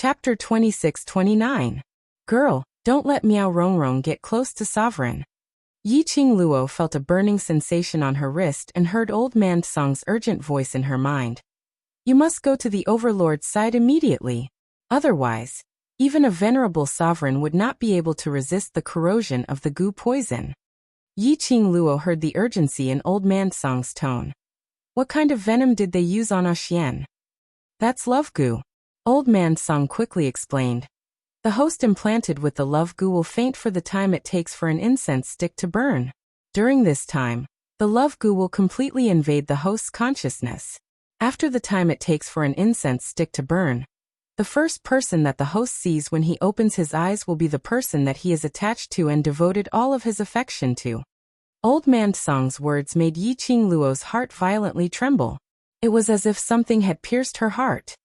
Chapter 26-29. Girl, don't let Miao Rongrong get close to Sovereign. Yi Qing Luo felt a burning sensation on her wrist and heard Old Man Song's urgent voice in her mind. You must go to the Overlord's side immediately. Otherwise, even a venerable sovereign would not be able to resist the corrosion of the goo poison. Yi Qing Luo heard the urgency in Old Man Song's tone. What kind of venom did they use on Xian? That's love goo. Old Man Song quickly explained. The host implanted with the love goo will faint for the time it takes for an incense stick to burn. During this time, the love goo will completely invade the host's consciousness. After the time it takes for an incense stick to burn, the first person that the host sees when he opens his eyes will be the person that he is attached to and devoted all of his affection to. Old Man Song's words made Yi Qing Luo's heart violently tremble. It was as if something had pierced her heart.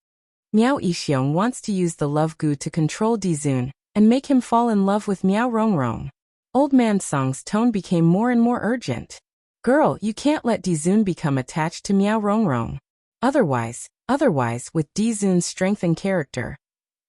Miao Yixiong wants to use the love goo to control Dizun and make him fall in love with Miao Rongrong. Old Man Song's tone became more and more urgent. Girl, you can't let Dizun become attached to Miao Rongrong. Otherwise, with Dizun's strength and character,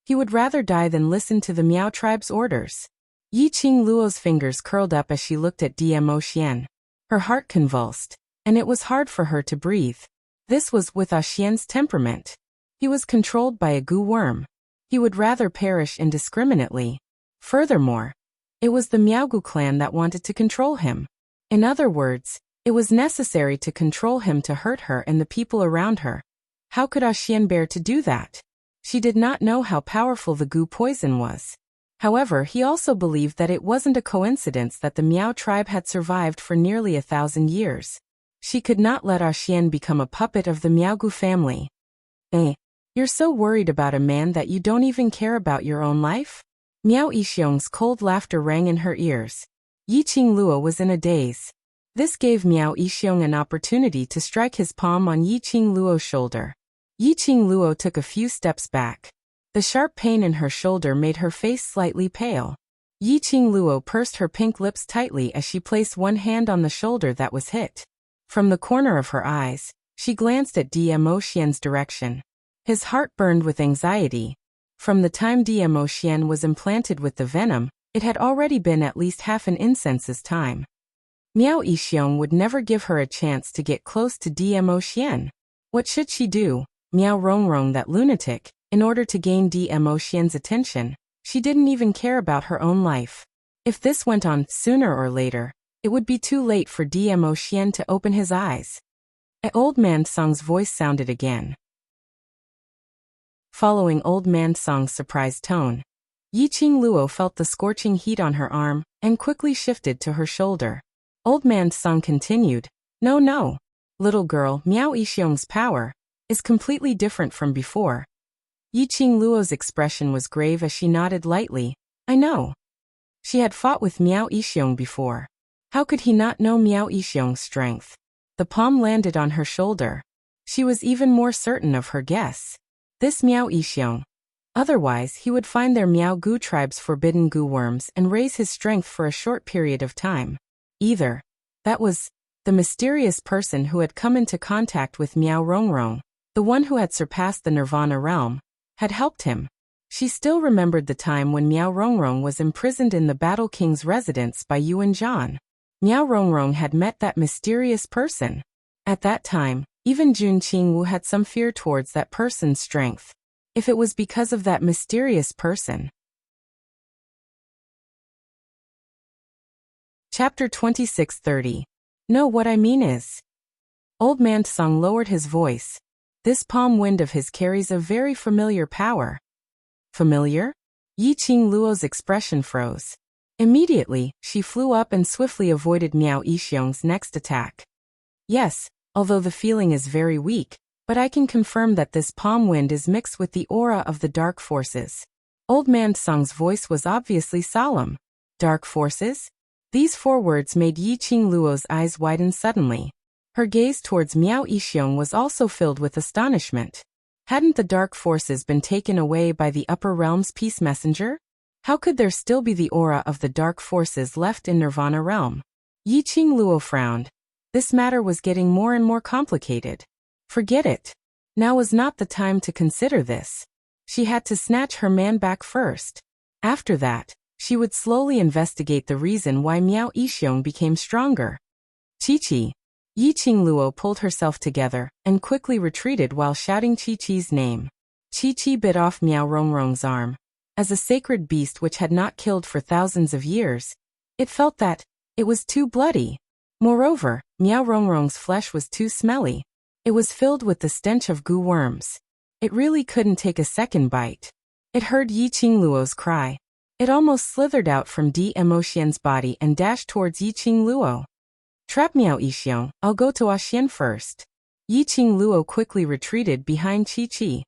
he would rather die than listen to the Miao tribe's orders. Yi Qing Luo's fingers curled up as she looked at Dmo Xian. Her heart convulsed, and it was hard for her to breathe. This was with Xian's temperament. He was controlled by a goo worm. He would rather perish indiscriminately. Furthermore, it was the Miaogu clan that wanted to control him. In other words, it was necessary to control him to hurt her and the people around her. How could Xian bear to do that? She did not know how powerful the goo poison was. However, he also believed that it wasn't a coincidence that the Miao tribe had survived for nearly 1,000 years. She could not let Xian become a puppet of the Miaogu family. You're so worried about a man that you don't even care about your own life? Miao Yixiong's cold laughter rang in her ears. Yi Qing Luo was in a daze. This gave Miao Yixiong an opportunity to strike his palm on Yi Qing Luo's shoulder. Yi Qing Luo took a few steps back. The sharp pain in her shoulder made her face slightly pale. Yi Qing Luo pursed her pink lips tightly as she placed one hand on the shoulder that was hit. From the corner of her eyes, she glanced at Dmo Xian's direction. His heart burned with anxiety. From the time Dmo Xian was implanted with the venom, it had already been at least half an incense's time. Miao Yixiong would never give her a chance to get close to Dmo Xian. What should she do? Miao Rongrong, that lunatic, in order to gain Dmo Xian's attention, she didn't even care about her own life. If this went on, sooner or later, it would be too late for Dmo Xian to open his eyes. Old Man Song's voice sounded again. Following Old Man Song's surprised tone, Yi Qing Luo felt the scorching heat on her arm and quickly shifted to her shoulder. Old Man Song continued, No, little girl, Miao Yixiong's power is completely different from before. Yi Qing Luo's expression was grave as she nodded lightly. I know. She had fought with Miao Yixiong before. How could he not know Miao Yixiong's strength? The palm landed on her shoulder. She was even more certain of her guess. This Miao Yixiong. Otherwise, he would find their Miao Gu tribe's forbidden goo worms and raise his strength for a short period of time. Either that was the mysterious person who had come into contact with Miao Rongrong, the one who had surpassed the Nirvana realm, had helped him. She still remembered the time when Miao Rongrong was imprisoned in the Battle King's residence by Yuan Zhan. Miao Rongrong had met that mysterious person. At that time, even Jun Qingwu had some fear towards that person's strength. If it was because of that mysterious person. Chapter 26-30. No, what I mean is. Old Man Song lowered his voice. This palm wind of his carries a very familiar power. Familiar? Yi Qing Luo's expression froze. Immediately, she flew up and swiftly avoided Miao Yixiong's next attack. Yes, although the feeling is very weak, but I can confirm that this palm wind is mixed with the aura of the dark forces. Old Man Song's voice was obviously solemn. Dark forces? These 4 words made Yi Qing Luo's eyes widen suddenly. Her gaze towards Miao Yixiong was also filled with astonishment. Hadn't the dark forces been taken away by the upper realm's peace messenger? How could there still be the aura of the dark forces left in Nirvana realm? Yi Qing Luo frowned. This matter was getting more and more complicated. Forget it. Now was not the time to consider this. She had to snatch her man back first. After that, she would slowly investigate the reason why Miao Yixiong became stronger. Chi-Chi. Yi Qingluo pulled herself together and quickly retreated while shouting Chi-Chi's name. Chi-Chi bit off Miao Rongrong's arm. As a sacred beast which had not killed for thousands of years, it felt that it was too bloody. Moreover, Miao Rongrong's flesh was too smelly. It was filled with the stench of goo worms. It really couldn't take a second bite. It heard Yi Qingluo's cry. It almost slithered out from Di Emotien's body and dashed towards Yi Qingluo. Trap Miao Yixiong, I'll go to Xian first. Yi Qingluo quickly retreated behind Chi-Chi.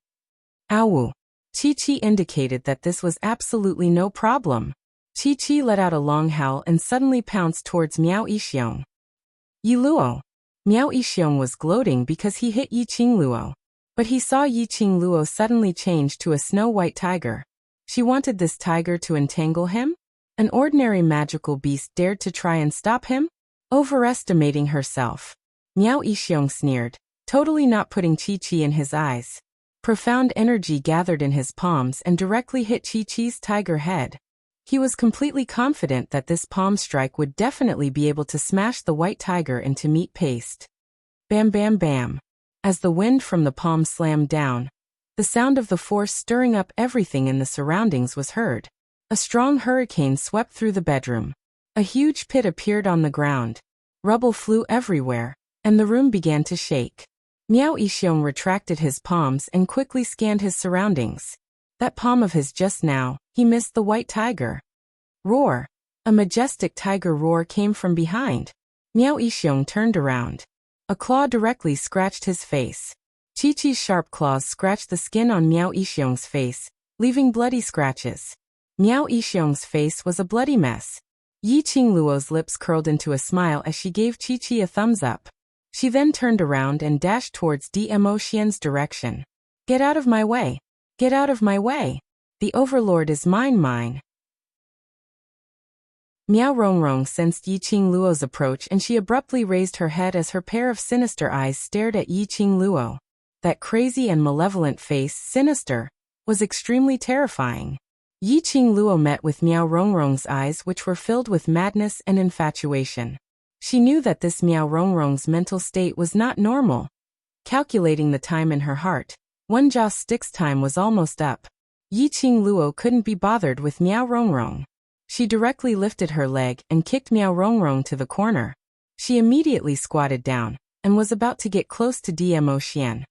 Ow! Chi-Chi indicated that this was absolutely no problem. Chi-Chi let out a long howl and suddenly pounced towards Miao Yixiong. Yi Luo. Miao Yixiong was gloating because he hit Yi Qingluo. But he saw Yi Qingluo suddenly change to a snow-white tiger. She wanted this tiger to entangle him? An ordinary magical beast dared to try and stop him? Overestimating herself. Miao Yixiong sneered, totally not putting Chi-Chi in his eyes. Profound energy gathered in his palms and directly hit Chi-Chi's tiger head. He was completely confident that this palm strike would definitely be able to smash the white tiger into meat paste. Bam bam bam. As the wind from the palm slammed down, the sound of the force stirring up everything in the surroundings was heard. A strong hurricane swept through the bedroom. A huge pit appeared on the ground. Rubble flew everywhere, and the room began to shake. Miao Yixiong retracted his palms and quickly scanned his surroundings. That palm of his just now, he missed the white tiger. Roar! A majestic tiger roar came from behind. Miao Yixiong turned around. A claw directly scratched his face. Chi-Chi's sharp claws scratched the skin on Miao Yixiong's face, leaving bloody scratches. Miao Yixiong's face was a bloody mess. Yi Qingluo's lips curled into a smile as she gave Chi-Chi a thumbs up. She then turned around and dashed towards Di Emotien's direction. Get out of my way! Get out of my way! The overlord is mine. Miao Rongrong sensed Yi Qingluo's approach and she abruptly raised her head as her pair of sinister eyes stared at Yi Qingluo. That crazy and malevolent face, sinister, was extremely terrifying. Yi Qingluo met with Miao Rongrong's eyes which were filled with madness and infatuation. She knew that this Miao Rongrong's mental state was not normal. Calculating the time in her heart, one joss stick's time was almost up. Yi Qingluo couldn't be bothered with Miao Rongrong. She directly lifted her leg and kicked Miao Rongrong to the corner. She immediately squatted down and was about to get close to Di Emotien.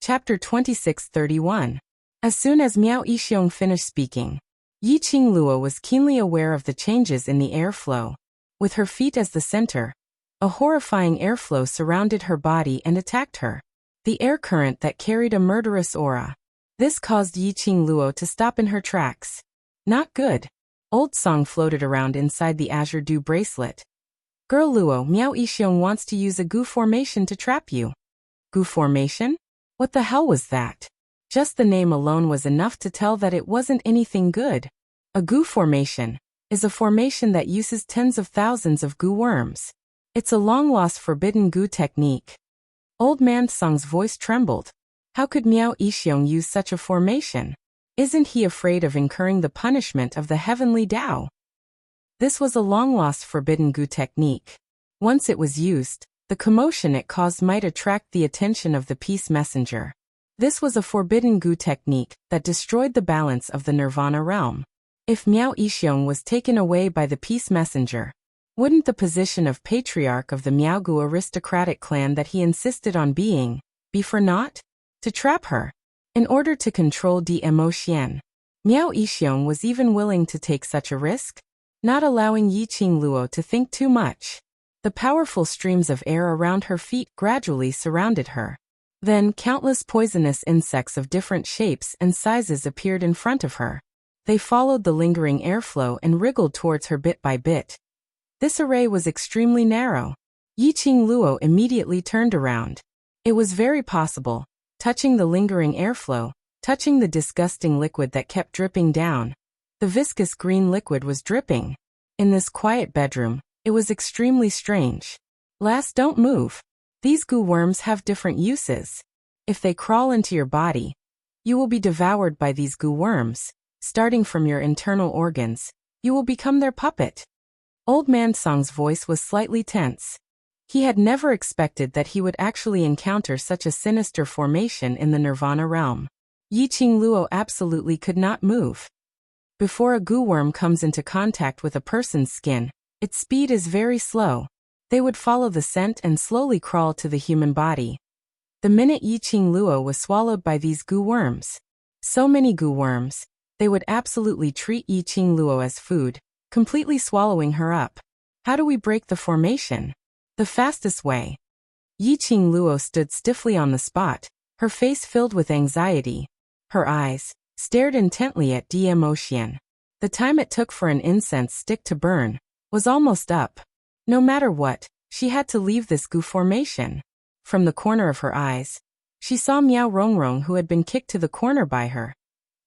Chapter 26:31. As soon as Miao Yixiong finished speaking, Yi Qingluo was keenly aware of the changes in the airflow. With her feet as the center, a horrifying airflow surrounded her body and attacked her. The air current that carried a murderous aura. This caused Yi Qingluo to stop in her tracks. Not good. Old song floated around inside the azure dew bracelet. Girl Luo, Miao Yixiong wants to use a goo formation to trap you. Goo formation? What the hell was that? Just the name alone was enough to tell that it wasn't anything good. A goo formation is a formation that uses tens of thousands of goo worms. It's a long-lost forbidden goo technique. Old man Song's voice trembled. How could Miao Yixiong use such a formation? Isn't he afraid of incurring the punishment of the heavenly Tao? This was a long-lost forbidden goo technique. Once it was used, the commotion it caused might attract the attention of the peace messenger. This was a forbidden goo technique that destroyed the balance of the Nirvana realm. If Miao Yixiong was taken away by the peace messenger, wouldn't the position of patriarch of the Miaogu aristocratic clan that he insisted on be for naught? To trap her, in order to control Di Emotien, Miao Yixiong was even willing to take such a risk, not allowing Yi Qingluo to think too much. The powerful streams of air around her feet gradually surrounded her. Then countless poisonous insects of different shapes and sizes appeared in front of her. They followed the lingering airflow and wriggled towards her bit by bit. This array was extremely narrow. Yi Qingluo immediately turned around. It was very possible, touching the lingering airflow, touching the disgusting liquid that kept dripping down. The viscous green liquid was dripping. In this quiet bedroom, it was extremely strange. Lass, don't move. These goo worms have different uses. If they crawl into your body, you will be devoured by these goo worms. Starting from your internal organs, you will become their puppet. Old Man Song's voice was slightly tense. He had never expected that he would actually encounter such a sinister formation in the Nirvana realm. Yiqing Luo absolutely could not move. Before a goo worm comes into contact with a person's skin, its speed is very slow. They would follow the scent and slowly crawl to the human body. The minute Yiqing Luo was swallowed by these goo worms, so many goo worms, they would absolutely treat Yiqing Luo as food, completely swallowing her up. How do we break the formation? The fastest way. Yiqing Luo stood stiffly on the spot, her face filled with anxiety. Her eyes stared intently at Dmo Xian. The time it took for an incense stick to burn was almost up. No matter what, she had to leave this goo formation. From the corner of her eyes, she saw Miao Rongrong, who had been kicked to the corner by her,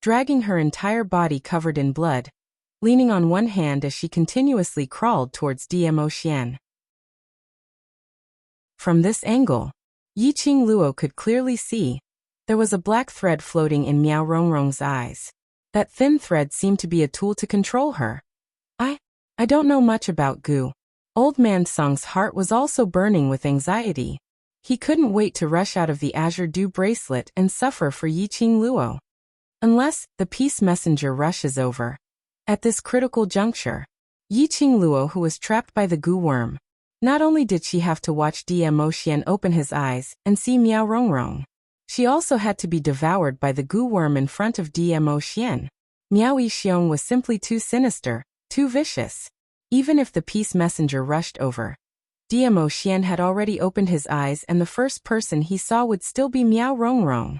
dragging her entire body covered in blood, leaning on one hand as she continuously crawled towards Dmo Xian. From this angle, Yiqing Luo could clearly see there was a black thread floating in Miao Rongrong's eyes. That thin thread seemed to be a tool to control her. I don't know much about goo. Old Man Song's heart was also burning with anxiety. He couldn't wait to rush out of the Azure Dew bracelet and suffer for Yiqing Luo. Unless the peace messenger rushes over. At this critical juncture, Yiqing Luo, who was trapped by the goo worm, not only did she have to watch Dmo Xian open his eyes and see Miao Rongrong, she also had to be devoured by the goo worm in front of Dmo Xian. Miao Yixiong was simply too sinister, too vicious. Even if the peace messenger rushed over, Dmo Xian had already opened his eyes and the first person he saw would still be Miao Rongrong.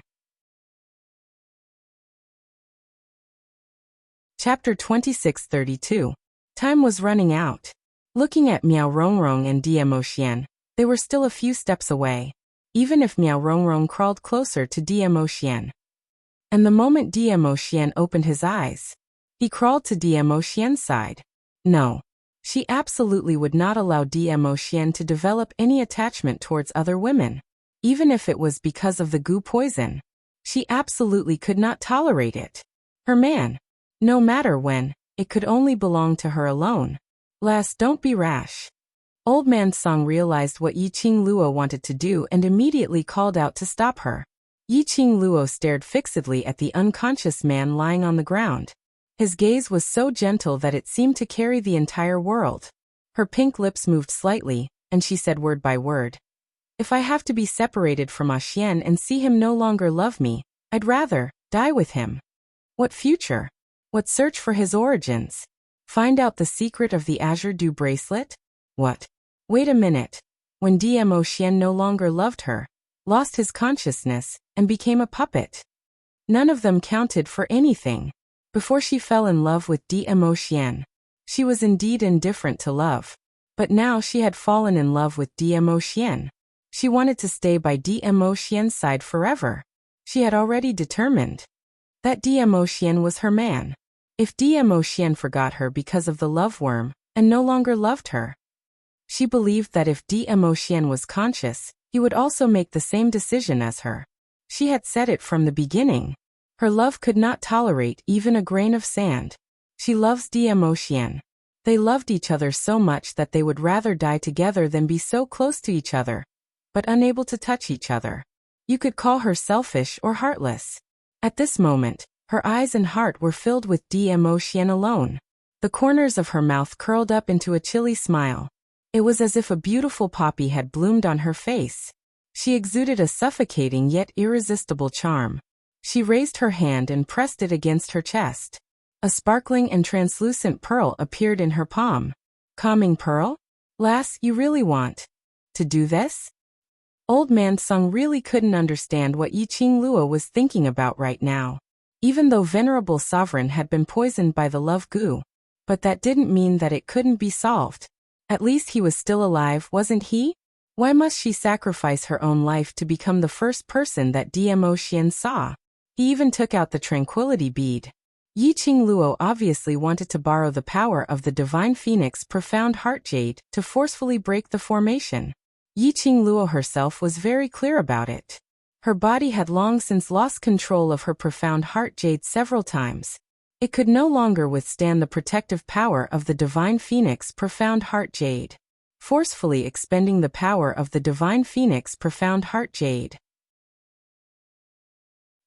Chapter 2632. Time was running out. Looking at Miao Rongrong and Dmo Xian, they were still a few steps away, even if Miao Rongrong crawled closer to Dmo Xian. And the moment Dmo Xian opened his eyes, he crawled to Dmo Xian's side. No. She absolutely would not allow Dmo Xian to develop any attachment towards other women. Even if it was because of the goo poison. She absolutely could not tolerate it. Her man. No matter when, it could only belong to her alone. Lass, don't be rash. Old Man Song realized what Yiqing Luo wanted to do and immediately called out to stop her. Yiqing Luo stared fixedly at the unconscious man lying on the ground. His gaze was so gentle that it seemed to carry the entire world. Her pink lips moved slightly, and she said word by word. If I have to be separated from Ah Xian and see him no longer love me, I'd rather die with him. What future? What search for his origins? Find out the secret of the Azure Dew bracelet? What? Wait a minute. When Dmo Xian no longer loved her, lost his consciousness, and became a puppet. None of them counted for anything. Before she fell in love with Dmo Xian, she was indeed indifferent to love. But now she had fallen in love with Dmo Xian. She wanted to stay by Dmo Xian's side forever. She had already determined that Dmo Xian was her man. If Dmo Xian forgot her because of the love worm, and no longer loved her, she believed that if Dmo Xian was conscious, he would also make the same decision as her. She had said it from the beginning. Her love could not tolerate even a grain of sand. She loves Dmo Xian. They loved each other so much that they would rather die together than be so close to each other, but unable to touch each other. You could call her selfish or heartless. At this moment, her eyes and heart were filled with Dmo Xian alone. The corners of her mouth curled up into a chilly smile. It was as if a beautiful poppy had bloomed on her face. She exuded a suffocating yet irresistible charm. She raised her hand and pressed it against her chest. A sparkling and translucent pearl appeared in her palm. Calming pearl? Lass, you really want to do this? Old Man Sung really couldn't understand what Yiqing Luo was thinking about right now. Even though Venerable Sovereign had been poisoned by the love goo. But that didn't mean that it couldn't be solved. At least he was still alive, wasn't he? Why must she sacrifice her own life to become the first person that Dmo Xian saw? He even took out the tranquility bead. Yiqing Luo obviously wanted to borrow the power of the Divine Phoenix Profound Heart Jade to forcefully break the formation. Yiqing Luo herself was very clear about it. Her body had long since lost control of her profound heart jade several times. It could no longer withstand the protective power of the divine phoenix profound heart jade. Forcefully expending the power of the divine phoenix profound heart jade.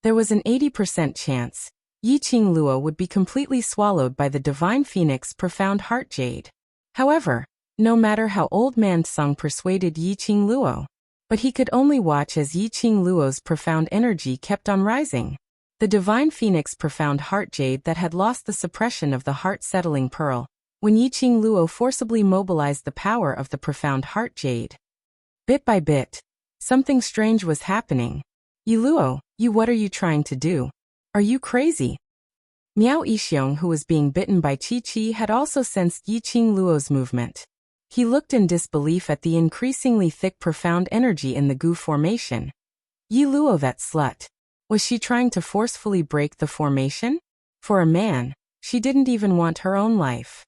There was an 80% chance Yiqing Luo would be completely swallowed by the divine phoenix profound heart jade. However, no matter how Old Man Sung persuaded Yiqing Luo, but he could only watch as Yiqing Luo's profound energy kept on rising. The divine phoenix profound heart jade that had lost the suppression of the heart-settling pearl, when Yiqing Luo forcibly mobilized the power of the profound heart jade. Bit by bit, something strange was happening. Yi Luo, what are you trying to do? Are you crazy? Miao Yixiong, who was being bitten by Qi, had also sensed Yiqing Luo's movement. He looked in disbelief at the increasingly thick profound energy in the gu formation. Yi Luo, that slut. Was she trying to forcefully break the formation? For a man, she didn't even want her own life.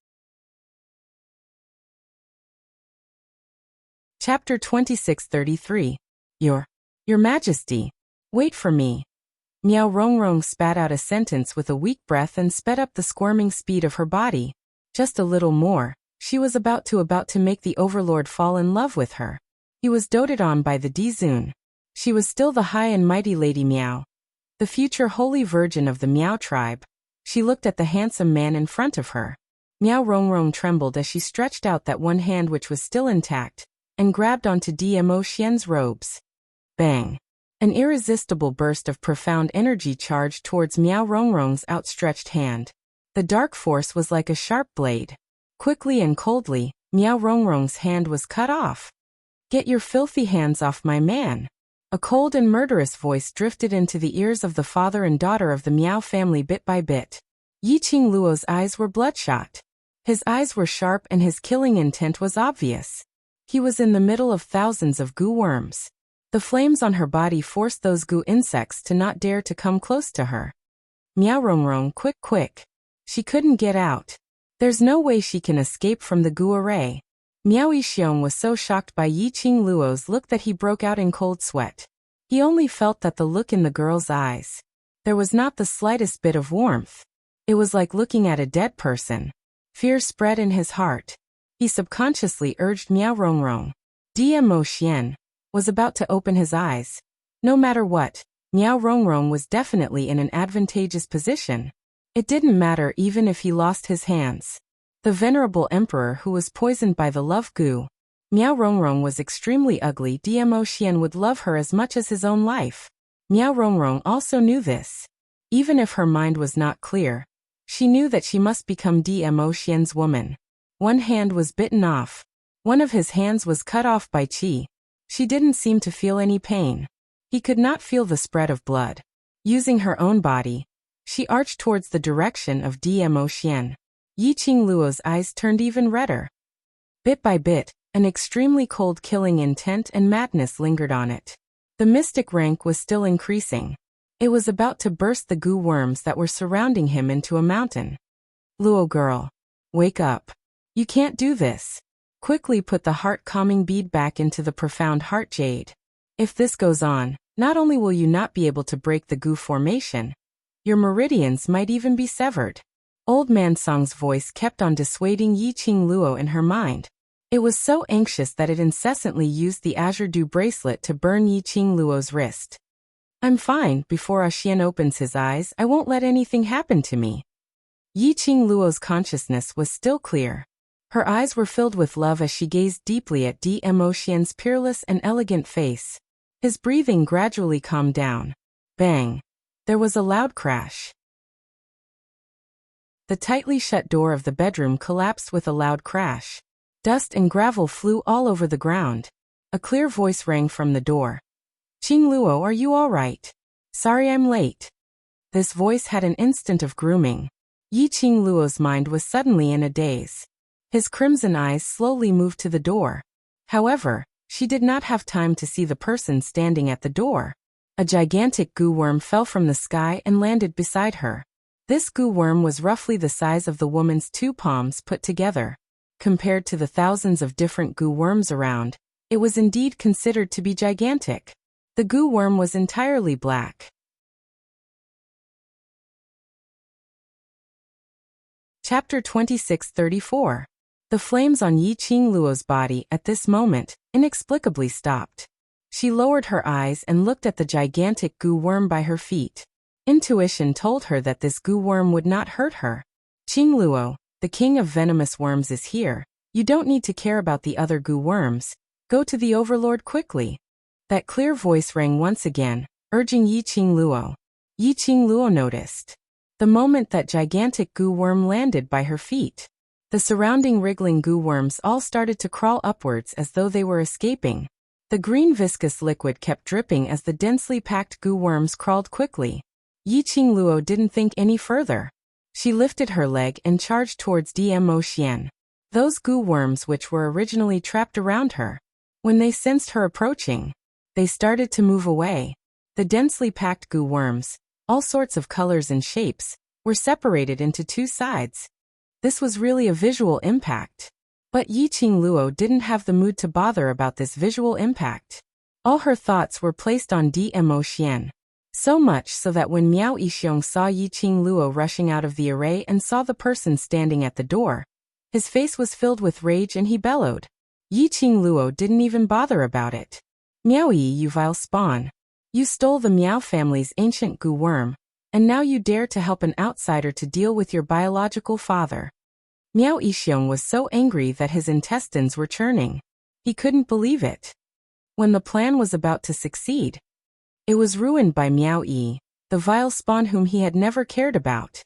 Chapter 2633. Your Majesty. Wait for me. Miao Rongrong spat out a sentence with a weak breath and sped up the squirming speed of her body. Just a little more, she was about to make the overlord fall in love with her. He was doted on by the Dizun. She was still the high and mighty Lady Miao, the future holy virgin of the Miao tribe. She looked at the handsome man in front of her. Miao Rongrong trembled as she stretched out that one hand which was still intact, and grabbed onto Dmo Xian's robes. Bang! An irresistible burst of profound energy charged towards Miao Rongrong's outstretched hand. The dark force was like a sharp blade. Quickly and coldly, Miao Rongrong's hand was cut off. Get your filthy hands off my man! A cold and murderous voice drifted into the ears of the father and daughter of the Miao family bit by bit. Yiqing Luo's eyes were bloodshot. His eyes were sharp and his killing intent was obvious. He was in the middle of thousands of gu worms. The flames on her body forced those gu insects to not dare to come close to her. Miao Rongrong, quick. She couldn't get out. There's no way she can escape from the gu array. Miao Yixiong was so shocked by Yiqing Luo's look that he broke out in cold sweat. He only felt that the look in the girl's eyes. There was not the slightest bit of warmth. It was like looking at a dead person. Fear spread in his heart. He subconsciously urged Miao Rongrong. Dmo Xian was about to open his eyes. No matter what, Miao Rongrong was definitely in an advantageous position. It didn't matter even if he lost his hands. The venerable emperor who was poisoned by the love gu. Miao Rongrong was extremely ugly. Dmo Xian would love her as much as his own life. Miao Rongrong also knew this. Even if her mind was not clear, she knew that she must become Dmo Xian's woman. One hand was bitten off. One of his hands was cut off by Qi. She didn't seem to feel any pain. He could not feel the spread of blood. Using her own body, she arched towards the direction of Dmo Xian. Yiqing Luo's eyes turned even redder. Bit by bit, an extremely cold killing intent and madness lingered on it. The mystic rank was still increasing. It was about to burst the gu worms that were surrounding him into a mountain. Luo girl, wake up. You can't do this. Quickly put the heart-calming bead back into the profound heart jade. If this goes on, not only will you not be able to break the gu formation, your meridians might even be severed. Old Man Song's voice kept on dissuading Yiqing Luo in her mind. It was so anxious that it incessantly used the azure dew bracelet to burn Yiqing Luo's wrist. I'm fine. Before Xian opens his eyes, I won't let anything happen to me. Yiqing Luo's consciousness was still clear. Her eyes were filled with love as she gazed deeply at Dmo Xian's peerless and elegant face. His breathing gradually calmed down. Bang! There was a loud crash. The tightly shut door of the bedroom collapsed with a loud crash. Dust and gravel flew all over the ground. A clear voice rang from the door. Qing Luo, are you all right? Sorry I'm late. This voice had an instant of grooming. Yiqing Luo's mind was suddenly in a daze. His crimson eyes slowly moved to the door. However, she did not have time to see the person standing at the door. A gigantic gu worm fell from the sky and landed beside her. This gu worm was roughly the size of the woman's 2 palms put together. Compared to the thousands of different gu worms around, it was indeed considered to be gigantic. The goo worm was entirely black. Chapter 26:34. The flames on Yi Qingluo's body at this moment inexplicably stopped. She lowered her eyes and looked at the gigantic goo worm by her feet. Intuition told her that this goo worm would not hurt her. Qingluo, the king of venomous worms, is here. You don't need to care about the other goo worms. Go to the overlord quickly. That clear voice rang once again, urging Yi Qingluo. Yi Qingluo noticed. The moment that gigantic goo worm landed by her feet, the surrounding wriggling goo worms all started to crawl upwards as though they were escaping. The green viscous liquid kept dripping as the densely packed goo worms crawled quickly. Yi Qingluo didn't think any further. She lifted her leg and charged towards Dmo Xian. Those goo worms which were originally trapped around her. When they sensed her approaching, they started to move away. The densely packed goo worms, all sorts of colors and shapes, were separated into two sides. This was really a visual impact. But Yi Qingluo didn't have the mood to bother about this visual impact. All her thoughts were placed on Dmo Xian. So much so that when Miao Yixiong saw Yi Qingluo rushing out of the array and saw the person standing at the door, his face was filled with rage and he bellowed. Yi Qingluo didn't even bother about it. Miao Yi, you vile spawn. You stole the Miao family's ancient goo worm, and now you dare to help an outsider to deal with your biological father. Miao Yixiong was so angry that his intestines were churning. He couldn't believe it. When the plan was about to succeed, it was ruined by Miao Yi, the vile spawn whom he had never cared about.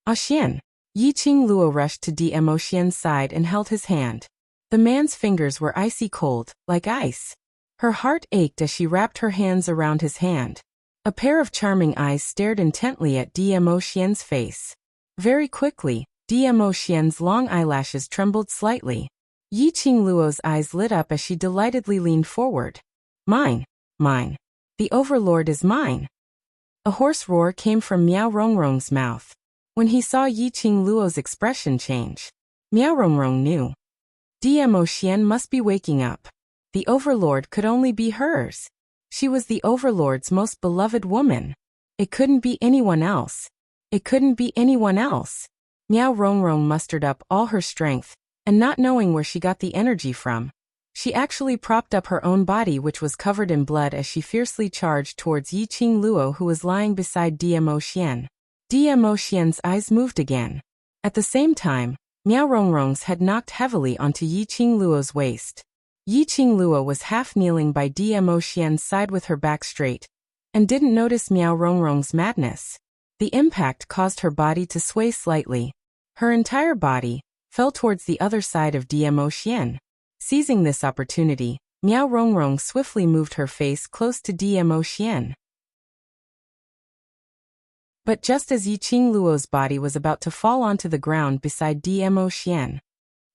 Xian. Yi Qingluo rushed to Dmo Xian's side and held his hand. The man's fingers were icy cold, like ice. Her heart ached as she wrapped her hands around his hand. A pair of charming eyes stared intently at Dmo Xian's face. Very quickly, Dmo Xian's long eyelashes trembled slightly. Yi Qingluo's eyes lit up as she delightedly leaned forward. Mine, mine. The overlord is mine. A hoarse roar came from Miao Rongrong's mouth. When he saw Yi Qingluo's expression change, Miao Rongrong knew. Dmo Xian must be waking up. The overlord could only be hers. She was the overlord's most beloved woman. It couldn't be anyone else. It couldn't be anyone else. Miao Rongrong mustered up all her strength, and not knowing where she got the energy from, she actually propped up her own body, which was covered in blood, as she fiercely charged towards Yi Qingluo, who was lying beside Dmo Xian. Dmo Xian's eyes moved again. At the same time, Miao Rongrong's head knocked heavily onto Yi Qingluo's waist. Yi Qingluo was half kneeling by Dmo Xian's side with her back straight, and didn't notice Miao Rongrong's madness. The impact caused her body to sway slightly. Her entire body fell towards the other side of Dmo Xian. Seizing this opportunity, Miao Rongrong swiftly moved her face close to Dmo Xian. But just as Yi Qingluo's body was about to fall onto the ground beside Dmo Xian,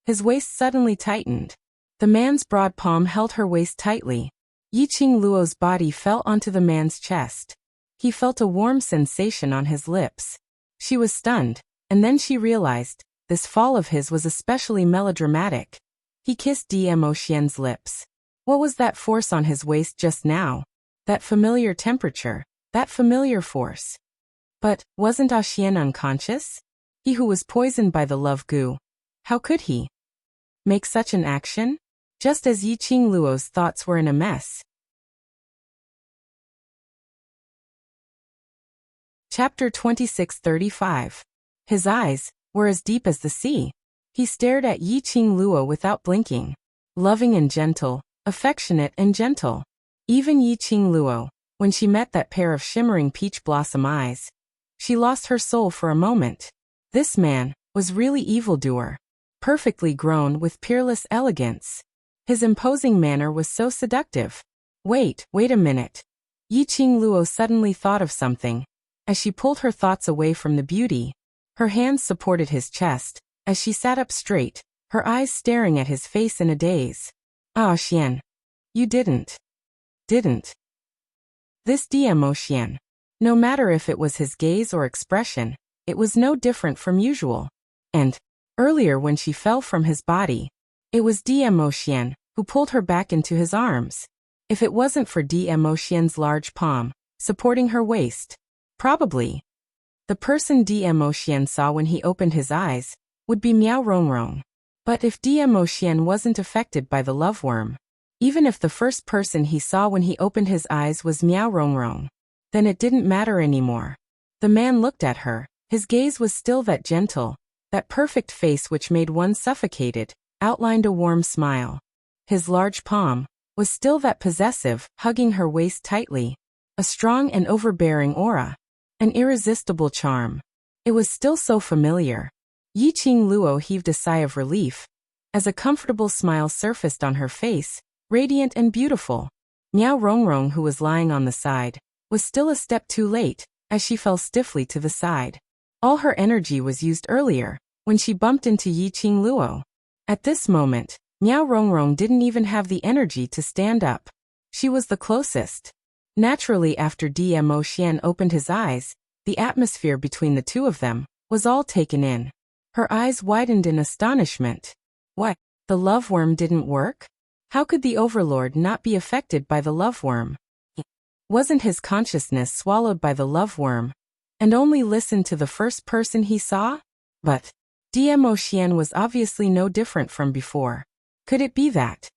his waist suddenly tightened. The man's broad palm held her waist tightly. Yi Qingluo's body fell onto the man's chest. He felt a warm sensation on his lips. She was stunned, and then she realized this fall of his was especially melodramatic. He kissed Dmo Xian's lips. What was that force on his waist just now? That familiar temperature, that familiar force. But wasn't Xian unconscious? He who was poisoned by the love goo. How could he make such an action? Just as Yi Qingluo's thoughts were in a mess. Chapter 26:35. His eyes were as deep as the sea. He stared at Yi Qingluo without blinking. Loving and gentle, affectionate and gentle. Even Yi Qingluo, when she met that pair of shimmering peach blossom eyes, she lost her soul for a moment. This man was really evildoer. Perfectly grown with peerless elegance. His imposing manner was so seductive. Wait a minute. Yi Qingluo suddenly thought of something. As she pulled her thoughts away from the beauty, her hands supported his chest, as she sat up straight, her eyes staring at his face in a daze. Ah, Xian. You didn't. This Dmo Xian. No matter if it was his gaze or expression, it was no different from usual. And, earlier when she fell from his body, it was Dmo Xian who pulled her back into his arms. if it wasn't for Dmo Xian's large palm, supporting her waist. Probably. The person Dmo Xian saw when he opened his eyes would be Miao Rongrong. But if Dmo Xian wasn't affected by the love worm, even if the first person he saw when he opened his eyes was Miao Rongrong, then it didn't matter anymore. The man looked at her. His gaze was still that gentle, that perfect face which made one suffocated, outlined a warm smile. His large palm was still that possessive, hugging her waist tightly, a strong and overbearing aura, an irresistible charm. It was still so familiar. Yiqing Luo heaved a sigh of relief, as a comfortable smile surfaced on her face, radiant and beautiful. Miao Rongrong, who was lying on the side, was still a step too late, as she fell stiffly to the side. All her energy was used earlier, when she bumped into Yiqing Luo. At this moment, Miao Rongrong didn't even have the energy to stand up. She was the closest. Naturally, after Dmo Xian opened his eyes, the atmosphere between the two of them was all taken in. Her eyes widened in astonishment. What? The love worm didn't work? How could the overlord not be affected by the love worm? Wasn't his consciousness swallowed by the love worm, and only listened to the first person he saw? But Dmo Xian was obviously no different from before. Could it be that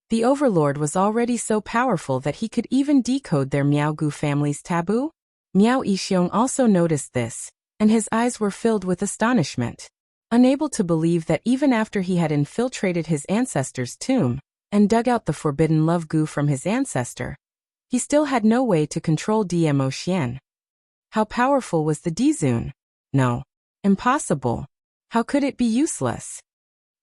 the overlord was already so powerful that he could even decode their Miaogu family's taboo? Miao Yixiong also noticed this, and his eyes were filled with astonishment. Unable to believe that even after he had infiltrated his ancestor's tomb and dug out the forbidden love goo from his ancestor, he still had no way to control Dmo Xian. How powerful was the Dizun? No. Impossible. How could it be useless?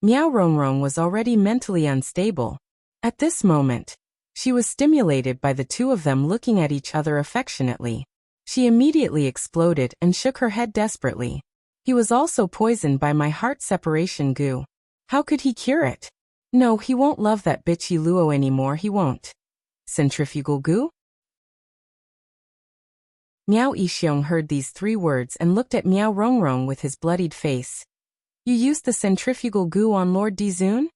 Miao Rongrong was already mentally unstable. At this moment, she was stimulated by the two of them looking at each other affectionately. She immediately exploded and shook her head desperately. He was also poisoned by my heart separation goo. How could he cure it? No, he won't love that bitchy Luo anymore, he won't. Centrifugal goo? Miao Yixiong heard these 3 words and looked at Miao Rongrong with his bloodied face. You used the centrifugal goo on Lord Dizun?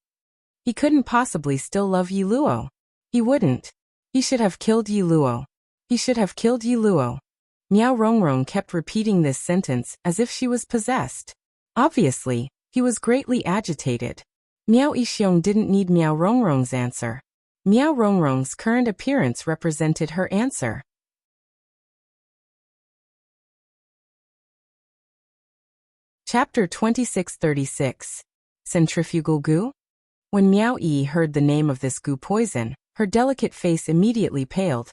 He couldn't possibly still love Yi Luo. He wouldn't. He should have killed Yi Luo. He should have killed Yi Luo. Miao Rongrong kept repeating this sentence as if she was possessed. Obviously, he was greatly agitated. Miao Yixiong didn't need Miao Rongrong's answer. Miao Rongrong's current appearance represented her answer. Chapter 2636. Centrifugal goo? When Miao Yi heard the name of this goo poison, her delicate face immediately paled.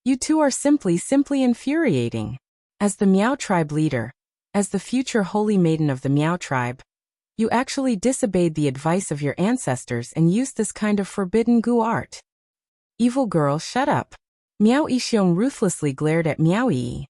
You two are simply infuriating. As the Miao tribe leader, as the future holy maiden of the Miao tribe, you actually disobeyed the advice of your ancestors and used this kind of forbidden goo art. Evil girl, shut up. Miao Yixiong ruthlessly glared at Miao Yi.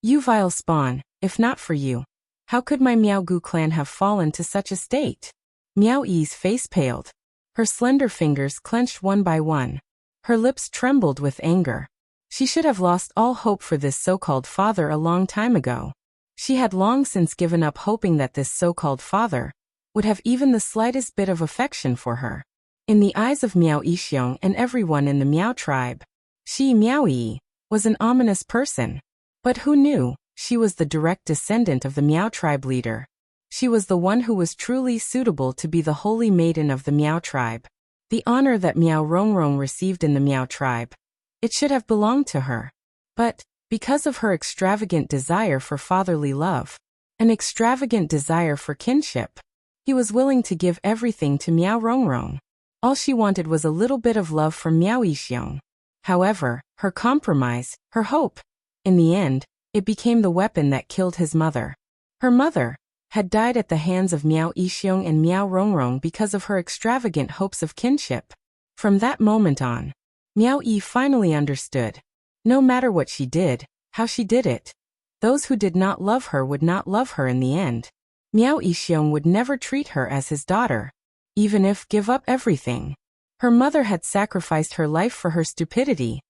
You vile spawn, if not for you, how could my Miaogu clan have fallen to such a state? Miao Yi's face paled. Her slender fingers clenched one by one. Her lips trembled with anger. She should have lost all hope for this so-called father a long time ago. She had long since given up hoping that this so-called father would have even the slightest bit of affection for her. In the eyes of Miao Yixiong and everyone in the Miao tribe, she, Miao Yi, was an ominous person. But who knew? She was the direct descendant of the Miao tribe leader. She was the one who was truly suitable to be the holy maiden of the Miao tribe. The honor that Miao Rongrong received in the Miao tribe, it should have belonged to her. But, because of her extravagant desire for fatherly love, an extravagant desire for kinship, he was willing to give everything to Miao Rongrong. All she wanted was a little bit of love from Miao Yixiong. However, her compromise, her hope, in the end, it became the weapon that killed his mother. Her mother had died at the hands of Miao Yixiong and Miao Rongrong because of her extravagant hopes of kinship. From that moment on, Miao Yi finally understood. No matter what she did, how she did it, those who did not love her would not love her in the end. Miao Yixiong would never treat her as his daughter, even if give up everything. Her mother had sacrificed her life for her stupidity.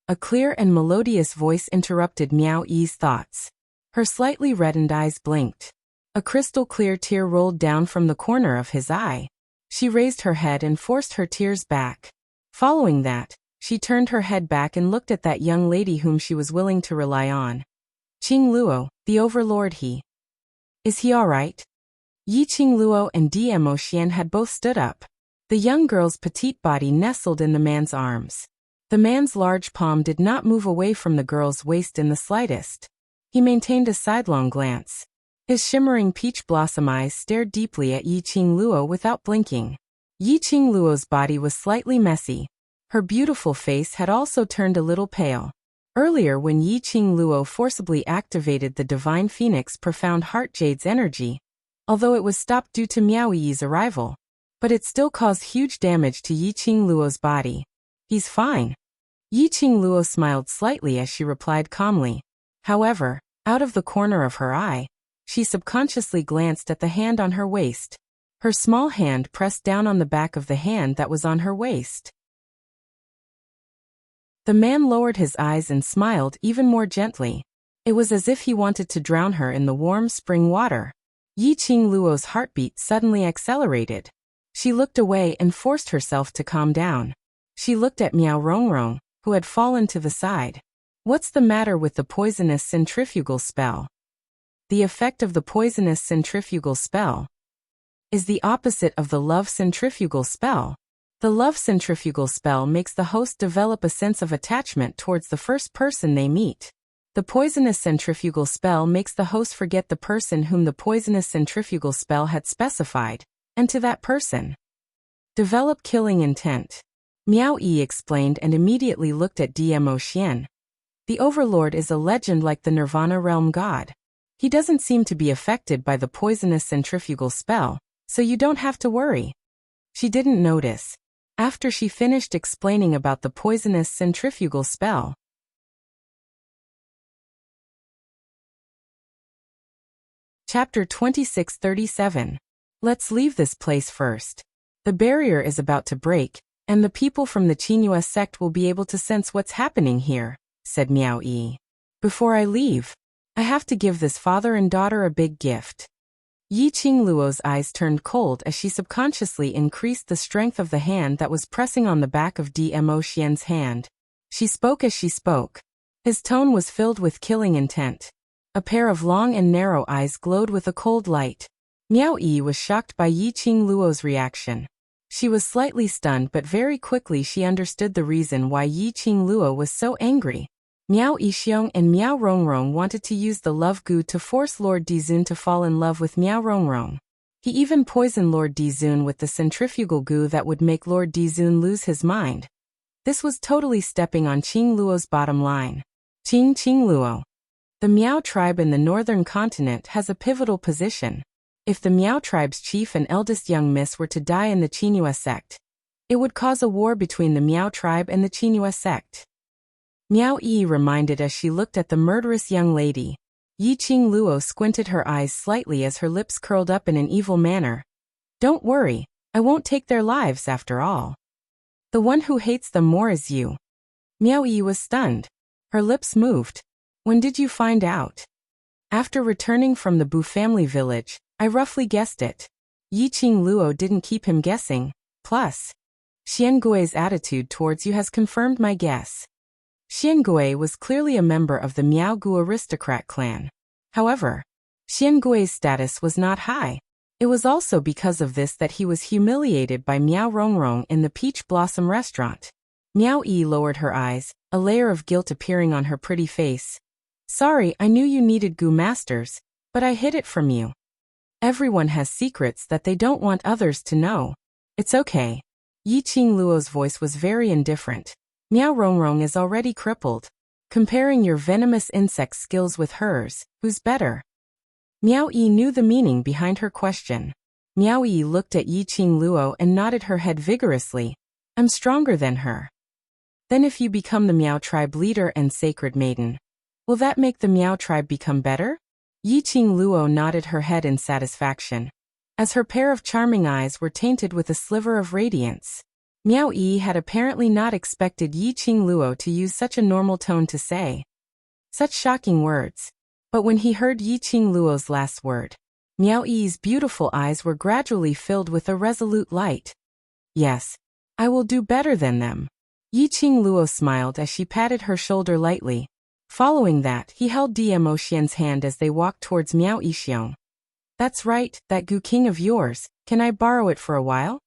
A clear and melodious voice interrupted Miao Yi's thoughts. Her slightly reddened eyes blinked. A crystal-clear tear rolled down from the corner of his eye. She raised her head and forced her tears back. Following that, she turned her head back and looked at that young lady whom she was willing to rely on. Qing Luo, the overlord Is he all right? Yi Qing Luo and Dmo Xian had both stood up. The young girl's petite body nestled in the man's arms. The man's large palm did not move away from the girl's waist in the slightest. He maintained a sidelong glance. His shimmering peach blossom eyes stared deeply at Yi Qing Luo without blinking. Yi Qing Luo's body was slightly messy. Her beautiful face had also turned a little pale. Earlier, when Yi Qing Luo forcibly activated the Divine Phoenix Profound Heart Jade's energy, although it was stopped due to Miao Yi's arrival, but it still caused huge damage to Yi Qing Luo's body. He's fine. Yi Qing Luo smiled slightly as she replied calmly. However, out of the corner of her eye, she subconsciously glanced at the hand on her waist. Her small hand pressed down on the back of the hand that was on her waist. The man lowered his eyes and smiled even more gently. It was as if he wanted to drown her in the warm spring water. Yi Qing Luo's heartbeat suddenly accelerated. She looked away and forced herself to calm down. She looked at Miao Rongrong, who had fallen to the side. What's the matter with the poisonous centrifugal spell? The effect of the poisonous centrifugal spell is the opposite of the love centrifugal spell. The love centrifugal spell makes the host develop a sense of attachment towards the first person they meet. The poisonous centrifugal spell makes the host forget the person whom the poisonous centrifugal spell had specified, and to that person develop killing intent. Miao Yi explained and immediately looked at Dmo Xian. The Overlord is a legend like the Nirvana realm god. He doesn't seem to be affected by the poisonous centrifugal spell, so you don't have to worry. She didn't notice. After she finished explaining about the poisonous centrifugal spell. Chapter 2637. Let's leave this place first. The barrier is about to break, and the people from the Qinghua sect will be able to sense what's happening here, said Miao Yi. Before I leave, I have to give this father and daughter a big gift. Yi Qing Luo's eyes turned cold as she subconsciously increased the strength of the hand that was pressing on the back of Dmo Xian's hand. She spoke as she spoke. His tone was filled with killing intent. A pair of long and narrow eyes glowed with a cold light. Miao Yi was shocked by Yi Qing Luo's reaction. She was slightly stunned, but very quickly she understood the reason why Yi Qing Luo was so angry. Miao Yixiong and Miao Rongrong wanted to use the love goo to force Lord Dizun to fall in love with Miao Rongrong. He even poisoned Lord Dizun with the centrifugal goo that would make Lord Dizun lose his mind. This was totally stepping on Qing Luo's bottom line. Qing Luo. The Miao tribe in the northern continent has a pivotal position. If the Miao tribe's chief and eldest young miss were to die in the Qinghua sect, it would cause a war between the Miao tribe and the Qinghua sect. Miao Yi reminded as she looked at the murderous young lady. Yi Qing Luo squinted her eyes slightly as her lips curled up in an evil manner. Don't worry, I won't take their lives after all. The one who hates them more is you. Miao Yi was stunned. Her lips moved. When did you find out? After returning from the Bu family village, I roughly guessed it. Yi Qing Luo didn't keep him guessing. Plus, Xiangui's attitude towards you has confirmed my guess. Xiangui was clearly a member of the Miaogu aristocrat clan. However, Xiangui's status was not high. It was also because of this that he was humiliated by Miao Rongrong in the Peach Blossom restaurant. Miao Yi lowered her eyes, a layer of guilt appearing on her pretty face. Sorry, I knew you needed goo masters, but I hid it from you. Everyone has secrets that they don't want others to know. It's okay. Yi Qing Luo's voice was very indifferent. Miao Rongrong is already crippled. Comparing your venomous insect skills with hers, who's better? Miao Yi knew the meaning behind her question. Miao Yi looked at Yi Qing Luo and nodded her head vigorously. I'm stronger than her. Then if you become the Miao tribe leader and sacred maiden, will that make the Miao tribe become better? Yi Qing Luo nodded her head in satisfaction, as her pair of charming eyes were tainted with a sliver of radiance. Miao Yi had apparently not expected Yi Qing Luo to use such a normal tone to say such shocking words. But when he heard Yi Qing Luo's last word, Miao Yi's beautiful eyes were gradually filled with a resolute light. Yes, I will do better than them. Yiqing Luo smiled as she patted her shoulder lightly. Following that, he held Dmo Xian's hand as they walked towards Miao Yixiong. That's right, that Gu King of yours, can I borrow it for a while?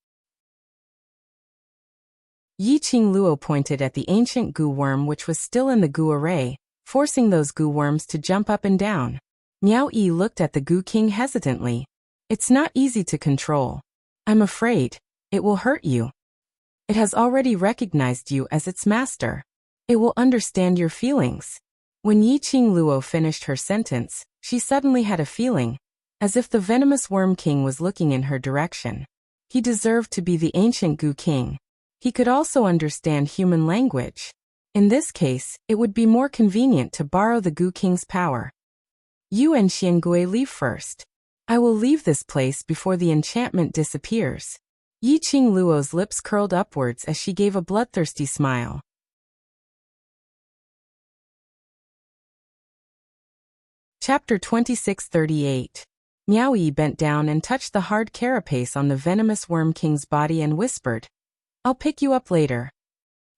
Yiqing Luo pointed at the ancient Gu worm which was still in the Gu array, forcing those Gu worms to jump up and down. Miao Yi looked at the Gu King hesitantly. It's not easy to control. I'm afraid it will hurt you. It has already recognized you as its master. It will understand your feelings. When Yiqing Luo finished her sentence, she suddenly had a feeling, as if the venomous Worm King was looking in her direction. He deserved to be the ancient Gu King. He could also understand human language. In this case, it would be more convenient to borrow the Gu King's power. You and Xiangui leave first. I will leave this place before the enchantment disappears. Yiqing Luo's lips curled upwards as she gave a bloodthirsty smile. Chapter 2638. Miao Yi bent down and touched the hard carapace on the venomous Worm King's body and whispered, I'll pick you up later.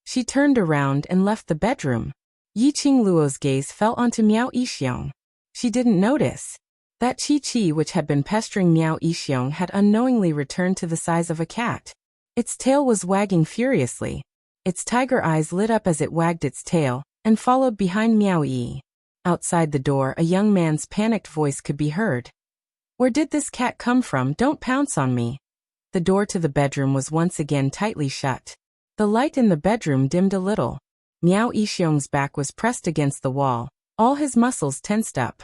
She turned around and left the bedroom. Yiqing Luo's gaze fell onto Miao Yixiong. She didn't notice that Chi-Chi which had been pestering Miao Yixiong had unknowingly returned to the size of a cat. Its tail was wagging furiously. Its tiger eyes lit up as it wagged its tail, and followed behind Miao Yi. Outside the door, a young man's panicked voice could be heard. Where did this cat come from? Don't pounce on me. The door to the bedroom was once again tightly shut. The light in the bedroom dimmed a little. Miao Yixiong's back was pressed against the wall, all his muscles tensed up.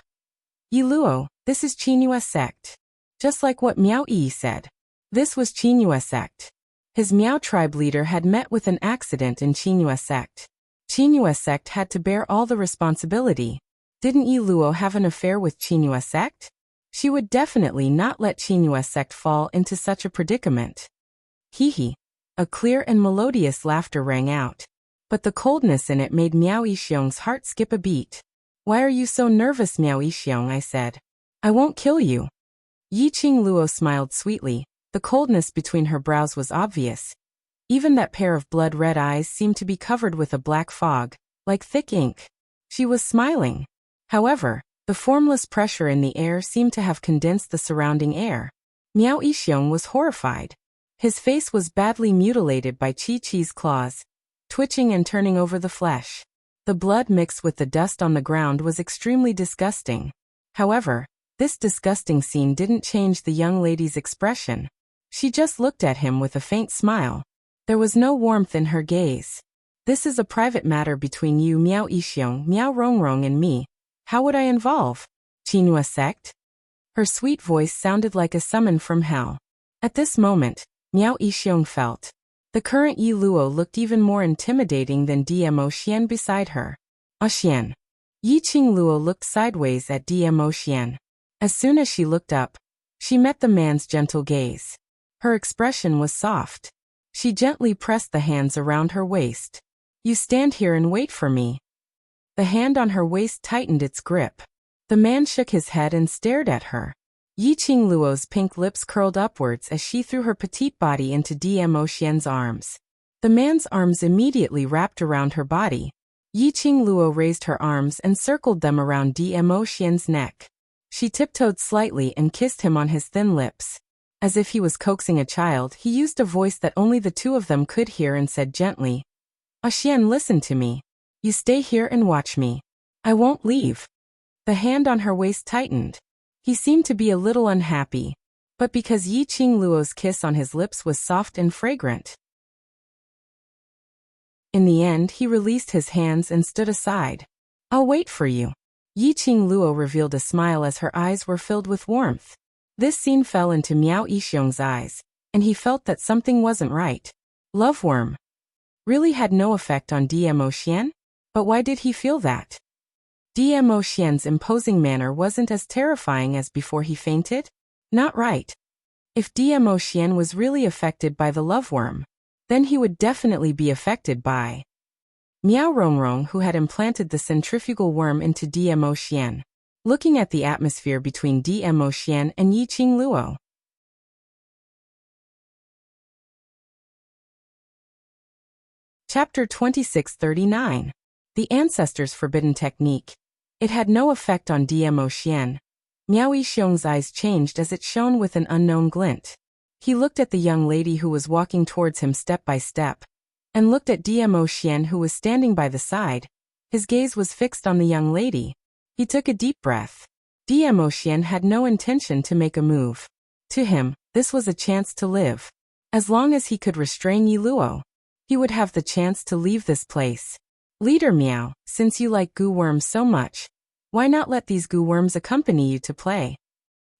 Yi Luo, this is Qinghua sect. Just like what Miao Yi said. This was Qinghua sect. His Miao tribe leader had met with an accident in Qinghua sect. Qinghua sect had to bear all the responsibility. Didn't Yi Luo have an affair with Qinghua sect? She would definitely not let Qinghua sect fall into such a predicament. Hee hee. A clear and melodious laughter rang out. But the coldness in it made Miao Yixiong's heart skip a beat. Why are you so nervous, Miao Yixiong? I said. I won't kill you. Yiqing Luo smiled sweetly. The coldness between her brows was obvious. Even that pair of blood-red eyes seemed to be covered with a black fog, like thick ink. She was smiling. However, the formless pressure in the air seemed to have condensed the surrounding air. Miao Yixiong was horrified. His face was badly mutilated by Chi-Chi's claws, twitching and turning over the flesh. The blood mixed with the dust on the ground was extremely disgusting. However, this disgusting scene didn't change the young lady's expression. She just looked at him with a faint smile. There was no warmth in her gaze. This is a private matter between you, Miao Yixiong, Miao Rongrong, and me. How would I involve Qinghua sect? Her sweet voice sounded like a summon from hell. At this moment, Miao Yixiong felt. The current Yi Luo looked even more intimidating than Dmo Xian beside her. Xian. Yiqing Luo looked sideways at Dmo Xian. As soon as she looked up, she met the man's gentle gaze. Her expression was soft. She gently pressed the hands around her waist. You stand here and wait for me. The hand on her waist tightened its grip. The man shook his head and stared at her. Yiqing Luo's pink lips curled upwards as she threw her petite body into Dmo Xian's arms. The man's arms immediately wrapped around her body. Yiqing Luo raised her arms and circled them around Dmo Xian's neck. She tiptoed slightly and kissed him on his thin lips. As if he was coaxing a child, he used a voice that only the two of them could hear and said gently, Xian, listen to me. You stay here and watch me. I won't leave. The hand on her waist tightened. He seemed to be a little unhappy, but because Yiqing Luo's kiss on his lips was soft and fragrant. In the end, he released his hands and stood aside. I'll wait for you. Yiqing Luo revealed a smile as her eyes were filled with warmth. This scene fell into Miao Yixiong's eyes, and he felt that something wasn't right. Loveworm really had no effect on Dmo Xian? But why did he feel that? Dmo Xian's imposing manner wasn't as terrifying as before he fainted? Not right. If Dmo Xian was really affected by the loveworm, then he would definitely be affected by Miao Rongrong, who had implanted the centrifugal worm into Dmo Xian. Looking at the atmosphere between Dmo Xian and Yiqing Luo. Chapter 2639. The Ancestors' Forbidden Technique. It had no effect on Dmo Xian. Miao Yixiong's eyes changed as it shone with an unknown glint. He looked at the young lady who was walking towards him step by step, and looked at Dmo Xian who was standing by the side. His gaze was fixed on the young lady. He took a deep breath. Dmo Xian had no intention to make a move. To him, this was a chance to live. As long as he could restrain Yi Luo, he would have the chance to leave this place. Leader Miao, since you like goo worms so much, why not let these goo worms accompany you to play?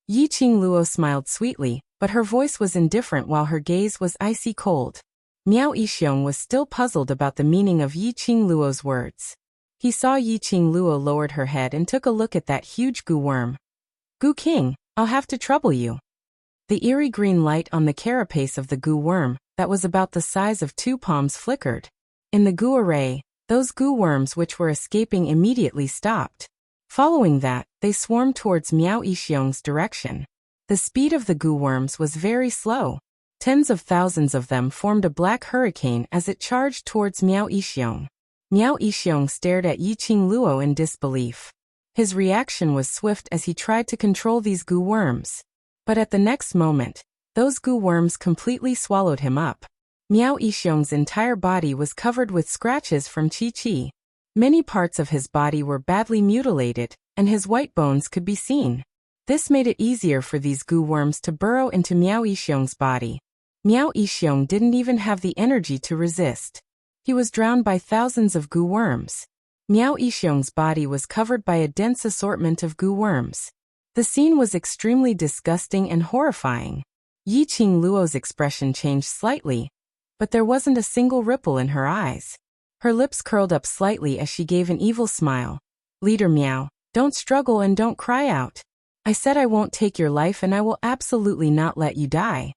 Yi Luo smiled sweetly, but her voice was indifferent while her gaze was icy cold. Miao Yixiong was still puzzled about the meaning of Yi Luo's words. He saw Yi Luo lowered her head and took a look at that huge goo worm. Goo King, I'll have to trouble you. The eerie green light on the carapace of the goo worm, that was about the size of 2 palms, flickered. In the goo array, those goo worms which were escaping immediately stopped. Following that, they swarmed towards Miao Yixiong's direction. The speed of the goo worms was very slow. Tens of thousands of them formed a black hurricane as it charged towards Miao Yixiong. Miao Yixiong stared at Yi Luo in disbelief. His reaction was swift as he tried to control these goo worms. But at the next moment, those goo worms completely swallowed him up. Miao Yixiong's entire body was covered with scratches from Qi. Many parts of his body were badly mutilated, and his white bones could be seen. This made it easier for these goo worms to burrow into Miao Yixiong's body. Miao Yixiong didn't even have the energy to resist. He was drowned by thousands of goo worms. Miao Yixiong's body was covered by a dense assortment of goo worms. The scene was extremely disgusting and horrifying. Yi Luo's expression changed slightly, but there wasn't a single ripple in her eyes. Her lips curled up slightly as she gave an evil smile. Leader Miao, don't struggle and don't cry out. I said I won't take your life and I will absolutely not let you die.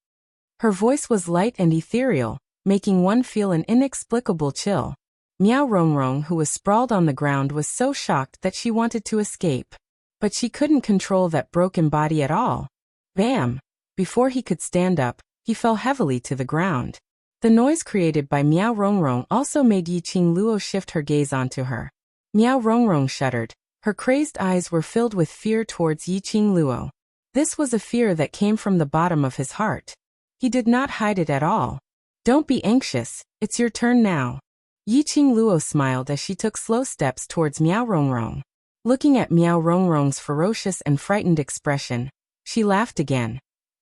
Her voice was light and ethereal, making one feel an inexplicable chill. Miao Rongrong, who was sprawled on the ground, was so shocked that she wanted to escape. But she couldn't control that broken body at all. Bam! Before he could stand up, he fell heavily to the ground. The noise created by Miao Rongrong also made Yi Luo shift her gaze onto her. Miao Rongrong shuddered. Her crazed eyes were filled with fear towards Yi Luo. This was a fear that came from the bottom of his heart. He did not hide it at all. Don't be anxious, it's your turn now. Yi Luo smiled as she took slow steps towards Miao Rongrong. Looking at Miao Rongrong's ferocious and frightened expression, she laughed again.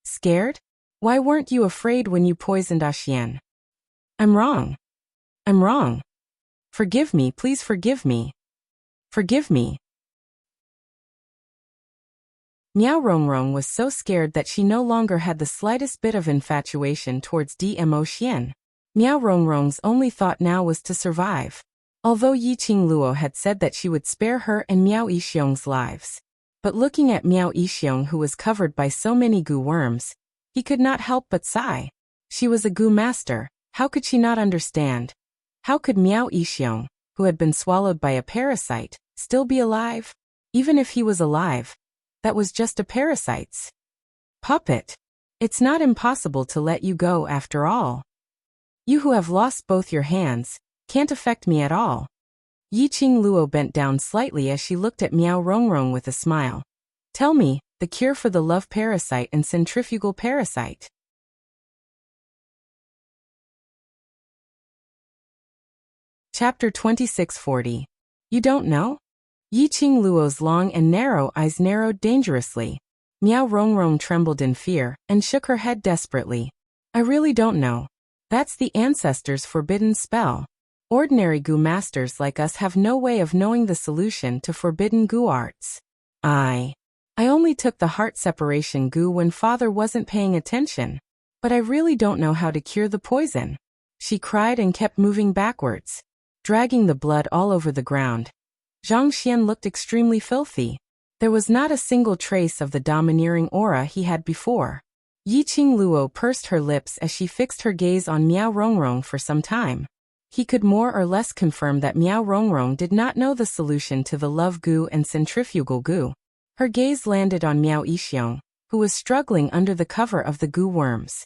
Scared? Why weren't you afraid when you poisoned Xian? I'm wrong. I'm wrong. Forgive me, please forgive me. Forgive me. Miao Rongrong was so scared that she no longer had the slightest bit of infatuation towards Dmo Xian. Miao Rongrong's only thought now was to survive. Although Yi Luo had said that she would spare her and Miao Yixiong's lives. But looking at Miao Yixiong, who was covered by so many goo worms, he could not help but sigh. She was a goo master, how could she not understand? How could Miao Yixiong, who had been swallowed by a parasite, still be alive? Even if he was alive, that was just a parasite's puppet. It's not impossible to let you go after all. You who have lost both your hands, can't affect me at all. Yi Luo bent down slightly as she looked at Miao Rongrong with a smile. Tell me, the cure for the love parasite and centrifugal parasite. Chapter 2640. You don't know? Yi Luo's long and narrow eyes narrowed dangerously. Miao Rongrong trembled in fear and shook her head desperately. I really don't know. That's the ancestors' forbidden spell. Ordinary goo masters like us have no way of knowing the solution to forbidden goo arts. I only took the heart separation goo when father wasn't paying attention. But I really don't know how to cure the poison. She cried and kept moving backwards, dragging the blood all over the ground. Zhang Xian looked extremely filthy. There was not a single trace of the domineering aura he had before. Yi Luo pursed her lips as she fixed her gaze on Miao Rongrong for some time. He could more or less confirm that Miao Rongrong did not know the solution to the love goo and centrifugal goo. Her gaze landed on Miao Yixiong, who was struggling under the cover of the goo worms.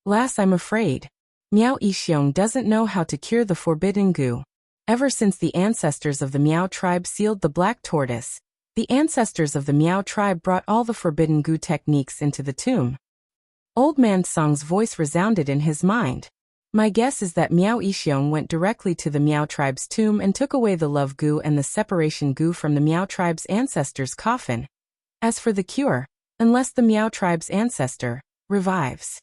Lass, I'm afraid. Miao Yixiong doesn't know how to cure the forbidden goo. Ever since the ancestors of the Miao tribe sealed the black tortoise, the ancestors of the Miao tribe brought all the forbidden goo techniques into the tomb. Old Man Song's voice resounded in his mind. My guess is that Miao Yixiong went directly to the Miao tribe's tomb and took away the love goo and the separation goo from the Miao tribe's ancestor's coffin. As for the cure, unless the Miao tribe's ancestor revives,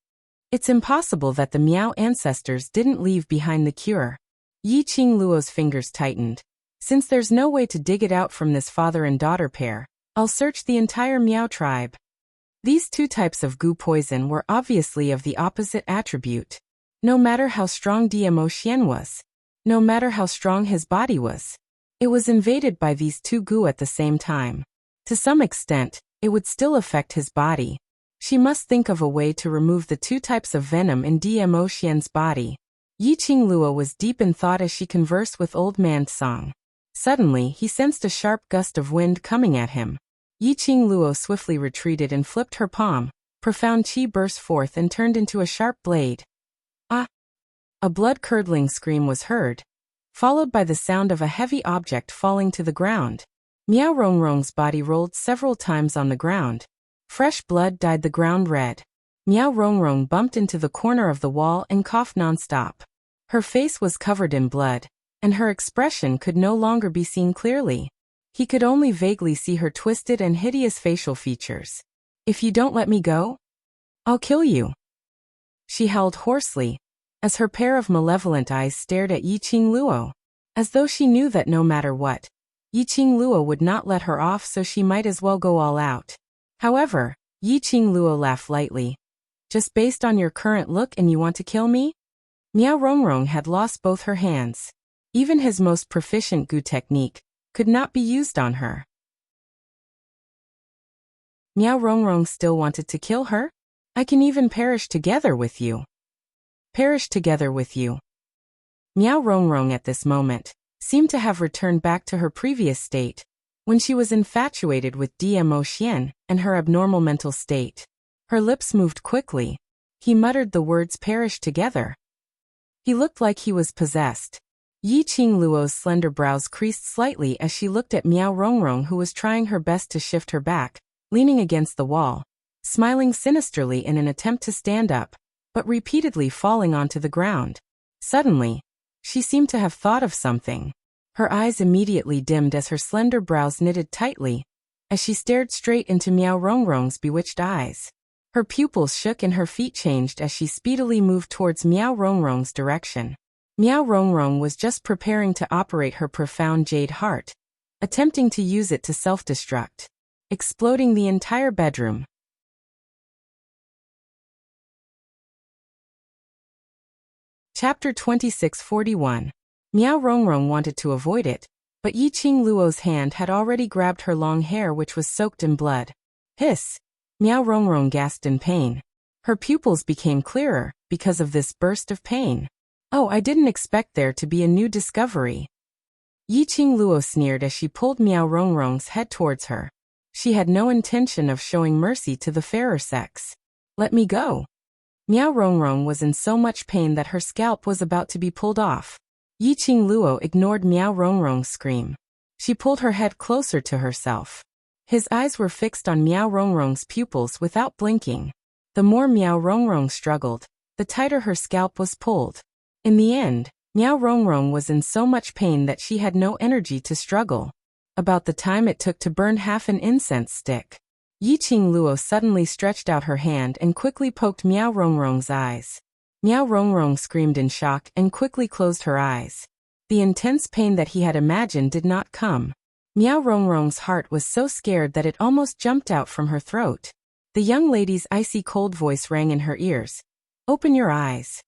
it's impossible that the Miao ancestors didn't leave behind the cure. Yi Qing Luo's fingers tightened. Since there's no way to dig it out from this father and daughter pair, I'll search the entire Miao tribe. These two types of goo poison were obviously of the opposite attribute. No matter how strong Diemo Xian was, no matter how strong his body was, it was invaded by these two goo at the same time. To some extent, it would still affect his body. She must think of a way to remove the two types of venom in Diemo Xian's body. Yi Qing Luo was deep in thought as she conversed with Old Man Song. Suddenly, he sensed a sharp gust of wind coming at him. Yi Qing Luo swiftly retreated and flipped her palm. Profound qi burst forth and turned into a sharp blade. Ah! A blood-curdling scream was heard, followed by the sound of a heavy object falling to the ground. Miao Rongrong's body rolled several times on the ground. Fresh blood dyed the ground red. Miao Rongrong bumped into the corner of the wall and coughed non-stop. Her face was covered in blood, and her expression could no longer be seen clearly. He could only vaguely see her twisted and hideous facial features. If you don't let me go, I'll kill you. She howled hoarsely, as her pair of malevolent eyes stared at Yi Qing Luo, as though she knew that no matter what, Yi Qing Luo would not let her off, so she might as well go all out. However, Yi Qing Luo laughed lightly. Just based on your current look and you want to kill me? Miao Rongrong had lost both her hands. Even his most proficient goo technique could not be used on her. Miao Rongrong still wanted to kill her? I can even perish together with you. Perish together with you. Miao Rongrong at this moment seemed to have returned back to her previous state, when she was infatuated with Diemo Xian and her abnormal mental state. Her lips moved quickly. He muttered the words perish together. He looked like he was possessed. Yi Qing Luo's slender brows creased slightly as she looked at Miao Rongrong, who was trying her best to shift her back, leaning against the wall, smiling sinisterly in an attempt to stand up, but repeatedly falling onto the ground. Suddenly, she seemed to have thought of something. Her eyes immediately dimmed as her slender brows knitted tightly, as she stared straight into Miao Rongrong's bewitched eyes. Her pupils shook and her feet changed as she speedily moved towards Miao Rongrong's direction. Miao Rongrong was just preparing to operate her profound jade heart, attempting to use it to self-destruct, exploding the entire bedroom. Chapter 2641. Miao Rongrong wanted to avoid it, but Yi Qing Luo's hand had already grabbed her long hair, which was soaked in blood. Hiss! Miao Rongrong gasped in pain. Her pupils became clearer because of this burst of pain. Oh, I didn't expect there to be a new discovery. Yi Qing Luo sneered as she pulled Miao Rongrong's head towards her. She had no intention of showing mercy to the fairer sex. Let me go. Miao Rongrong was in so much pain that her scalp was about to be pulled off. Yi Qing Luo ignored Miao Rongrong's scream. She pulled her head closer to herself. His eyes were fixed on Miao Rongrong's pupils without blinking. The more Miao Rongrong struggled, the tighter her scalp was pulled. In the end, Miao Rongrong was in so much pain that she had no energy to struggle. About the time it took to burn half an incense stick. Yi Qing Luo suddenly stretched out her hand and quickly poked Miao Rongrong's eyes. Miao Rongrong screamed in shock and quickly closed her eyes. The intense pain that he had imagined did not come. Miao Rongrong's heart was so scared that it almost jumped out from her throat. The young lady's icy cold voice rang in her ears. Open your eyes.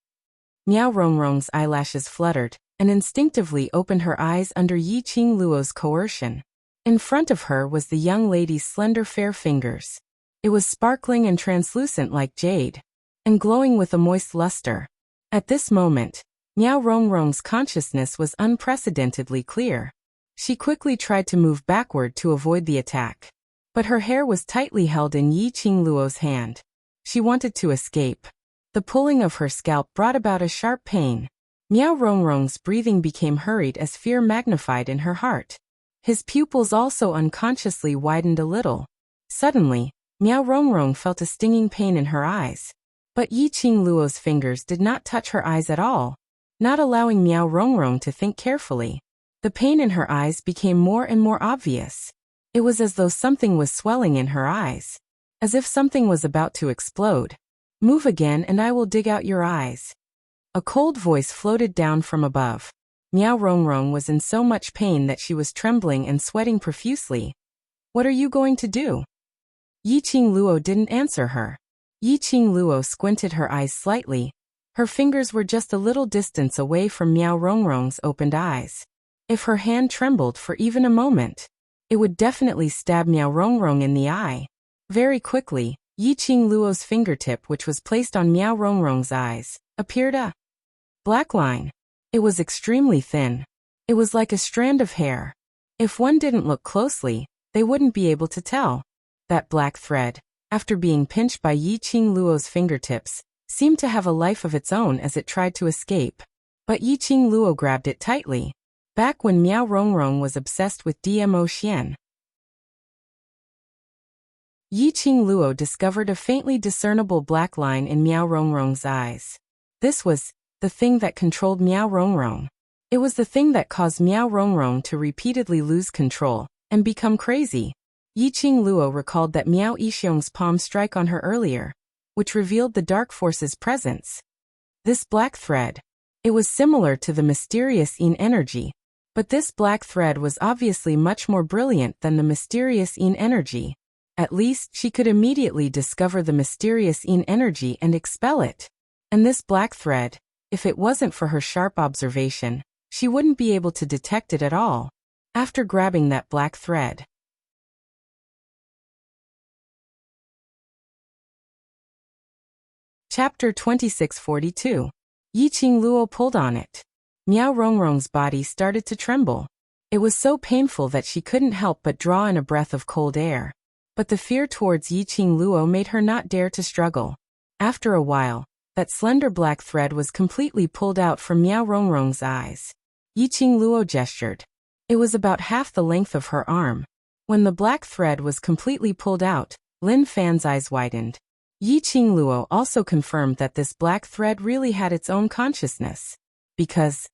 Miao Rongrong's eyelashes fluttered, and instinctively opened her eyes under Yi Qing Luo's coercion. In front of her was the young lady's slender fair fingers. It was sparkling and translucent like jade, and glowing with a moist luster. At this moment, Miao Rongrong's consciousness was unprecedentedly clear. She quickly tried to move backward to avoid the attack, but her hair was tightly held in Yi Qing Luo's hand. She wanted to escape. The pulling of her scalp brought about a sharp pain. Miao Rongrong's breathing became hurried as fear magnified in her heart. His pupils also unconsciously widened a little. Suddenly, Miao Rongrong felt a stinging pain in her eyes. But Yiqing Luo's fingers did not touch her eyes at all, not allowing Miao Rongrong to think carefully. The pain in her eyes became more and more obvious. It was as though something was swelling in her eyes, as if something was about to explode. Move again and I will dig out your eyes. A cold voice floated down from above. Miao Rongrong was in so much pain that she was trembling and sweating profusely. What are you going to do? Yiqing Luo didn't answer her. Yiqing Luo squinted her eyes slightly. Her fingers were just a little distance away from Miao Rongrong's opened eyes. If her hand trembled for even a moment, it would definitely stab Miao Rongrong in the eye. Very quickly, Yiqing Luo's fingertip, which was placed on Miao Rongrong's eyes, appeared a black line. It was extremely thin. It was like a strand of hair. If one didn't look closely, they wouldn't be able to tell. That black thread, after being pinched by Yiqing Luo's fingertips, seemed to have a life of its own as it tried to escape. But Yiqing Luo grabbed it tightly. Back when Miao Rongrong was obsessed with DMO Xian, Yiqing Luo discovered a faintly discernible black line in Miao Rongrong's eyes. This was the thing that controlled Miao Rongrong. It was the thing that caused Miao Rongrong to repeatedly lose control and become crazy. Yiqing Luo recalled that Miao Yixiong's palm strike on her earlier, which revealed the dark force's presence. This black thread. It was similar to the mysterious Yin energy, but this black thread was obviously much more brilliant than the mysterious Yin energy. At least she could immediately discover the mysterious Yin energy and expel it. And this black thread, if it wasn't for her sharp observation, she wouldn't be able to detect it at all. After grabbing that black thread. Chapter 2642. Yiqing Luo pulled on it. Miao Rongrong's body started to tremble. It was so painful that she couldn't help but draw in a breath of cold air. But the fear towards Yiqing Luo made her not dare to struggle. After a while, that slender black thread was completely pulled out from Miao Rongrong's eyes. Yiqing Luo gestured. It was about half the length of her arm. When the black thread was completely pulled out, Lin Fan's eyes widened. Yiqing Luo also confirmed that this black thread really had its own consciousness. Because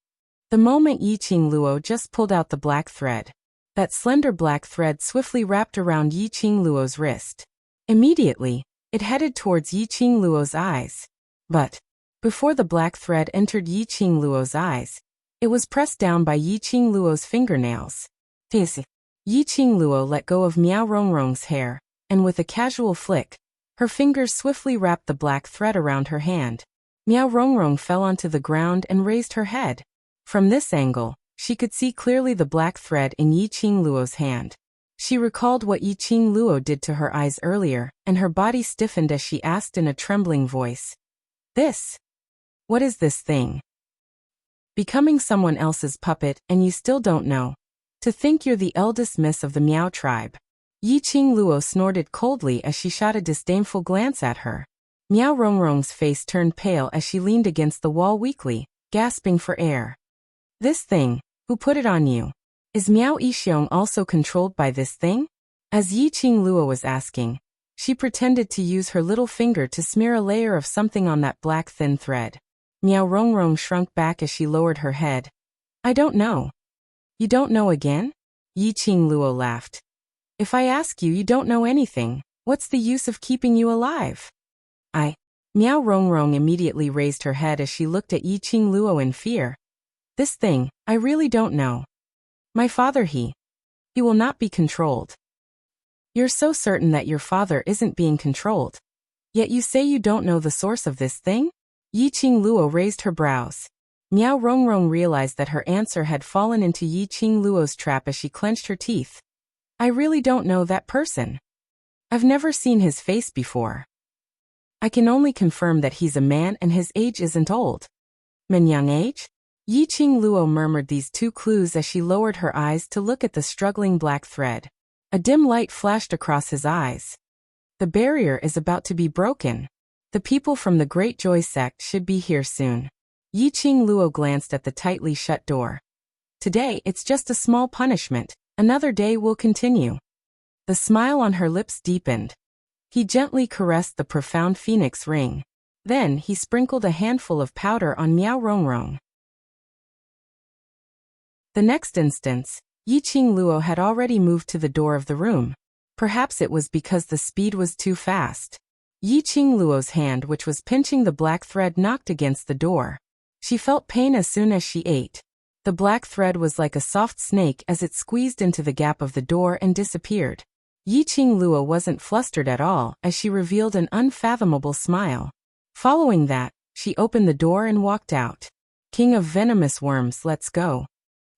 the moment Yiqing Luo just pulled out the black thread, that slender black thread swiftly wrapped around Yiqing Luo's wrist. Immediately, it headed towards Yiqing Luo's eyes. But before the black thread entered Yiqing Luo's eyes, it was pressed down by Yiqing Luo's fingernails. Yiqing Luo let go of Miao Rongrong's hair, and with a casual flick, her fingers swiftly wrapped the black thread around her hand. Miao Rongrong fell onto the ground and raised her head. From this angle, she could see clearly the black thread in Yiqing Luo's hand. She recalled what Yiqing Luo did to her eyes earlier, and her body stiffened as she asked in a trembling voice. This? What is this thing? Becoming someone else's puppet and you still don't know. To think you're the eldest miss of the Miao tribe. Yiqing Luo snorted coldly as she shot a disdainful glance at her. Miao Rongrong's face turned pale as she leaned against the wall weakly, gasping for air. This thing, who put it on you? Is Miao Yixiong also controlled by this thing? As Yiqing Luo was asking, she pretended to use her little finger to smear a layer of something on that black thin thread. Miao Rongrong shrunk back as she lowered her head. I don't know. You don't know again? Yiqing Luo laughed. If I ask you, you don't know anything. What's the use of keeping you alive? Miao Rongrong immediately raised her head as she looked at Yiqing Luo in fear. This thing, I really don't know. My father he will not be controlled. You're so certain that your father isn't being controlled. Yet you say you don't know the source of this thing? Yiqing Luo raised her brows. Miao Rongrong realized that her answer had fallen into Yiqing Luo's trap as she clenched her teeth. I really don't know that person. I've never seen his face before. I can only confirm that he's a man and his age isn't old. Men young age? Yiqing Luo murmured these two clues as she lowered her eyes to look at the struggling black thread. A dim light flashed across his eyes. The barrier is about to be broken. The people from the Great Joy sect should be here soon. Yiqing Luo glanced at the tightly shut door. Today, it's just a small punishment. Another day will continue. The smile on her lips deepened. He gently caressed the profound phoenix ring. Then he sprinkled a handful of powder on Miao Rongrong. The next instant, Yiqing Luo had already moved to the door of the room. Perhaps it was because the speed was too fast. Yiqing Luo's hand, which was pinching the black thread, knocked against the door. She felt pain as soon as she ate. The black thread was like a soft snake as it squeezed into the gap of the door and disappeared. Yiqing Luo wasn't flustered at all as she revealed an unfathomable smile. Following that, she opened the door and walked out. King of venomous worms, let's go.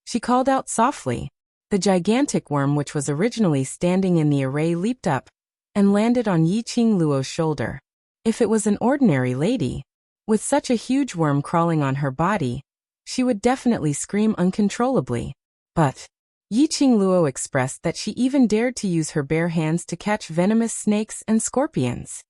She called out softly. The gigantic worm, which was originally standing in the array, leaped up and landed on Yiqing Luo's shoulder. If it was an ordinary lady, with such a huge worm crawling on her body, she would definitely scream uncontrollably. But Yiqing Luo expressed that she even dared to use her bare hands to catch venomous snakes and scorpions.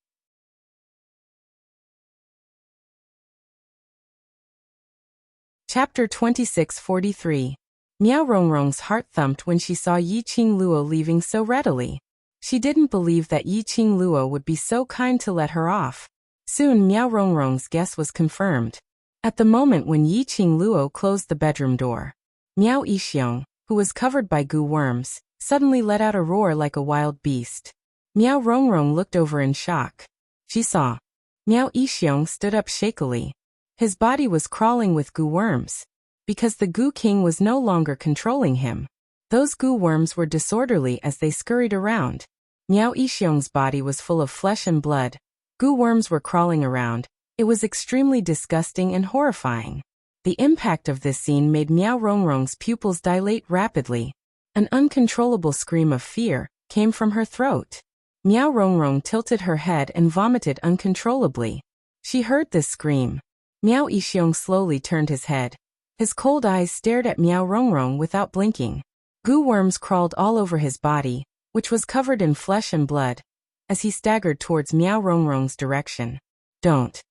Chapter 2643. Miao Rongrong's heart thumped when she saw Yiqing Luo leaving so readily. She didn't believe that Yiqing Luo would be so kind to let her off. Soon Miao Rongrong's guess was confirmed. At the moment when Yiqing Luo closed the bedroom door, Miao Yixiong, who was covered by goo worms, suddenly let out a roar like a wild beast. Miao Rongrong looked over in shock. She saw Miao Yixiong stood up shakily. His body was crawling with goo worms. Because the Goo King was no longer controlling him. Those goo worms were disorderly as they scurried around. Miao Yixiong's body was full of flesh and blood. Goo worms were crawling around. It was extremely disgusting and horrifying. The impact of this scene made Miao Rongrong's pupils dilate rapidly. An uncontrollable scream of fear came from her throat. Miao Rongrong tilted her head and vomited uncontrollably. She heard this scream. Miao Yixiong slowly turned his head. His cold eyes stared at Miao Rongrong without blinking. Goo worms crawled all over his body, which was covered in flesh and blood, as he staggered towards Miao Rongrong's direction. Don't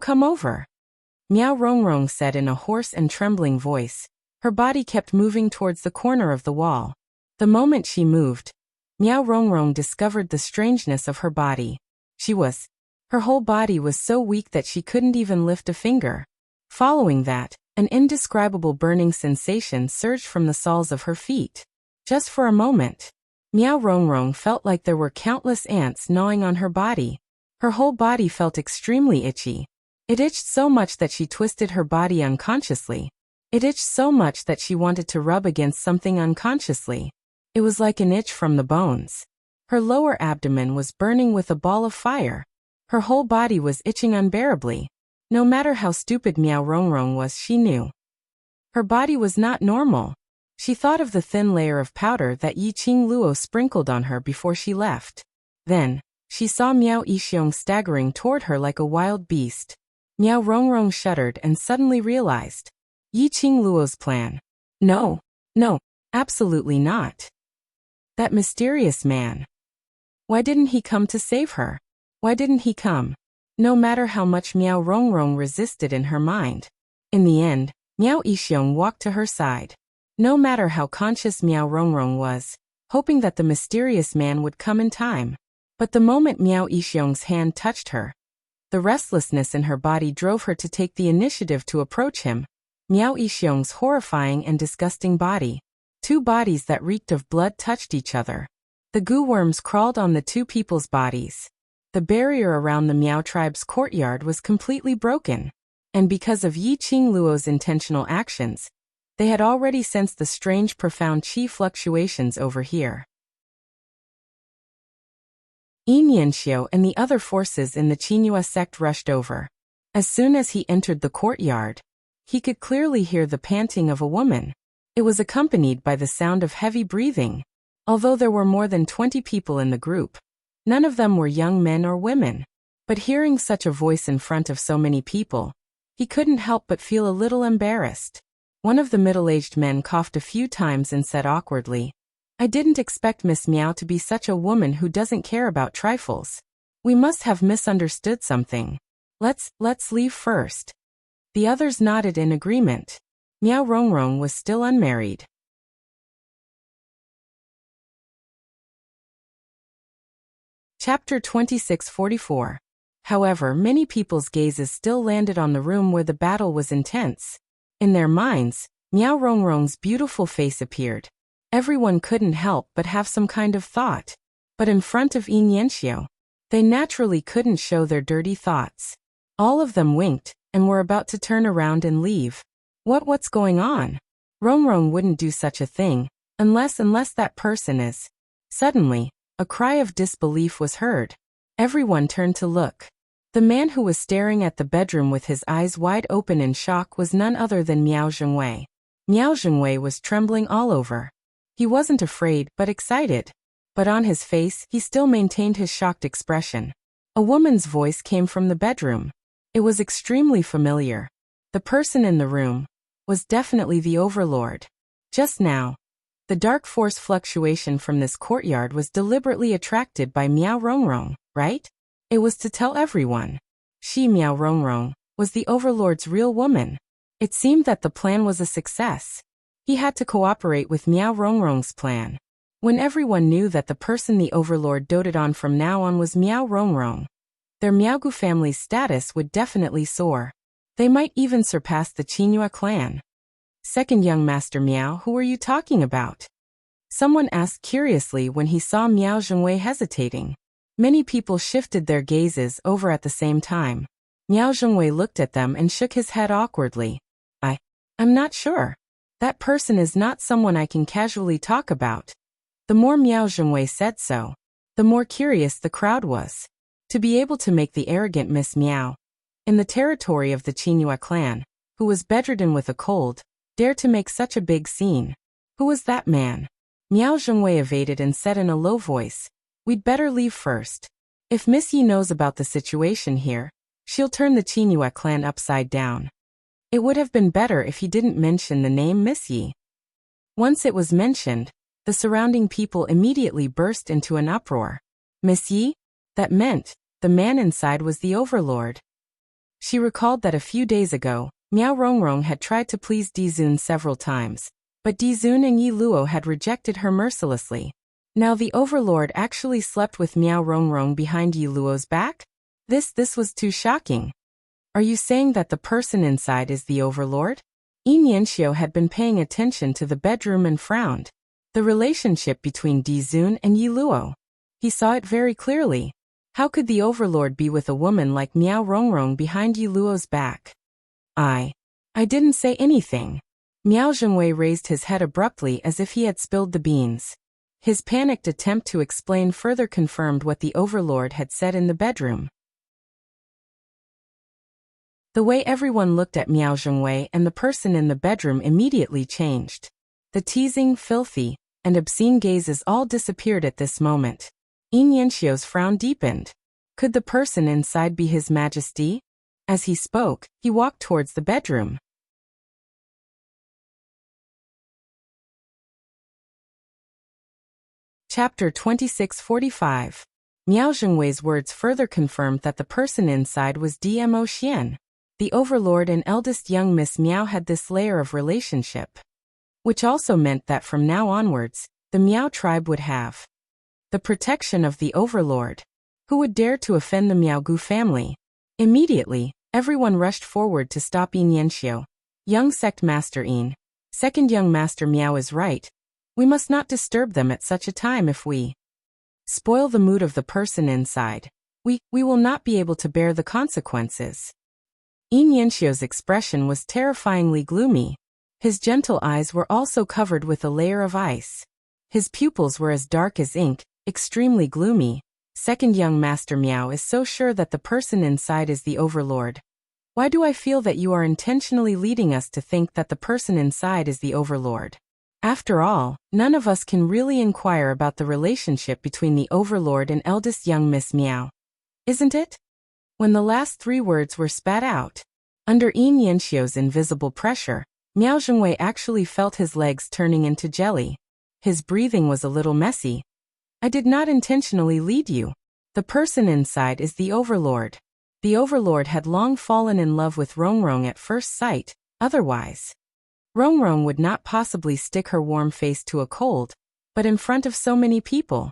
come over," Miao Rongrong said in a hoarse and trembling voice. Her body kept moving towards the corner of the wall. The moment she moved, Miao Rongrong discovered the strangeness of her body. Her whole body was so weak that she couldn't even lift a finger. Following that, an indescribable burning sensation surged from the soles of her feet. Just for a moment, Miao Rongrong felt like there were countless ants gnawing on her body. Her whole body felt extremely itchy. It itched so much that she twisted her body unconsciously. It itched so much that she wanted to rub against something unconsciously. It was like an itch from the bones. Her lower abdomen was burning with a ball of fire. Her whole body was itching unbearably. No matter how stupid Miao Rongrong was, she knew her body was not normal. She thought of the thin layer of powder that Yiqing Luo sprinkled on her before she left. Then, she saw Miao Yixiong staggering toward her like a wild beast. Miao Rongrong shuddered and suddenly realized Yiqing Luo's plan. No, absolutely not. That mysterious man. Why didn't he come to save her? Why didn't he come? No matter how much Miao Rongrong resisted in her mind. In the end, Miao Yixiong walked to her side. No matter how conscious Miao Rongrong was, hoping that the mysterious man would come in time. But the moment Miao Yixiong's hand touched her, the restlessness in her body drove her to take the initiative to approach him. Miao Yixiong's horrifying and disgusting body. Two bodies that reeked of blood touched each other. The goo worms crawled on the two people's bodies. The barrier around the Miao tribe's courtyard was completely broken. And because of Yiqing Luo's intentional actions, they had already sensed the strange profound qi fluctuations over here. Yin Yanxiu and the other forces in the Qinghua sect rushed over. As soon as he entered the courtyard, he could clearly hear the panting of a woman. It was accompanied by the sound of heavy breathing. Although there were more than 20 people in the group, none of them were young men or women. But hearing such a voice in front of so many people, he couldn't help but feel a little embarrassed. One of the middle-aged men coughed a few times and said awkwardly, "I didn't expect Miss Miao to be such a woman who doesn't care about trifles." We must have misunderstood something. Let's leave first. The others nodded in agreement. Miao Rongrong was still unmarried. Chapter 2644. However, many people's gazes still landed on the room where the battle was intense. In their minds, Miao Rongrong's beautiful face appeared. Everyone couldn't help but have some kind of thought. But in front of Yin Yanxiu, they naturally couldn't show their dirty thoughts. All of them winked, and were about to turn around and leave. What's going on? Rongrong wouldn't do such a thing, unless that person is. Suddenly, a cry of disbelief was heard. Everyone turned to look. The man who was staring at the bedroom with his eyes wide open in shock was none other than Miao Zhengwei. Miao Zhengwei was trembling all over. He wasn't afraid, but excited. But on his face, he still maintained his shocked expression. A woman's voice came from the bedroom. It was extremely familiar. The person in the room was definitely the overlord. Just now, the dark force fluctuation from this courtyard was deliberately attracted by Miao Rongrong, right? It was to tell everyone. She, Miao Rongrong, was the overlord's real woman. It seemed that the plan was a success. He had to cooperate with Miao Rongrong's plan. When everyone knew that the person the overlord doted on from now on was Miao Rongrong, their Miaogu family's status would definitely soar. They might even surpass the Qinghua clan. Second young Master Miao, who are you talking about? Someone asked curiously when he saw Miao Zhengwei hesitating. Many people shifted their gazes over at the same time. Miao Zhengwei looked at them and shook his head awkwardly. I'm not sure. That person is not someone I can casually talk about. The more Miao Zhengwei said so, the more curious the crowd was. To be able to make the arrogant Miss Miao, in the territory of the Qinghua clan, who was bedridden with a cold, dare to make such a big scene. Who was that man? Miao Zhengwei evaded and said in a low voice, "We'd better leave first. If Miss Yi knows about the situation here, she'll turn the Qinghua clan upside down." It would have been better if he didn't mention the name Miss Yi. Once it was mentioned, the surrounding people immediately burst into an uproar. Miss Yi? That meant the man inside was the overlord. She recalled that a few days ago, Miao Rongrong had tried to please Dizun several times, but Dizun and Yi Luo had rejected her mercilessly. Now the overlord actually slept with Miao Rongrong behind Yi Luo's back? This was too shocking. Are you saying that the person inside is the overlord? Yin Yanxiu had been paying attention to the bedroom and frowned. The relationship between Dizun and Yi Luo. He saw it very clearly. How could the overlord be with a woman like Miao Rongrong behind Yi Luo's back? I didn't say anything. Miao Zhengwei raised his head abruptly as if he had spilled the beans. His panicked attempt to explain further confirmed what the overlord had said in the bedroom. The way everyone looked at Miao Zhengwei and the person in the bedroom immediately changed. The teasing, filthy, and obscene gazes all disappeared at this moment. Yin Yanxiu's frown deepened. Could the person inside be His Majesty? As he spoke, he walked towards the bedroom. Chapter 2645. Miao Zhengwei's words further confirmed that the person inside was Dmo Xian. The overlord and eldest young Miss Miao had this layer of relationship. Which also meant that from now onwards, the Miao tribe would have the protection of the overlord. Who would dare to offend the Miaogu family? Immediately, everyone rushed forward to stop Yin Yanxiu. Young sect master Yin. Second young master Miao is right. We must not disturb them at such a time. If we spoil the mood of the person inside, we will not be able to bear the consequences. Yin Yanxiu's expression was terrifyingly gloomy. His gentle eyes were also covered with a layer of ice. His pupils were as dark as ink, extremely gloomy. Second young master Miao is so sure that the person inside is the overlord. Why do I feel that you are intentionally leading us to think that the person inside is the overlord? After all, none of us can really inquire about the relationship between the overlord and eldest young Miss Miao. Isn't it? When the last three words were spat out, under Yin Yanxiu's invisible pressure, Miao Zhengwei actually felt his legs turning into jelly. His breathing was a little messy. I did not intentionally lead you. The person inside is the overlord. The overlord had long fallen in love with Rongrong at first sight, otherwise Rongrong would not possibly stick her warm face to a cold, but in front of so many people.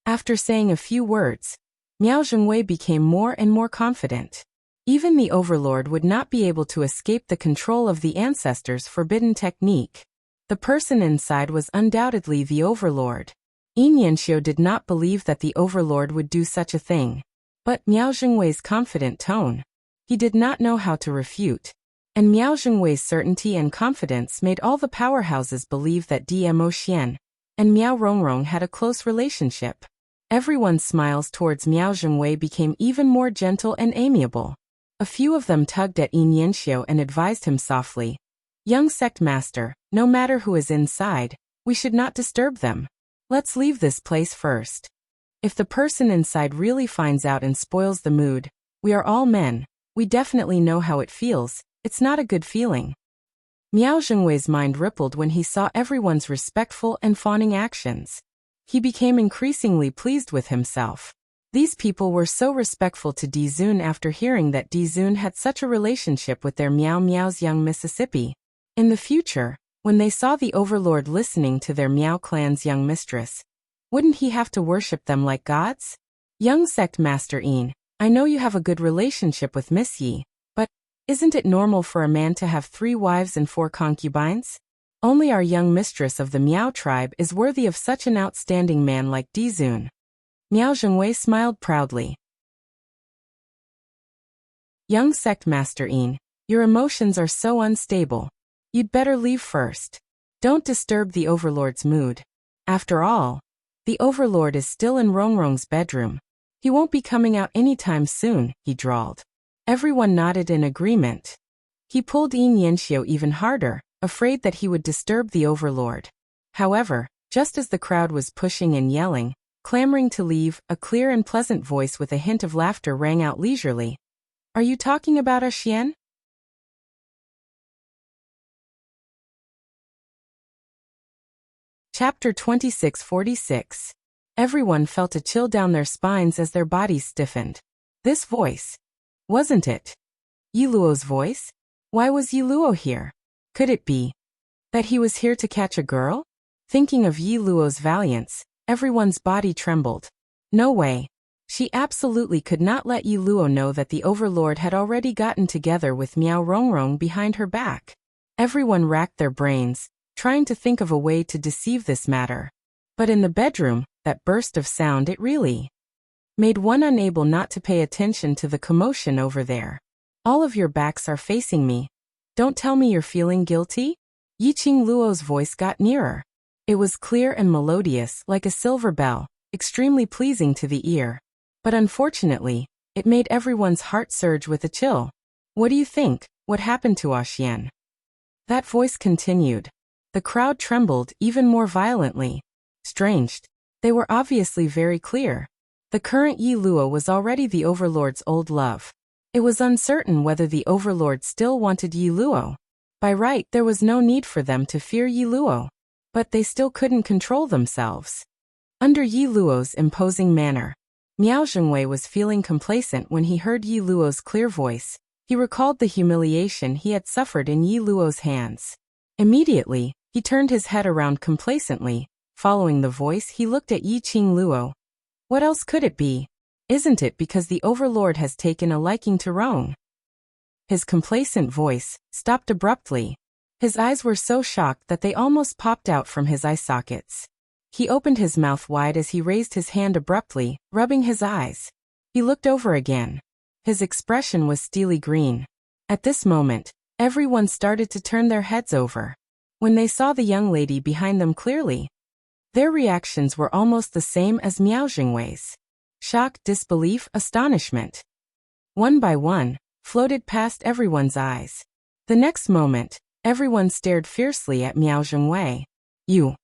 After saying a few words, Miao Zhengwei became more and more confident. Even the overlord would not be able to escape the control of the ancestors' forbidden technique. The person inside was undoubtedly the overlord. Yin Yanxiu did not believe that the overlord would do such a thing. But Miao Zhengwei's confident tone, he did not know how to refute. And Miao Zhengwei's certainty and confidence made all the powerhouses believe that Dmo Xian and Miao Rongrong had a close relationship. Everyone's smiles towards Miao Zhengwei became even more gentle and amiable. A few of them tugged at Yin Yanxiu and advised him softly, "Young sect master, no matter who is inside, we should not disturb them. Let's leave this place first. If the person inside really finds out and spoils the mood, we are all men, we definitely know how it feels, it's not a good feeling." Miao Zhengwei's mind rippled when he saw everyone's respectful and fawning actions. He became increasingly pleased with himself. These people were so respectful to Dizun after hearing that Dizun had such a relationship with their Miao Miao's young Mississippi. In the future, when they saw the overlord listening to their Miao clan's young mistress, wouldn't he have to worship them like gods? "Young sect master Yin, I know you have a good relationship with Miss Yi, but isn't it normal for a man to have 3 wives and 4 concubines? Only our young mistress of the Miao tribe is worthy of such an outstanding man like Dizun." Miao Zhengwei smiled proudly. "Young sect master Yin, your emotions are so unstable. You'd better leave first. Don't disturb the overlord's mood. After all, the overlord is still in Rongrong's bedroom. He won't be coming out anytime soon," he drawled. Everyone nodded in agreement. He pulled Yin Yanxiu even harder, afraid that he would disturb the overlord. However, just as the crowd was pushing and yelling, clamoring to leave, a clear and pleasant voice with a hint of laughter rang out leisurely. "Are you talking about us, Xian?" Chapter 2646. Everyone felt a chill down their spines as their bodies stiffened. This voice. Wasn't it Yi Luo's voice? Why was Yi Luo here? Could it be that he was here to catch a girl? Thinking of Yi Luo's valiance, everyone's body trembled. No way. She absolutely could not let Yi Luo know that the overlord had already gotten together with Miao Rongrong behind her back. Everyone racked their brains, trying to think of a way to deceive this matter. But in the bedroom, that burst of sound, it really made one unable not to pay attention to the commotion over there. "All of your backs are facing me. Don't tell me you're feeling guilty?" Yiqing Luo's voice got nearer. It was clear and melodious like a silver bell, extremely pleasing to the ear. But unfortunately, it made everyone's heart surge with a chill. "What do you think? What happened to Xian?" That voice continued. The crowd trembled even more violently. Strange. They were obviously very clear. The current Yi Luo was already the overlord's old love. It was uncertain whether the overlord still wanted Yi Luo. By right, there was no need for them to fear Yi Luo. But they still couldn't control themselves. Under Yi Luo's imposing manner, Miao Zhengwei was feeling complacent when he heard Yi Luo's clear voice. He recalled the humiliation he had suffered in Yi Luo's hands. Immediately, he turned his head around complacently. Following the voice, he looked at Yiqing Luo. What else could it be? Isn't it because the overlord has taken a liking to Rong? His complacent voice stopped abruptly. His eyes were so shocked that they almost popped out from his eye sockets. He opened his mouth wide as he raised his hand abruptly, rubbing his eyes. He looked over again. His expression was steely green. At this moment, everyone started to turn their heads over. When they saw the young lady behind them clearly, their reactions were almost the same as Miao Zhengwei's. Shock, disbelief, astonishment. One by one, floated past everyone's eyes. The next moment, everyone stared fiercely at Miao Zhengwei. You.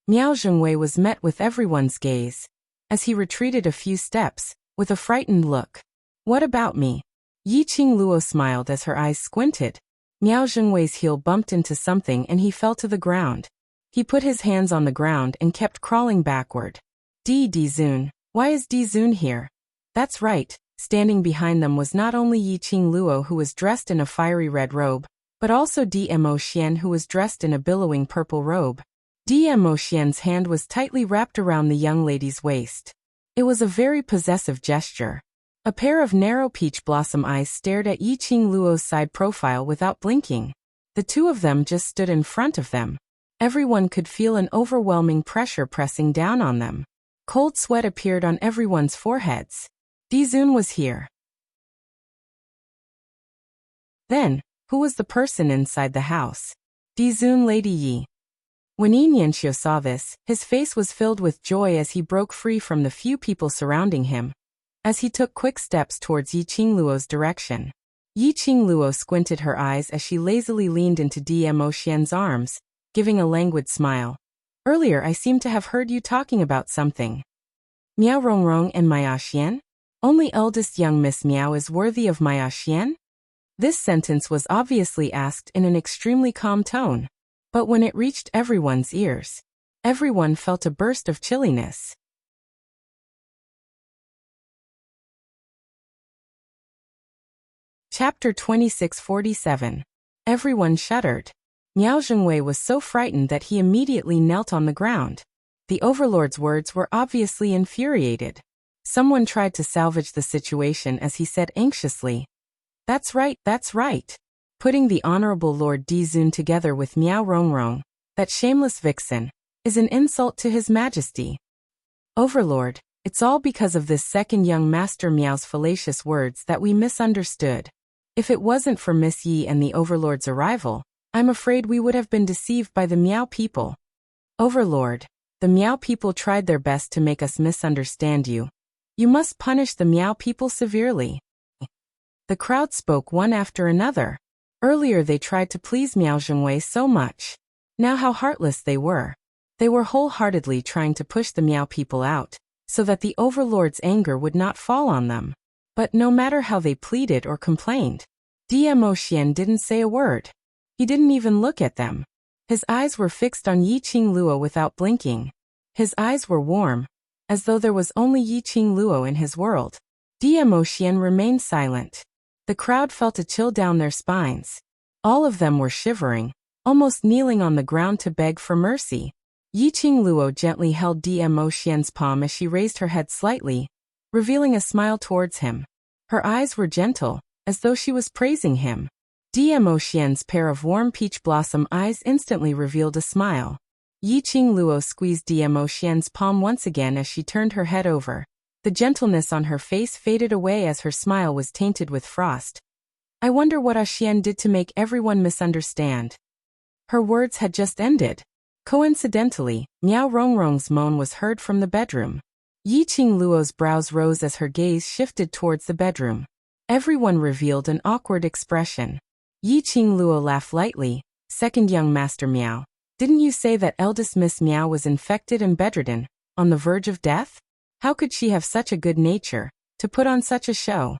Miao Zhengwei was met with everyone's gaze. As he retreated a few steps, with a frightened look. What about me? Yiqing Luo smiled as her eyes squinted. Miao Zhengwei's heel bumped into something and he fell to the ground. He put his hands on the ground and kept crawling backward. Dizun, Why is Di Zun here? That's right, standing behind them was not only Yi Qing Luo, who was dressed in a fiery red robe, but also Dmo Xian, who was dressed in a billowing purple robe. Dmo Xian's hand was tightly wrapped around the young lady's waist. It was a very possessive gesture. A pair of narrow peach blossom eyes stared at Yi Qing Luo's side profile without blinking. The two of them just stood in front of them. Everyone could feel an overwhelming pressure pressing down on them. Cold sweat appeared on everyone's foreheads. Di Zun was here. Then, who was the person inside the house? Di Zun, Lady Yi. When Yi Nianxiu saw this, his face was filled with joy as he broke free from the few people surrounding him. As he took quick steps towards Yi Qing Luo's direction. Yi Qing Luo squinted her eyes as she lazily leaned into Dmo Xian's arms, giving a languid smile. Earlier I seem to have heard you talking about something. Miao Rongrong and Maya Xian? Only eldest young Miss Miao is worthy of Maya Xian? This sentence was obviously asked in an extremely calm tone. But when it reached everyone's ears, everyone felt a burst of chilliness. Chapter 2647. Everyone shuddered. Miao Zhengwei was so frightened that he immediately knelt on the ground. The overlord's words were obviously infuriated. Someone tried to salvage the situation as he said anxiously, That's right, putting the Honorable Lord Di Zun together with Miao Rongrong, that shameless vixen, is an insult to His Majesty. Overlord, it's all because of this second young Master Miao's fallacious words that we misunderstood. If it wasn't for Miss Yi and the Overlord's arrival, I'm afraid we would have been deceived by the Miao people. Overlord, the Miao people tried their best to make us misunderstand you. You must punish the Miao people severely. The crowd spoke one after another. Earlier they tried to please Miao Zhengwei so much. Now how heartless they were. They were wholeheartedly trying to push the Miao people out, so that the Overlord's anger would not fall on them. But no matter how they pleaded or complained, Dmo Xian didn't say a word. He didn't even look at them. His eyes were fixed on Yi Qing Luo without blinking. His eyes were warm, as though there was only Yi Qing Luo in his world. Dmo Xian remained silent. The crowd felt a chill down their spines. All of them were shivering, almost kneeling on the ground to beg for mercy. Yi Qing Luo gently held Dmo Xian's palm as she raised her head slightly, revealing a smile towards him. Her eyes were gentle, as though she was praising him. Dmo Xian's pair of warm peach blossom eyes instantly revealed a smile. Yi Qing Luo squeezed Dmo Xian's palm once again as she turned her head over. The gentleness on her face faded away as her smile was tainted with frost. I wonder what Xian did to make everyone misunderstand. Her words had just ended. Coincidentally, Miao Rongrong's moan was heard from the bedroom. Yi Qing Luo's brows rose as her gaze shifted towards the bedroom. Everyone revealed an awkward expression. Yi Qing Luo laughed lightly. Second young Master Miao, didn't you say that eldest Miss Miao was infected and bedridden, on the verge of death? How could she have such a good nature, to put on such a show?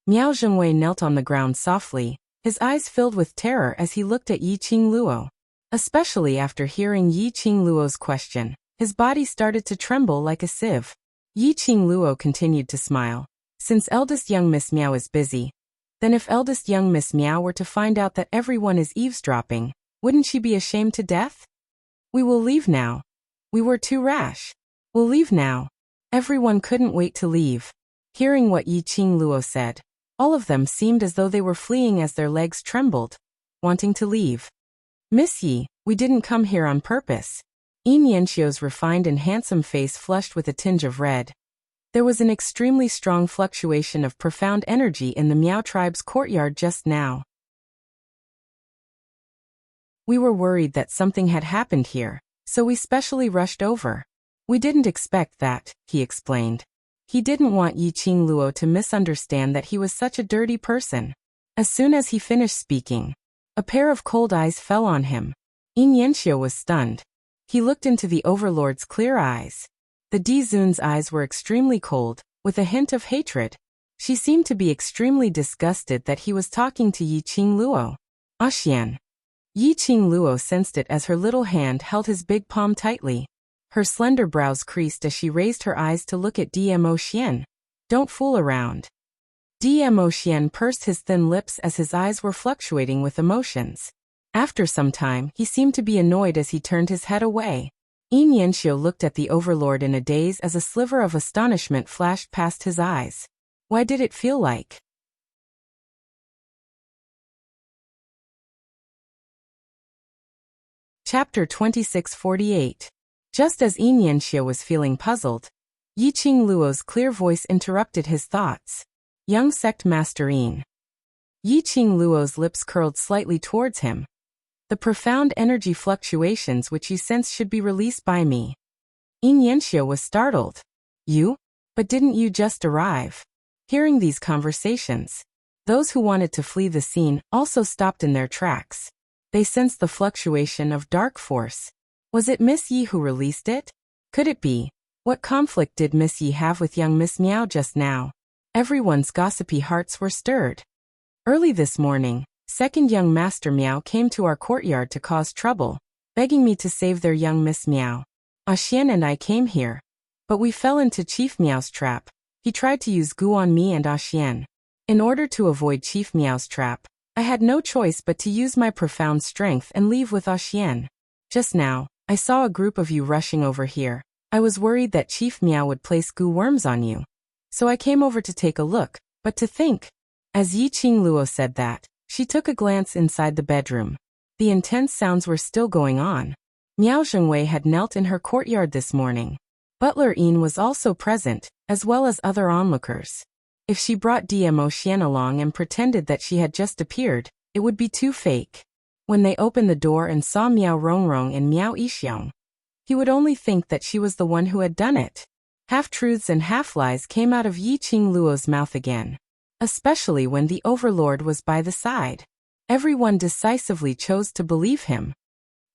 Miao Zhengwei knelt on the ground softly, his eyes filled with terror as he looked at Yi Qing Luo. Especially after hearing Yi Qing Luo's question, his body started to tremble like a sieve. Yi Qing Luo continued to smile. Since eldest young Miss Miao is busy, then if eldest young Miss Miao were to find out that everyone is eavesdropping, wouldn't she be ashamed to death? We will leave now. We were too rash. We'll leave now. Everyone couldn't wait to leave. Hearing what Yi Qing Luo said, all of them seemed as though they were fleeing as their legs trembled, wanting to leave. Miss Yi, we didn't come here on purpose. Yi Nianxiu's refined and handsome face flushed with a tinge of red. There was an extremely strong fluctuation of profound energy in the Miao tribe's courtyard just now. We were worried that something had happened here, so we specially rushed over. We didn't expect that, he explained. He didn't want Yi Qing Luo to misunderstand that he was such a dirty person. As soon as he finished speaking, a pair of cold eyes fell on him. Yi Nianxiu was stunned. He looked into the Overlord's clear eyes. The Di Zun's eyes were extremely cold, with a hint of hatred. She seemed to be extremely disgusted that he was talking to Yi Qing Luo. Xian. Yi Qing Luo sensed it as her little hand held his big palm tightly. Her slender brows creased as she raised her eyes to look at Dmo Xian. Don't fool around. Dmo Xian pursed his thin lips as his eyes were fluctuating with emotions. After some time, he seemed to be annoyed as he turned his head away. Yin Yanxiu looked at the overlord in a daze as a sliver of astonishment flashed past his eyes. Why did it feel like? Chapter 2648. Just as Yin Yanxiu was feeling puzzled, Yiqing Luo's clear voice interrupted his thoughts. Young sect master Yin. Yiqing Luo's lips curled slightly towards him. The profound energy fluctuations which you sense should be released by me. Yin Yanxiu was startled. You? But didn't you just arrive? Hearing these conversations, those who wanted to flee the scene also stopped in their tracks. They sensed the fluctuation of dark force. Was it Miss Yi who released it? Could it be? What conflict did Miss Yi have with young Miss Miao just now? Everyone's gossipy hearts were stirred. Early this morning, second young Master Miao came to our courtyard to cause trouble, begging me to save their young Miss Miao. Xian and I came here, but we fell into Chief Miao's trap. He tried to use goo on me and Xian. In order to avoid Chief Miao's trap, I had no choice but to use my profound strength and leave with Xian. Just now, I saw a group of you rushing over here. I was worried that Chief Miao would place goo worms on you. So I came over to take a look, but to think. As Yiqing Luo said that, she took a glance inside the bedroom. The intense sounds were still going on. Miao Zhengwei had knelt in her courtyard this morning. Butler Yin was also present, as well as other onlookers. If she brought Dmo Xian along and pretended that she had just appeared, it would be too fake. When they opened the door and saw Miao Rongrong and Miao Yixiong, he would only think that she was the one who had done it. Half-truths and half-lies came out of Yiqing Luo's mouth again. Especially when the overlord was by the side. Everyone decisively chose to believe him.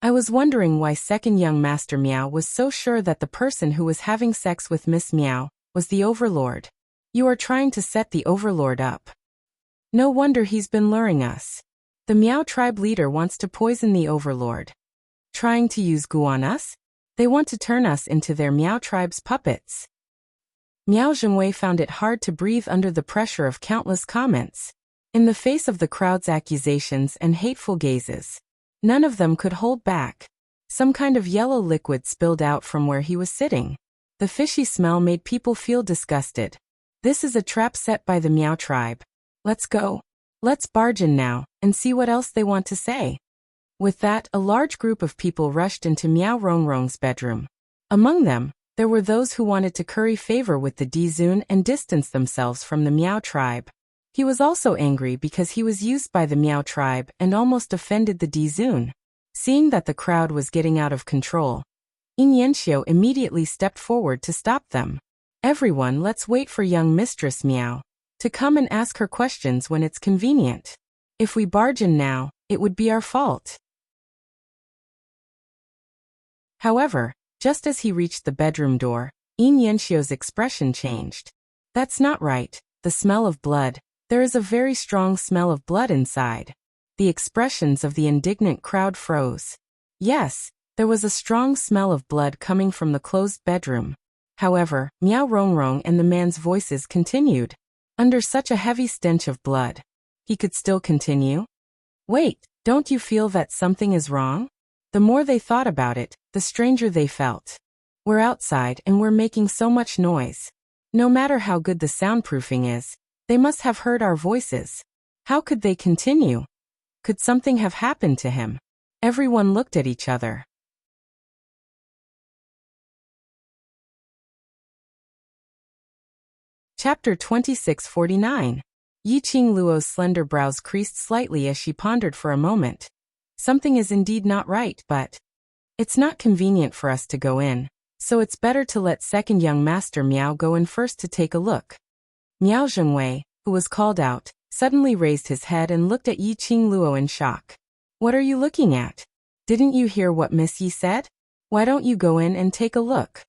I was wondering why second young Master Miao was so sure that the person who was having sex with Miss Miao was the overlord. You are trying to set the overlord up. No wonder he's been luring us. The Miao tribe leader wants to poison the overlord. Trying to use goo on us? They want to turn us into their Miao tribe's puppets. Miao Zhengwei found it hard to breathe under the pressure of countless comments. In the face of the crowd's accusations and hateful gazes, none of them could hold back. Some kind of yellow liquid spilled out from where he was sitting. The fishy smell made people feel disgusted. This is a trap set by the Miao tribe. Let's go. Let's barge in now, and see what else they want to say. With that, a large group of people rushed into Miao Rongrong's bedroom. Among them, there were those who wanted to curry favor with the Dizun and distance themselves from the Miao tribe. He was also angry because he was used by the Miao tribe and almost offended the Dizun. Seeing that the crowd was getting out of control, Yin Yanxiu immediately stepped forward to stop them. Everyone, let's wait for young Mistress Miao to come and ask her questions when it's convenient. If we barge in now, it would be our fault. However, just as he reached the bedroom door, Yin Yanxiu's expression changed. That's not right. The smell of blood. There is a very strong smell of blood inside. The expressions of the indignant crowd froze. Yes, there was a strong smell of blood coming from the closed bedroom. However, Miao Rongrong and the man's voices continued. Under such a heavy stench of blood, he could still continue? Wait, don't you feel that something is wrong? The more they thought about it, the stranger they felt. We're outside and we're making so much noise. No matter how good the soundproofing is, they must have heard our voices. How could they continue? Could something have happened to him? Everyone looked at each other. Chapter 2649. Yiqing Luo's slender brows creased slightly as she pondered for a moment. Something is indeed not right, but it's not convenient for us to go in, so it's better to let second young Master Miao go in first to take a look. Miao Zhengwei, who was called out, suddenly raised his head and looked at Yiqing Luo in shock. What are you looking at? Didn't you hear what Miss Yi said? Why don't you go in and take a look?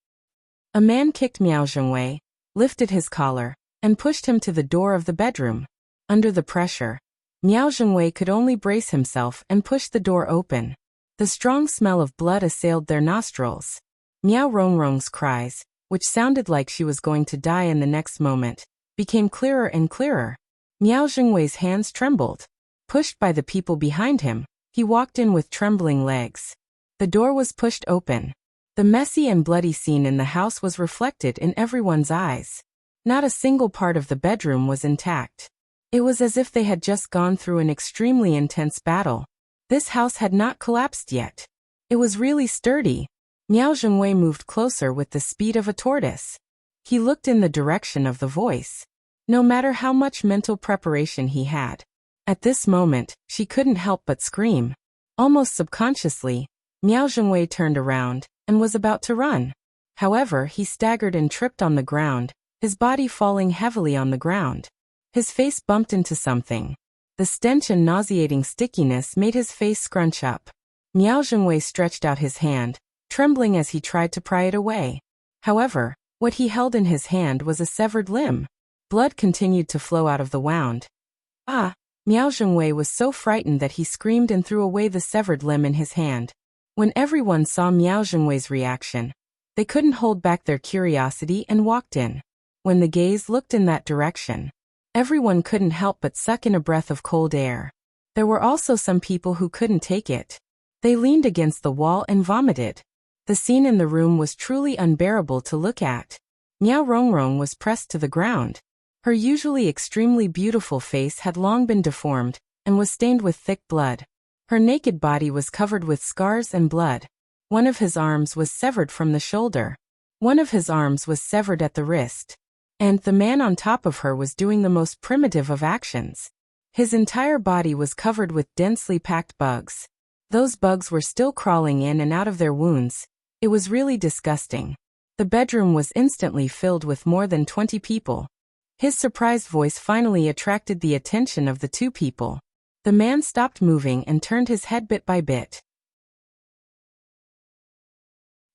A man kicked Miao Zhengwei, lifted his collar, and pushed him to the door of the bedroom. Under the pressure, Miao Zhengwei could only brace himself and push the door open. The strong smell of blood assailed their nostrils. Miao Rongrong's cries, which sounded like she was going to die in the next moment, became clearer and clearer. Miao Zhengwei's hands trembled. Pushed by the people behind him, he walked in with trembling legs. The door was pushed open. The messy and bloody scene in the house was reflected in everyone's eyes. Not a single part of the bedroom was intact. It was as if they had just gone through an extremely intense battle. This house had not collapsed yet. It was really sturdy. Miao Zhengwei moved closer with the speed of a tortoise. He looked in the direction of the voice. No matter how much mental preparation he had, at this moment, she couldn't help but scream. Almost subconsciously, Miao Zhengwei turned around and was about to run. However, he staggered and tripped on the ground, his body falling heavily on the ground. His face bumped into something. The stench and nauseating stickiness made his face scrunch up. Miao Zhengwei stretched out his hand, trembling as he tried to pry it away. However, what he held in his hand was a severed limb. Blood continued to flow out of the wound. Ah! Miao Zhengwei was so frightened that he screamed and threw away the severed limb in his hand. When everyone saw Miao Zhengwei's reaction, they couldn't hold back their curiosity and walked in. When the gaze looked in that direction, everyone couldn't help but suck in a breath of cold air. There were also some people who couldn't take it. They leaned against the wall and vomited. The scene in the room was truly unbearable to look at. Miao Rongrong was pressed to the ground. Her usually extremely beautiful face had long been deformed and was stained with thick blood. Her naked body was covered with scars and blood. One of his arms was severed from the shoulder. One of his arms was severed at the wrist. And the man on top of her was doing the most primitive of actions. His entire body was covered with densely packed bugs. Those bugs were still crawling in and out of their wounds. It was really disgusting. The bedroom was instantly filled with more than 20 people. His surprised voice finally attracted the attention of the two people. The man stopped moving and turned his head bit by bit.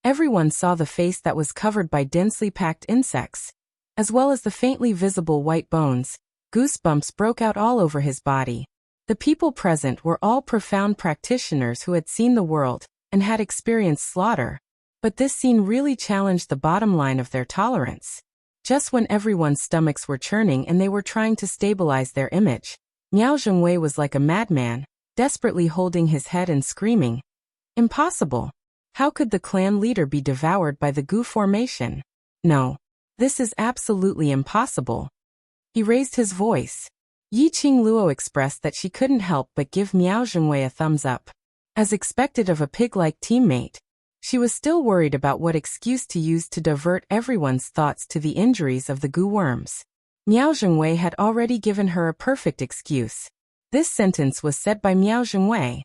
Everyone saw the face that was covered by densely packed insects, as well as the faintly visible white bones. Goosebumps broke out all over his body. The people present were all profound practitioners who had seen the world and had experienced slaughter. But this scene really challenged the bottom line of their tolerance. Just when everyone's stomachs were churning and they were trying to stabilize their image, Miao Zhengwei was like a madman, desperately holding his head and screaming. Impossible! How could the clan leader be devoured by the goo formation? No. This is absolutely impossible. He raised his voice. Yi Qingluo expressed that she couldn't help but give Miao Zhengwei a thumbs up. As expected of a pig-like teammate, she was still worried about what excuse to use to divert everyone's thoughts to the injuries of the goo worms. Miao Zhengwei had already given her a perfect excuse. This sentence was said by Miao Zhengwei.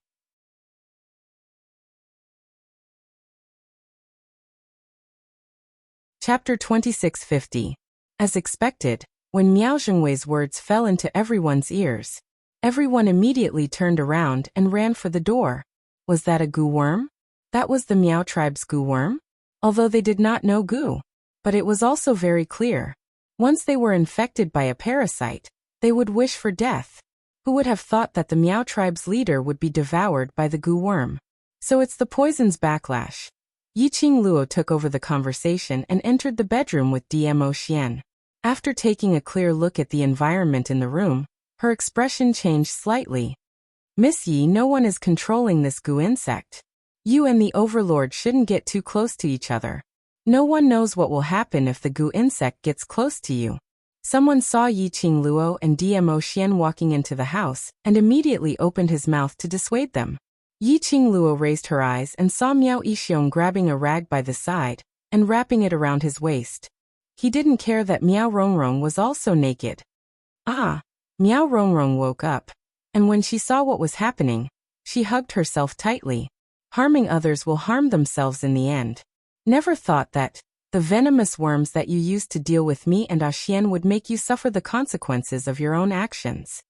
Chapter 2650. As expected, when Miao Zhengwei's words fell into everyone's ears, everyone immediately turned around and ran for the door. Was that a goo worm? That was the Miao tribe's goo worm? Although they did not know goo. But it was also very clear. Once they were infected by a parasite, they would wish for death. Who would have thought that the Miao tribe's leader would be devoured by the goo worm? So it's the poison's backlash. Yi Qingluo took over the conversation and entered the bedroom with Dmo Xian. After taking a clear look at the environment in the room, her expression changed slightly. Miss Yi, no one is controlling this goo insect. You and the overlord shouldn't get too close to each other. No one knows what will happen if the goo insect gets close to you. Someone saw Yi Qingluo and Dmo Xian walking into the house and immediately opened his mouth to dissuade them. Yi Qingluo raised her eyes and saw Miao Yixiong grabbing a rag by the side and wrapping it around his waist. He didn't care that Miao Rongrong was also naked. Ah! Miao Rongrong woke up, and when she saw what was happening, she hugged herself tightly. Harming others will harm themselves in the end. Never thought that the venomous worms that you used to deal with me and Xian would make you suffer the consequences of your own actions.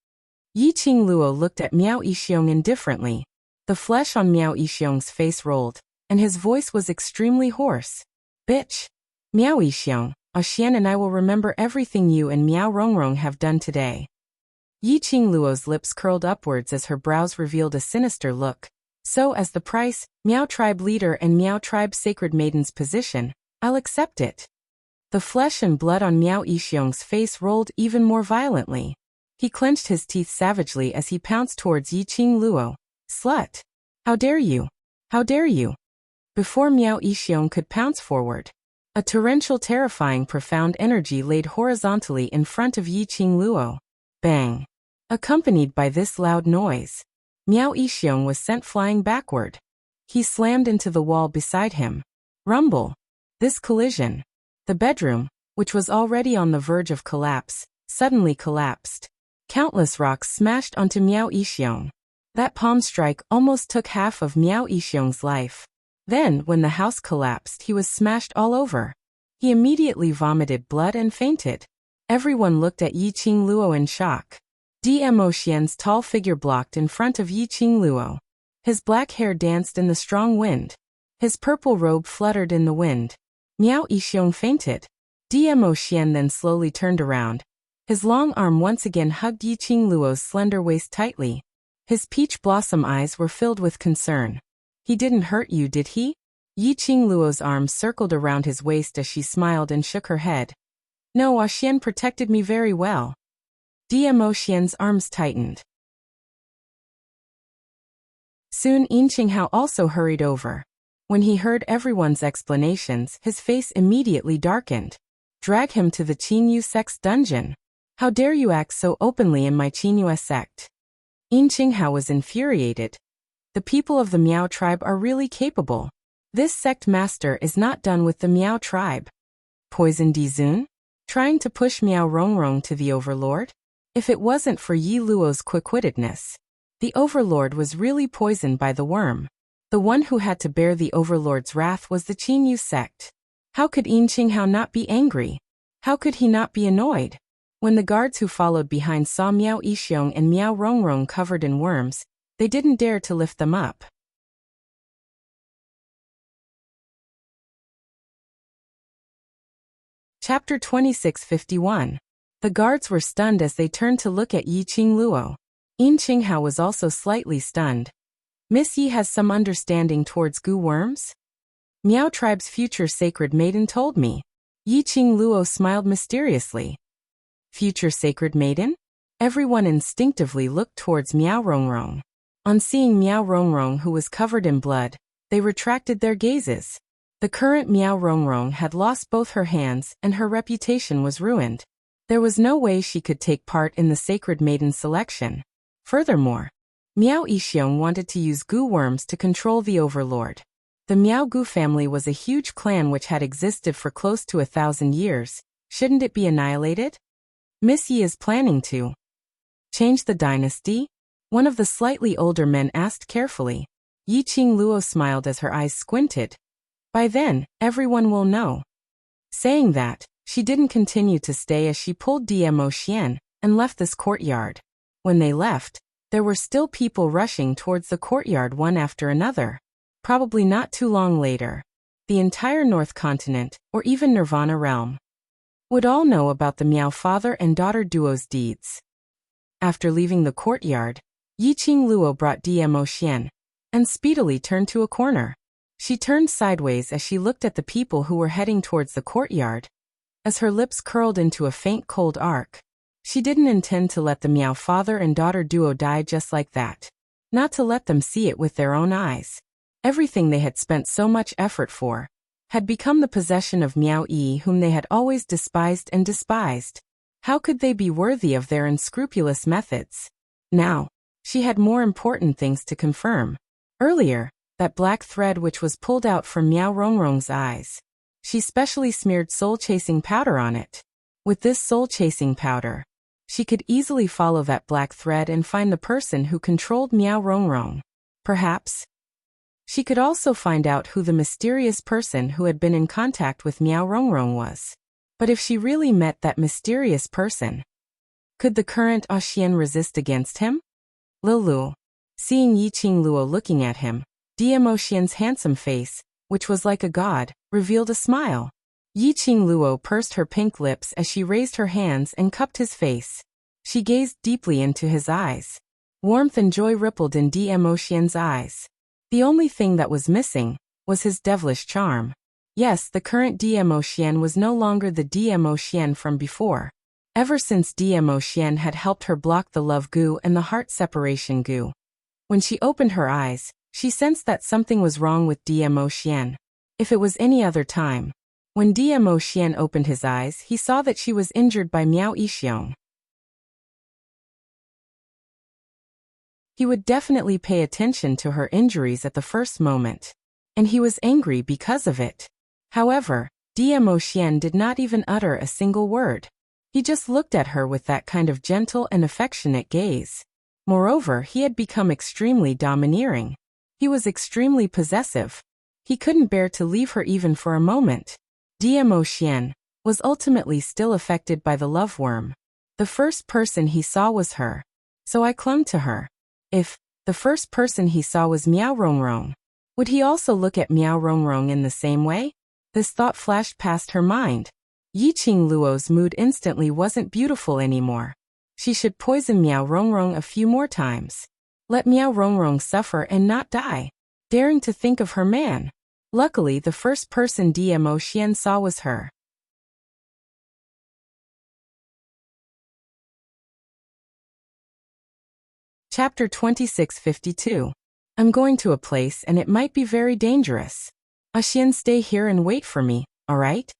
Yi Qingluo looked at Miao Yixiong indifferently. The flesh on Miao Yixiong's face rolled, and his voice was extremely hoarse. Bitch! Miao Yixiong, Xian and I will remember everything you and Miao Rongrong have done today. Yi Qingluo's lips curled upwards as her brows revealed a sinister look. So as the price, Miao Tribe leader and Miao Tribe sacred maiden's position, I'll accept it. The flesh and blood on Miao Yixiong's face rolled even more violently. He clenched his teeth savagely as he pounced towards Yiqing Luo. Slut! How dare you! How dare you! Before Miao Yixiong could pounce forward, a torrential, terrifying, profound energy laid horizontally in front of Yiqing Luo. Bang! Accompanied by this loud noise, Miao Yixiong was sent flying backward. He slammed into the wall beside him. Rumble! This collision. The bedroom, which was already on the verge of collapse, suddenly collapsed. Countless rocks smashed onto Miao Yixiong. That palm strike almost took half of Miao Yixiong's life. Then, when the house collapsed, he was smashed all over. He immediately vomited blood and fainted. Everyone looked at Yiqing Luo in shock. Dmo Xian's tall figure blocked in front of Yiqing Luo. His black hair danced in the strong wind. His purple robe fluttered in the wind. Miao Yixiong fainted. Dmo Xian then slowly turned around. His long arm once again hugged Yiqing Luo's slender waist tightly. His peach blossom eyes were filled with concern. He didn't hurt you, did he? Yiqing Luo's arms circled around his waist as she smiled and shook her head. No, Xian protected me very well. Dmo Xian's arms tightened. Soon Qinghao also hurried over. When he heard everyone's explanations, his face immediately darkened. Drag him to the Qinyu sect's dungeon. How dare you act so openly in my Qinyu sect? Qinghao was infuriated. The people of the Miao tribe are really capable. This sect master is not done with the Miao tribe. Poison Dizun? Trying to push Miao Rongrong to the overlord? If it wasn't for Yi Luo's quick-wittedness, the overlord was really poisoned by the worm. The one who had to bear the overlord's wrath was the Qinyu sect. How could Qinghao not be angry? How could he not be annoyed? When the guards who followed behind saw Miao Yixiong and Miao Rongrong covered in worms, they didn't dare to lift them up. Chapter 2651. The guards were stunned as they turned to look at Yiqing Luo. Qinghao was also slightly stunned. Miss Yi has some understanding towards goo worms? Miao tribe's future sacred maiden told me. Yiqing Luo smiled mysteriously. Future sacred maiden? Everyone instinctively looked towards Miao Rongrong. On seeing Miao Rongrong, who was covered in blood, they retracted their gazes. The current Miao Rongrong had lost both her hands and her reputation was ruined. There was no way she could take part in the sacred maiden selection. Furthermore, Miao Yixiong wanted to use goo worms to control the overlord. The Miao Gu family was a huge clan which had existed for close to 1,000 years. Shouldn't it be annihilated? Miss Yi is planning to change the dynasty? One of the slightly older men asked carefully. Yiqing Luo smiled as her eyes squinted. By then, everyone will know. Saying that, she didn't continue to stay as she pulled Dmo Xian and left this courtyard. When they left, there were still people rushing towards the courtyard one after another. Probably not too long later, the entire North Continent, or even Nirvana realm, would all know about the Miao father and daughter duo's deeds. After leaving the courtyard, Yiqing Luo brought Dmo Xian and speedily turned to a corner. She turned sideways as she looked at the people who were heading towards the courtyard. As her lips curled into a faint cold arc, she didn't intend to let the Miao father and daughter duo die just like that. Not to let them see it with their own eyes. Everything they had spent so much effort for had become the possession of Miao Yi, whom they had always despised and despised. How could they be worthy of their unscrupulous methods? Now, she had more important things to confirm. Earlier, that black thread which was pulled out from Miao Rongrong's eyes. She specially smeared soul-chasing powder on it. With this soul-chasing powder, she could easily follow that black thread and find the person who controlled Miao Rongrong. Perhaps she could also find out who the mysterious person who had been in contact with Miao Rongrong was. But if she really met that mysterious person, could the current Xian resist against him? Lilu. Seeing Yiqing Luo looking at him, Dmo Xian's handsome face, which was like a god, revealed a smile. Yiqing Luo pursed her pink lips as she raised her hands and cupped his face. She gazed deeply into his eyes. Warmth and joy rippled in Dmo Xian's eyes. The only thing that was missing was his devilish charm. Yes, the current Dmo Xian was no longer the Dmo Xian from before. Ever since Dmo Xian had helped her block the love goo and the heart separation goo. When she opened her eyes, she sensed that something was wrong with Dmo Xian. If it was any other time, when Dmo Xian opened his eyes, he saw that she was injured by Miao Yixiong. He would definitely pay attention to her injuries at the first moment. And he was angry because of it. However, Dmo Xian did not even utter a single word. He just looked at her with that kind of gentle and affectionate gaze. Moreover, he had become extremely domineering. He was extremely possessive. He couldn't bear to leave her even for a moment. Dmo Xian was ultimately still affected by the love worm. The first person he saw was her. So I clung to her. If the first person he saw was Miao Rongrong, would he also look at Miao Rongrong in the same way? This thought flashed past her mind. Yiqing Luo's mood instantly wasn't beautiful anymore. She should poison Miao Rongrong a few more times. Let Miao Rongrong suffer and not die. Daring to think of her man. Luckily, the first person Dmo Xian saw was her. Chapter 2652. I'm going to a place and it might be very dangerous. Xian, stay here and wait for me, alright?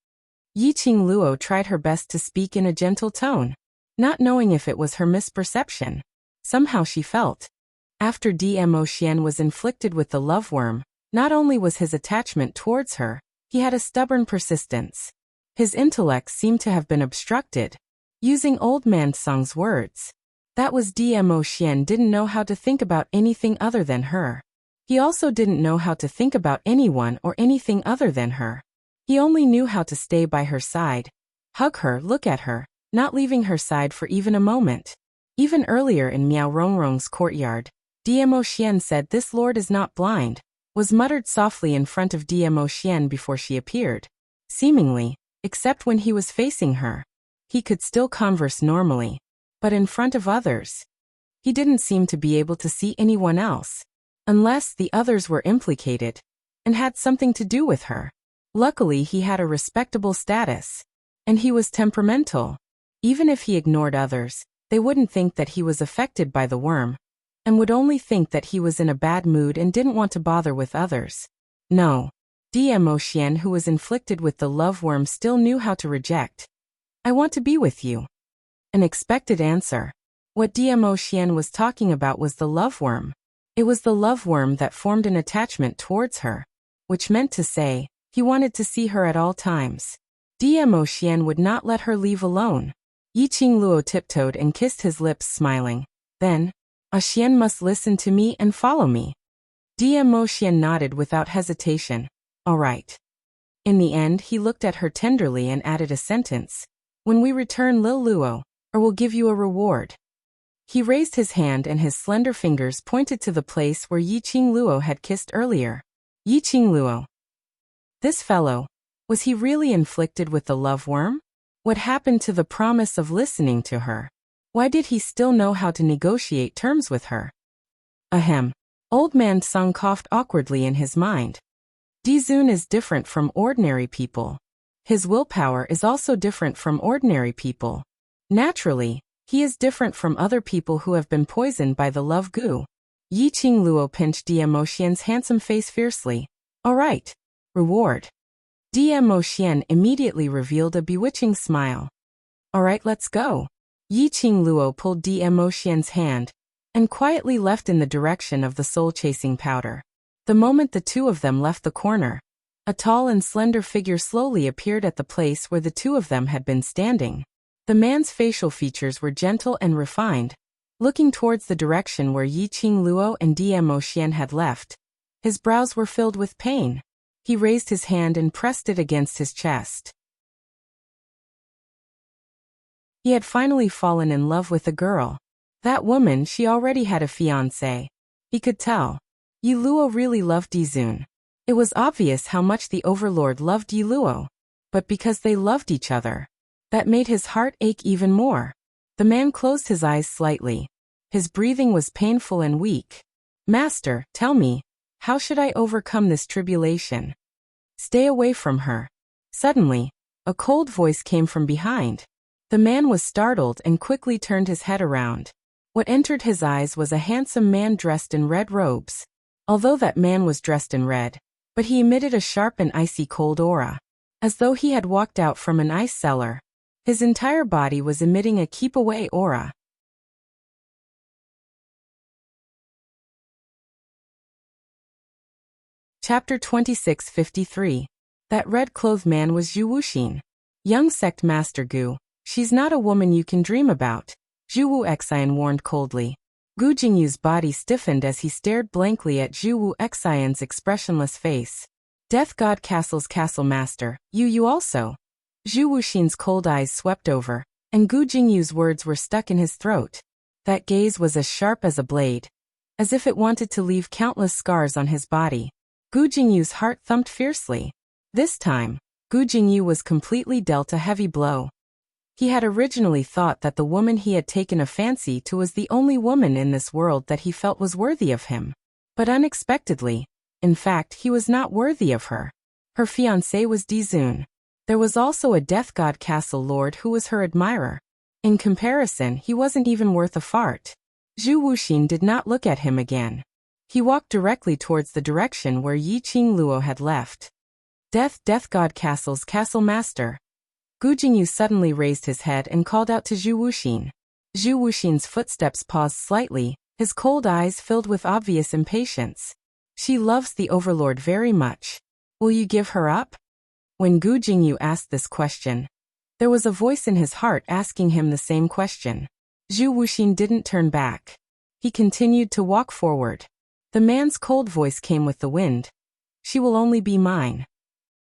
Yiqing Luo tried her best to speak in a gentle tone, not knowing if it was her misperception. Somehow she felt. After Dmo Xian was inflicted with the love worm, not only was his attachment towards her, he had a stubborn persistence. His intellect seemed to have been obstructed. Using old man Song's words, that was Dmo Xian didn't know how to think about anything other than her. He also didn't know how to think about anyone or anything other than her. He only knew how to stay by her side, hug her, look at her, not leaving her side for even a moment. Even earlier in Miao Rongrong's courtyard, Dmo Xian said this lord is not blind, was muttered softly in front of Dmo Xian before she appeared. Seemingly, except when he was facing her, he could still converse normally. But in front of others, he didn't seem to be able to see anyone else, unless the others were implicated and had something to do with her. Luckily, he had a respectable status, and he was temperamental. Even if he ignored others, they wouldn't think that he was affected by the worm, and would only think that he was in a bad mood and didn't want to bother with others. No. Dmo Xian, who was inflicted with the love worm, still knew how to reject. I want to be with you. An expected answer. What Dmo Xian was talking about was the love worm. It was the love worm that formed an attachment towards her, which meant to say, he wanted to see her at all times. Dmo Xian would not let her leave alone. Yiqing Luo tiptoed and kissed his lips, smiling. Then, Xian must listen to me and follow me. Dmo Xian nodded without hesitation. All right. In the end, he looked at her tenderly and added a sentence. When we return, Lil Luo, or we'll give you a reward. He raised his hand and his slender fingers pointed to the place where Yiqing Luo had kissed earlier. Yiqing Luo. This fellow, was he really inflicted with the love worm? What happened to the promise of listening to her? Why did he still know how to negotiate terms with her? Ahem. Old man Sung coughed awkwardly in his mind. Dizun is different from ordinary people. His willpower is also different from ordinary people. Naturally, he is different from other people who have been poisoned by the love goo. Yiqing Luo pinched Dmo Xian's handsome face fiercely. All right. Reward. Dmo Xian immediately revealed a bewitching smile. All right, let's go. Yiqing Luo pulled Dmo Xian's hand and quietly left in the direction of the soul-chasing powder. The moment the two of them left the corner, a tall and slender figure slowly appeared at the place where the two of them had been standing. The man's facial features were gentle and refined. Looking towards the direction where Yiqing Luo and Dmo Xian had left, his brows were filled with pain. He raised his hand and pressed it against his chest. He had finally fallen in love with a girl. That woman, she already had a fiancé. He could tell. Yi Luo really loved Dizun. It was obvious how much the overlord loved Yi Luo. But because they loved each other, that made his heart ache even more. The man closed his eyes slightly. His breathing was painful and weak. Master, tell me, How should I overcome this tribulation? Stay away from her. Suddenly, a cold voice came from behind. The man was startled and quickly turned his head around. What entered his eyes was a handsome man dressed in red robes. Although that man was dressed in red, but he emitted a sharp and icy cold aura, as though he had walked out from an ice cellar. His entire body was emitting a keep-away aura. Chapter 26:53. That red-clothed man was Zhu Wuxin. Young sect master Gu, she's not a woman you can dream about, Zhu Wuxian warned coldly. Gu Jingyu's body stiffened as he stared blankly at Zhu Wuxian's expressionless face. Death God Castle's castle master, you also. Zhu Wuxin's cold eyes swept over, and Gu Jingyu's words were stuck in his throat. That gaze was as sharp as a blade, as if it wanted to leave countless scars on his body. Gu Jingyu's heart thumped fiercely. This time, Gu Jingyu was completely dealt a heavy blow. He had originally thought that the woman he had taken a fancy to was the only woman in this world that he felt was worthy of him. But unexpectedly, in fact, he was not worthy of her. Her fiancé was Dizun. There was also a Death God Castle lord who was her admirer. In comparison, he wasn't even worth a fart. Zhu Wuxin did not look at him again. He walked directly towards the direction where Yiqing Luo had left. Death God Castle's castle master. Gu Jingyu suddenly raised his head and called out to Zhu Wuxin. Zhu Wuxin's footsteps paused slightly, his cold eyes filled with obvious impatience. She loves the overlord very much. Will you give her up? When Gu Jingyu asked this question, there was a voice in his heart asking him the same question. Zhu Wuxin didn't turn back. He continued to walk forward. The man's cold voice came with the wind. She will only be mine.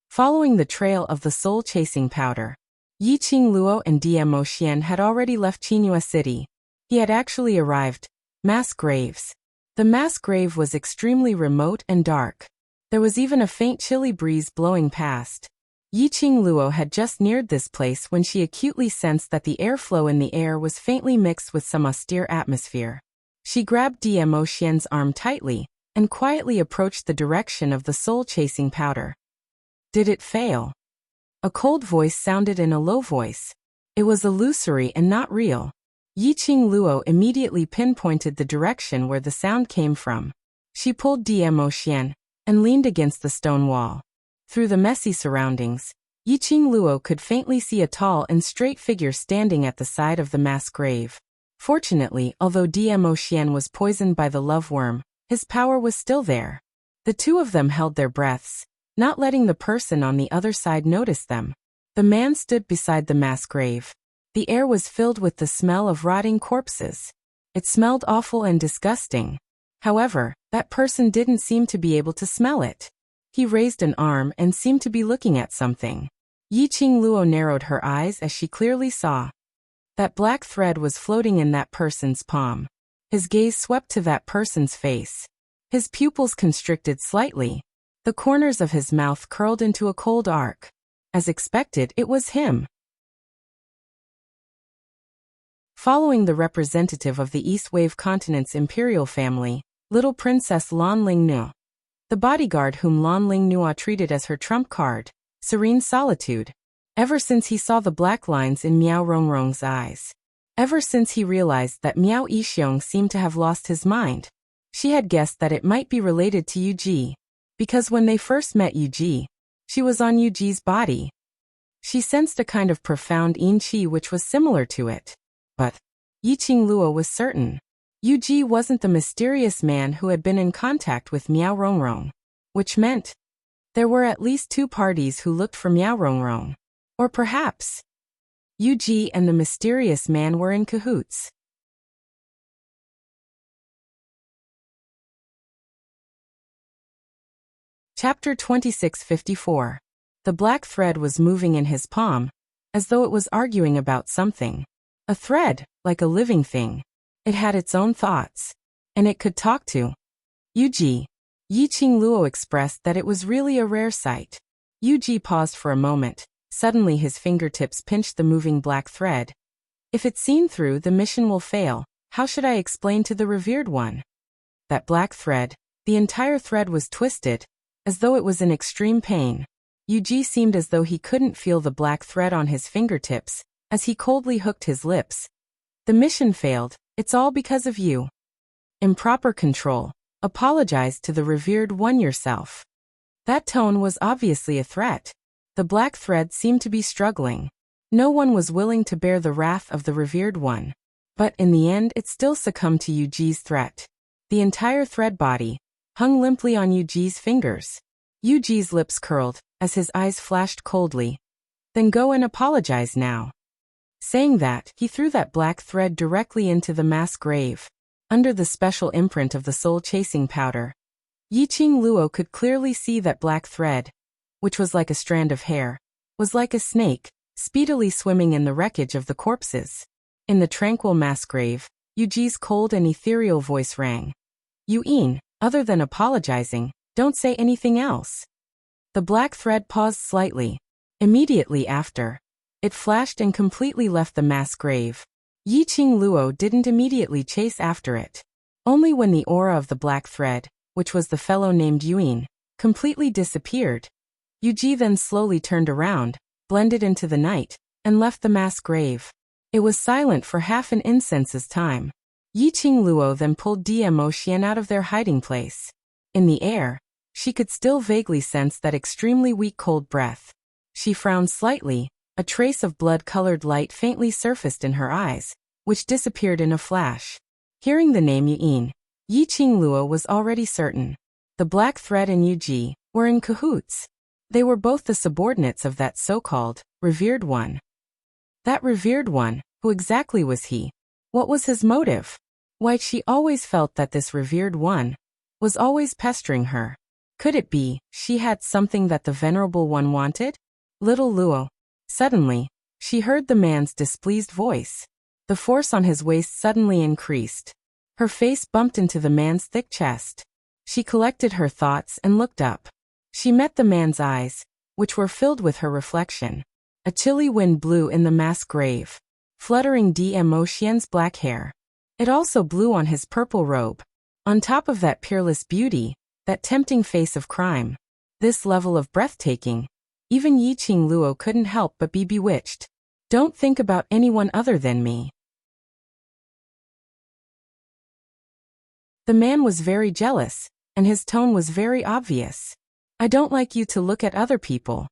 Following the trail of the soul-chasing powder, Yiqing Luo and Dmo Xian had already left Qinghua City. He had actually arrived. Mass graves. The mass grave was extremely remote and dark. There was even a faint chilly breeze blowing past. Yiqing Luo had just neared this place when she acutely sensed that the airflow in the air was faintly mixed with some austere atmosphere. She grabbed Dmo Xian's arm tightly, and quietly approached the direction of the soul-chasing powder. Did it fail? A cold voice sounded in a low voice. It was illusory and not real. Yiqing Luo immediately pinpointed the direction where the sound came from. She pulled Dmo Xian, and leaned against the stone wall. Through the messy surroundings, Yiqing Luo could faintly see a tall and straight figure standing at the side of the mass grave. Fortunately, although Dmo Xian was poisoned by the love worm, his power was still there. The two of them held their breaths, not letting the person on the other side notice them. The man stood beside the mass grave. The air was filled with the smell of rotting corpses. It smelled awful and disgusting. However, that person didn't seem to be able to smell it. He raised an arm and seemed to be looking at something. Yiqing Luo narrowed her eyes as she clearly saw that black thread was floating in that person's palm. His gaze swept to that person's face. His pupils constricted slightly. The corners of his mouth curled into a cold arc. As expected, it was him. Following the representative of the East Wave Continent's imperial family, little Princess Lan Lingnua. The bodyguard whom Lan Lingnua treated as her trump card, serene solitude. Ever since he saw the black lines in Miao Rongrong's eyes. Ever since he realized that Miao Yixiong seemed to have lost his mind. She had guessed that it might be related to Yuji. Because when they first met Yuji, she was on Yuji's body. She sensed a kind of profound yin qi which was similar to it. But Yiqing Luo was certain. Yuji wasn't the mysterious man who had been in contact with Miao Rongrong. Which meant there were at least two parties who looked for Miao Rongrong. Or perhaps Yuji and the mysterious man were in cahoots. Chapter 26:54. The black thread was moving in his palm, as though it was arguing about something. A thread, like a living thing. It had its own thoughts. And it could talk to Yuji. Yiqing Luo expressed that it was really a rare sight. Yuji paused for a moment. Suddenly his fingertips pinched the moving black thread. If it's seen through, the mission will fail. How should I explain to the revered one? That black thread, The entire thread was twisted, as though it was in extreme pain. Yuji seemed as though he couldn't feel the black thread on his fingertips, as he coldly hooked his lips. The mission failed, it's all because of you. Improper control. Apologize to the revered one yourself. That tone was obviously a threat. The black thread seemed to be struggling. No one was willing to bear the wrath of the revered one. But in the end it still succumbed to Yuji's threat. The entire thread body hung limply on Yuji's fingers. Yuji's lips curled, as his eyes flashed coldly. Then go and apologize now. Saying that, he threw that black thread directly into the mass grave, under the special imprint of the soul-chasing powder. Yiqing Luo could clearly see that black thread, which was like a strand of hair, was like a snake, speedily swimming in the wreckage of the corpses. In the tranquil mass grave, Yuji's cold and ethereal voice rang. Yuin, other than apologizing, don't say anything else. The black thread paused slightly. Immediately after, it flashed and completely left the mass grave. Yiqing Luo didn't immediately chase after it. Only when the aura of the black thread, which was the fellow named Yuin, completely disappeared. Yuji then slowly turned around, blended into the night, and left the mass grave. It was silent for half an incense's time. Yiqing Luo then pulled Dmo Xian out of their hiding place. In the air, she could still vaguely sense that extremely weak cold breath. She frowned slightly, a trace of blood-colored light faintly surfaced in her eyes, which disappeared in a flash. Hearing the name Yuin, Yiqing Luo was already certain. The black thread and Yuji were in cahoots. They were both the subordinates of that so-called revered one. That revered one, who exactly was he? What was his motive? Why she always felt that this revered one was always pestering her. Could it be she had something that the venerable one wanted? Little Luo. Suddenly, she heard the man's displeased voice. The force on his waist suddenly increased. Her face bumped into the man's thick chest. She collected her thoughts and looked up. She met the man's eyes, which were filled with her reflection. A chilly wind blew in the mass grave, fluttering Dmo Xian's black hair. It also blew on his purple robe. On top of that peerless beauty, that tempting face of crime, this level of breathtaking, even Yiqing Luo couldn't help but be bewitched. Don't think about anyone other than me. The man was very jealous, and his tone was very obvious. I don't like you to look at other people.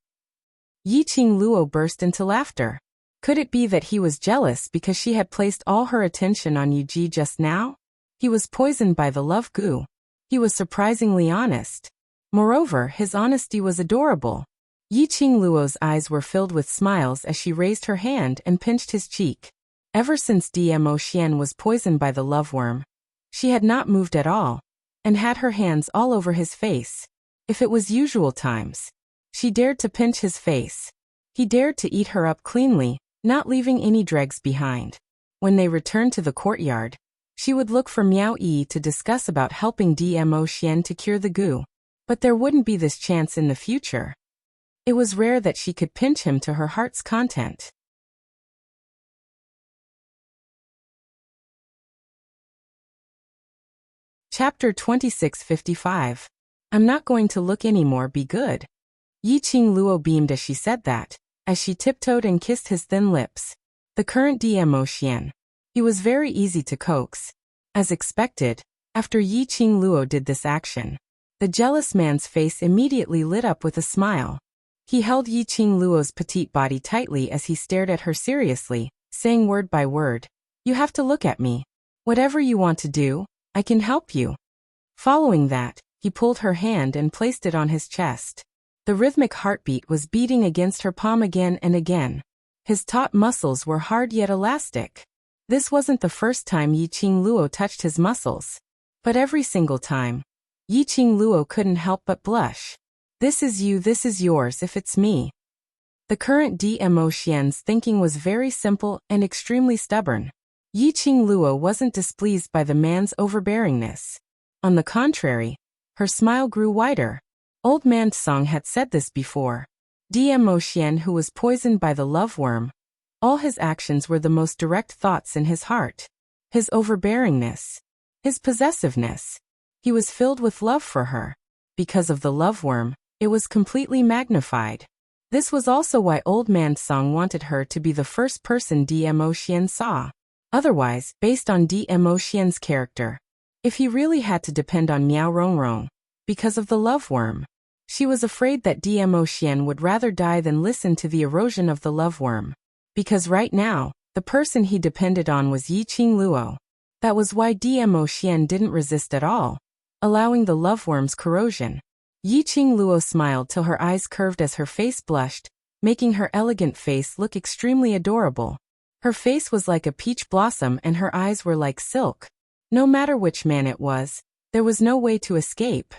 Yiqing Luo burst into laughter. Could it be that he was jealous because she had placed all her attention on Yuji just now? He was poisoned by the love goo. He was surprisingly honest. Moreover, his honesty was adorable. Yiqing Luo's eyes were filled with smiles as she raised her hand and pinched his cheek. Ever since Dmo Xian was poisoned by the love worm, she had not moved at all, and had her hands all over his face. If it was usual times, she dared to pinch his face. He dared to eat her up cleanly, not leaving any dregs behind. When they returned to the courtyard, she would look for Miao Yi to discuss about helping Dmo Xian to cure the goo. But there wouldn't be this chance in the future. It was rare that she could pinch him to her heart's content. Chapter 2655. I'm not going to look anymore, be good. Yiqing Luo beamed as she said that, as she tiptoed and kissed his thin lips. The current Dmo Xian. He was very easy to coax. As expected, after Yiqing Luo did this action, the jealous man's face immediately lit up with a smile. He held Yiqing Luo's petite body tightly as he stared at her seriously, saying word by word, "You have to look at me. Whatever you want to do, I can help you." Following that, he pulled her hand and placed it on his chest. The rhythmic heartbeat was beating against her palm again and again. His taut muscles were hard yet elastic. This wasn't the first time Yiqing Luo touched his muscles. But every single time, Yiqing Luo couldn't help but blush. This is you, this is yours if it's me. The current Dmo Xian's thinking was very simple and extremely stubborn. Yiqing Luo wasn't displeased by the man's overbearingness. On the contrary, her smile grew wider. Old man Song had said this before. Dmo Xian, who was poisoned by the love worm, all his actions were the most direct thoughts in his heart. His overbearingness, his possessiveness, He was filled with love for her. Because of the love worm, it was completely magnified. This was also why Old Man Song wanted her to be the first person Dmo Xian saw. Otherwise, based on Dmo Xian's character, if he really had to depend on Miao Rongrong, because of the love worm, she was afraid that Dmo Xian would rather die than listen to the erosion of the love worm. Because right now, the person he depended on was Yiqing Luo. That was why Dmo Xian didn't resist at all, allowing the love worm's corrosion. Yiqing Luo smiled till her eyes curved as her face blushed, making her elegant face look extremely adorable. Her face was like a peach blossom and her eyes were like silk. No matter which man it was, there was no way to escape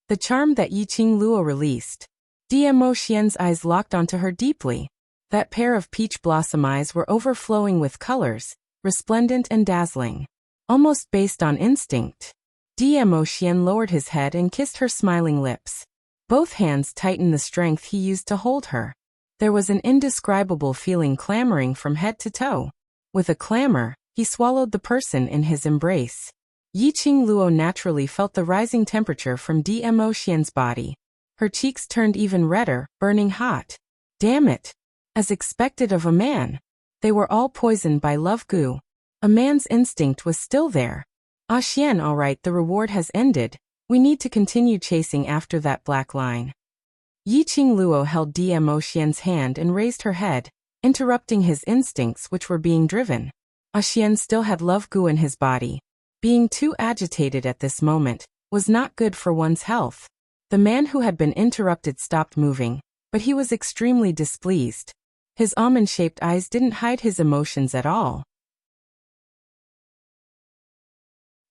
the charm that Yiqing Luo released. Dmo Xian's eyes locked onto her deeply. That pair of peach blossom eyes were overflowing with colors, resplendent and dazzling. Almost based on instinct, Dmo Xian lowered his head and kissed her smiling lips. Both hands tightened the strength he used to hold her. There was an indescribable feeling clamoring from head to toe. With a clamor, he swallowed the person in his embrace. Yiqing Luo naturally felt the rising temperature from Dmo Xian's body. Her cheeks turned even redder, burning hot. Damn it! As expected of a man, they were all poisoned by love goo. A man's instinct was still there. Ah Xian, alright, the reward has ended. We need to continue chasing after that black line. Yiqing Luo held Dmo Xian's hand and raised her head, interrupting his instincts which were being driven. Ah Xian still had love goo in his body. Being too agitated at this moment was not good for one's health. The man who had been interrupted stopped moving, but he was extremely displeased. His almond-shaped eyes didn't hide his emotions at all.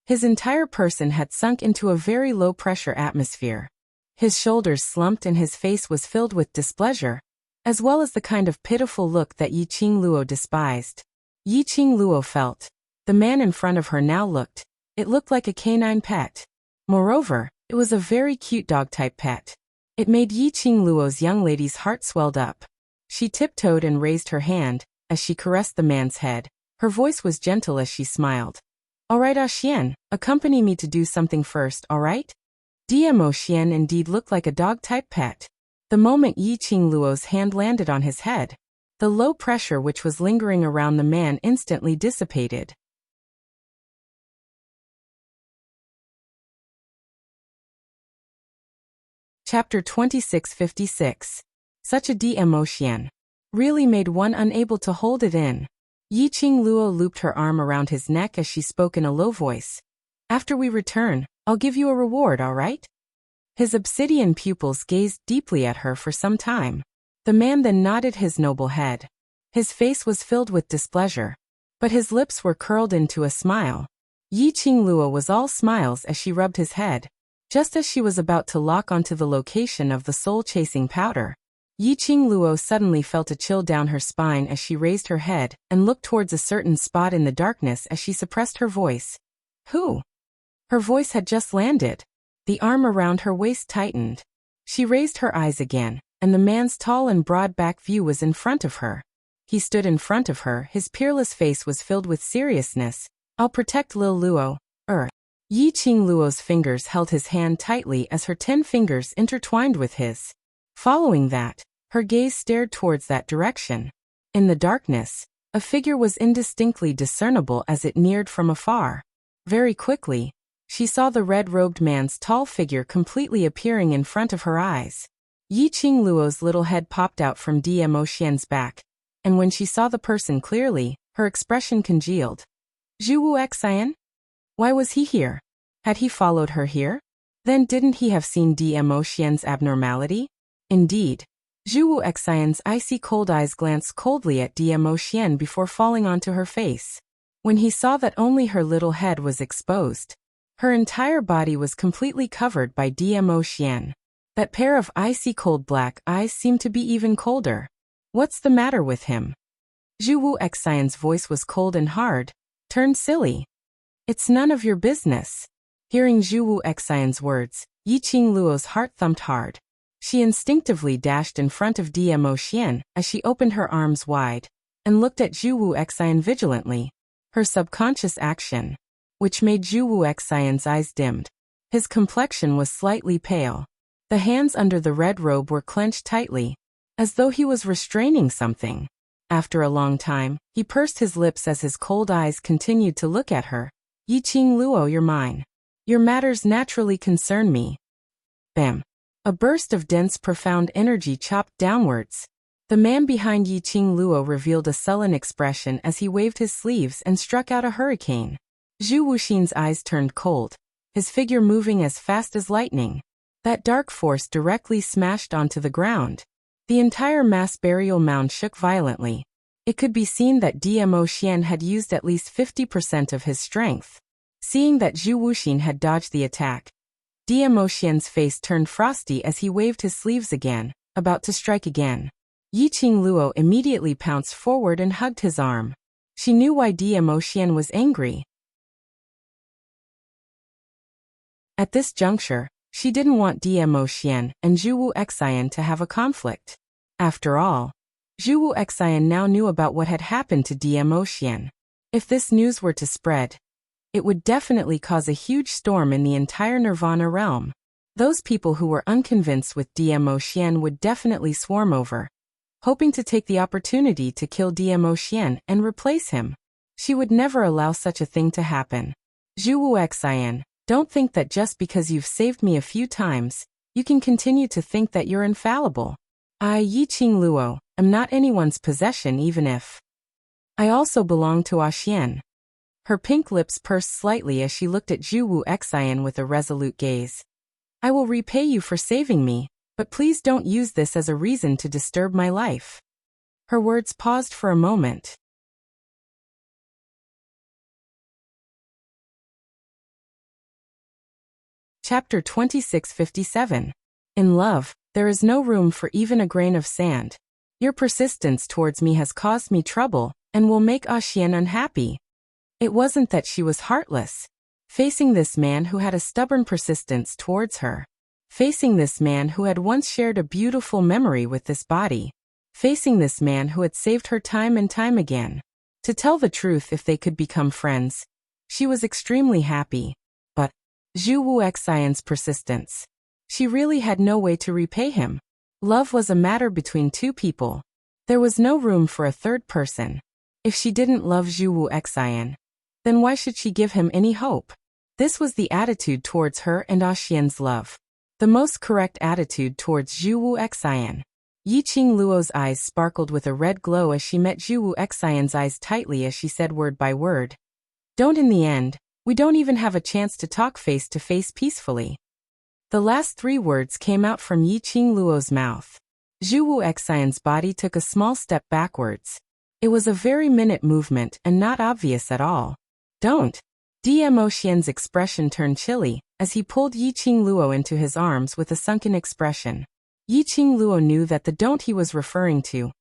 His entire person had sunk into a very low-pressure atmosphere. His shoulders slumped and his face was filled with displeasure, as well as the kind of pitiful look that Yiqing Luo despised. Yiqing Luo felt. The man in front of her now looked. It looked like a canine pet. Moreover, it was a very cute dog-type pet. It made Yiqing Luo's young lady's heart swelled up. She tiptoed and raised her hand, as she caressed the man's head. Her voice was gentle as she smiled. Alright, Ah Xian, accompany me to do something first, alright? Dmo Xian indeed looked like a dog-type pet. The moment Yiqing Luo's hand landed on his head, the low pressure which was lingering around the man instantly dissipated. Chapter 2656. Such a Dmo Xian really made one unable to hold it in. Yiqing Luo looped her arm around his neck as she spoke in a low voice. After we return, I'll give you a reward, alright? His obsidian pupils gazed deeply at her for some time. The man then nodded his noble head. His face was filled with displeasure, but his lips were curled into a smile. Yiqing Luo was all smiles as she rubbed his head. Just as she was about to lock onto the location of the soul-chasing powder, Yiqing Luo suddenly felt a chill down her spine as she raised her head and looked towards a certain spot in the darkness as she suppressed her voice. Who? Her voice had just landed. The arm around her waist tightened. She raised her eyes again, and the man's tall and broad back view was in front of her. He stood in front of her, his peerless face was filled with seriousness. I'll protect Lil Luo. Yiqing Luo's fingers held his hand tightly as her 10 fingers intertwined with his. Following that, her gaze stared towards that direction. In the darkness, a figure was indistinctly discernible as it neared from afar. Very quickly, she saw the red-robed man's tall figure completely appearing in front of her eyes. Yiqing Luo's little head popped out from Dmo Xian's back, and when she saw the person clearly, her expression congealed. Zhuwu Xian? Why was he here? Had he followed her here? Then didn't he have seen Dmo Xian's abnormality? Indeed. Zhuwu Xian's icy cold eyes glanced coldly at Dmo Xian before falling onto her face. When he saw that only her little head was exposed, her entire body was completely covered by Dmo Xian. That pair of icy cold black eyes seemed to be even colder. What's the matter with him? Zhuwu Xian's voice was cold and hard. Turned silly. It's none of your business. Hearing Zhuwu Xian's words, Yiqing Luo's heart thumped hard. She instinctively dashed in front of Dmo Xian as she opened her arms wide and looked at Zhuwu Xian vigilantly. Her subconscious action, which made Zhuwu Xian's eyes dimmed. His complexion was slightly pale. The hands under the red robe were clenched tightly, as though he was restraining something. After a long time, he pursed his lips as his cold eyes continued to look at her. Yiqing Luo, you're mine. Your matters naturally concern me. Bam. A burst of dense, profound energy chopped downwards. The man behind Yiqing Luo revealed a sullen expression as he waved his sleeves and struck out a hurricane. Zhu Wuxin's eyes turned cold, his figure moving as fast as lightning. That dark force directly smashed onto the ground. The entire mass burial mound shook violently. It could be seen that Dmo Xian had used at least 50% of his strength. Seeing that Zhu Wuxin had dodged the attack, Dmo Xian's face turned frosty as he waved his sleeves again, about to strike again. Yiqing Luo immediately pounced forward and hugged his arm. She knew why Dmo Xian was angry. At this juncture, she didn't want Dmo Xian and Zhu Wu Xian to have a conflict. After all, Zhu Wu Xian now knew about what had happened to Dmo Xian. If this news were to spread, it would definitely cause a huge storm in the entire Nirvana realm. Those people who were unconvinced with Dmo Xian would definitely swarm over, hoping to take the opportunity to kill Dmo Xian and replace him. She would never allow such a thing to happen. Zhu Wu Xian, don't think that just because you've saved me a few times, you can continue to think that you're infallible. I, Yiqing Luo, am not anyone's possession even if I also belong to Xian. Her pink lips pursed slightly as she looked at Zhu Wu Xian with a resolute gaze. I will repay you for saving me, but please don't use this as a reason to disturb my life. Her words paused for a moment. Chapter 2657. In love, there is no room for even a grain of sand. Your persistence towards me has caused me trouble, and will make Xian unhappy. It wasn't that she was heartless. Facing this man who had a stubborn persistence towards her. Facing this man who had once shared a beautiful memory with this body. Facing this man who had saved her time and time again. To tell the truth, if they could become friends, she was extremely happy. But Zhu Wu Xian's persistence. She really had no way to repay him. Love was a matter between two people. There was no room for a third person. If she didn't love Zhu Wu Xian, then why should she give him any hope? This was the attitude towards her and Xian's love. The most correct attitude towards Zhu Wu Xian. Yiqing Luo's eyes sparkled with a red glow as she met Zhu Wu Xian's eyes tightly as she said word by word. Don't. In the end, we don't even have a chance to talk face to face peacefully. The last three words came out from Yiqing Luo's mouth. Zhu Wu Xian's body took a small step backwards. It was a very minute movement and not obvious at all. Don't. Dmo Xian's expression turned chilly as he pulled Yiqing Luo into his arms with a sunken expression. Yiqing Luo knew that the don't he was referring to.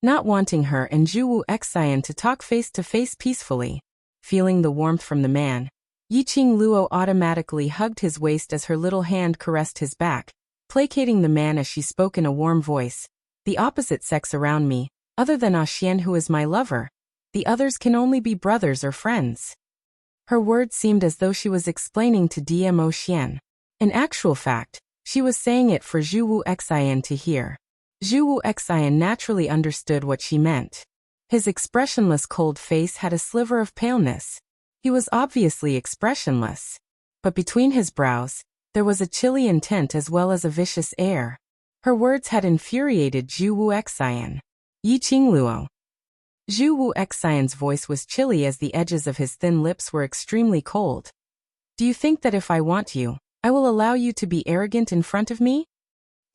Not wanting her and Zhu Wu Xian to talk face to face peacefully. Feeling the warmth from the man, Yiqing Luo automatically hugged his waist as her little hand caressed his back, placating the man as she spoke in a warm voice. The opposite sex around me, other than Xian who is my lover, the others can only be brothers or friends. Her words seemed as though she was explaining to Dmo Xian. In actual fact, she was saying it for Zhu Wu Xian to hear. Zhu Wu Xian naturally understood what she meant. His expressionless cold face had a sliver of paleness. He was obviously expressionless. But between his brows, there was a chilly intent as well as a vicious air. Her words had infuriated Zhu Wu Xian. Yiqing Luo. Zhu Wu Xian's voice was chilly as the edges of his thin lips were extremely cold. Do you think that if I want you, I will allow you to be arrogant in front of me?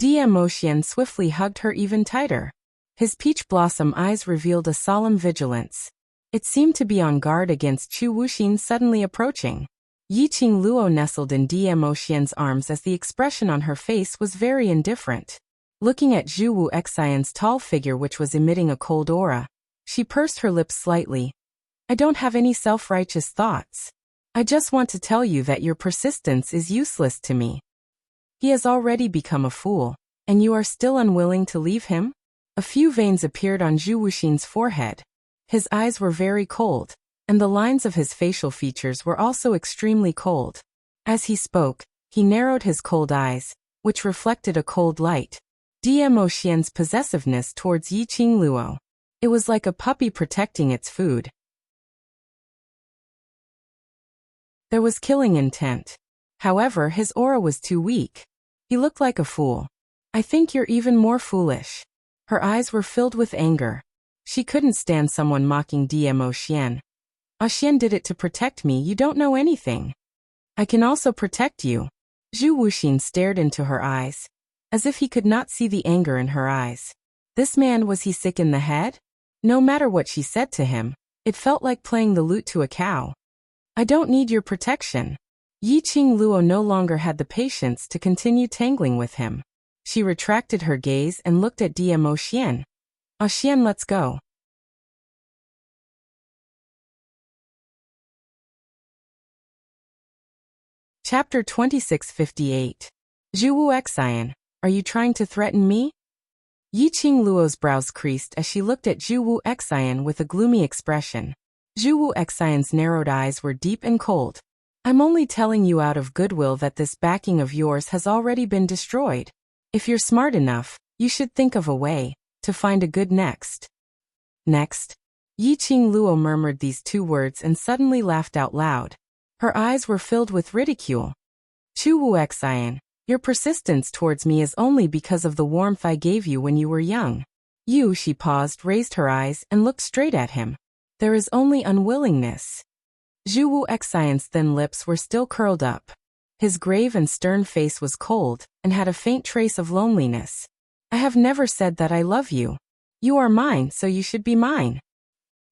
Dmo Xian swiftly hugged her even tighter. His peach blossom eyes revealed a solemn vigilance. It seemed to be on guard against Zhu Wuxin suddenly approaching. Yiqing Luo nestled in Dmo Xian's arms as the expression on her face was very indifferent. Looking at Zhu Wu Xian's tall figure which was emitting a cold aura, she pursed her lips slightly. I don't have any self-righteous thoughts. I just want to tell you that your persistence is useless to me. He has already become a fool, and you are still unwilling to leave him? A few veins appeared on Zhu Wuxin's forehead. His eyes were very cold, and the lines of his facial features were also extremely cold. As he spoke, He narrowed his cold eyes, which reflected a cold light. Dmo Xian's possessiveness towards Yiqing Luo. It was like a puppy protecting its food. There was killing intent. However, his aura was too weak. He looked like a fool. I think you're even more foolish. Her eyes were filled with anger. She couldn't stand someone mocking Dmo Xian. Xian did it to protect me. You don't know anything. I can also protect you. Zhu Wuxin stared into her eyes, as if he could not see the anger in her eyes. This man, was he sick in the head? No matter what she said to him, it felt like playing the lute to a cow. I don't need your protection. Yiqing Luo no longer had the patience to continue tangling with him. She retracted her gaze and looked at Dmo Xian. Xian, let's go. Chapter 2658. Zhuwu Xian, are you trying to threaten me? Yiqing Luo's brows creased as she looked at Zhuwu Xian with a gloomy expression. Zhuwu Xian's narrowed eyes were deep and cold. I'm only telling you out of goodwill that this backing of yours has already been destroyed. If you're smart enough, you should think of a way to find a good next. Next. Yiqing Luo murmured these two words and suddenly laughed out loud. Her eyes were filled with ridicule. Zhuwu Xian, your persistence towards me is only because of the warmth I gave you when you were young. You, she paused, raised her eyes, and looked straight at him. There is only unwillingness. Zhuwu Xian's thin lips were still curled up. His grave and stern face was cold, and had a faint trace of loneliness. I have never said that I love you. You are mine, so you should be mine.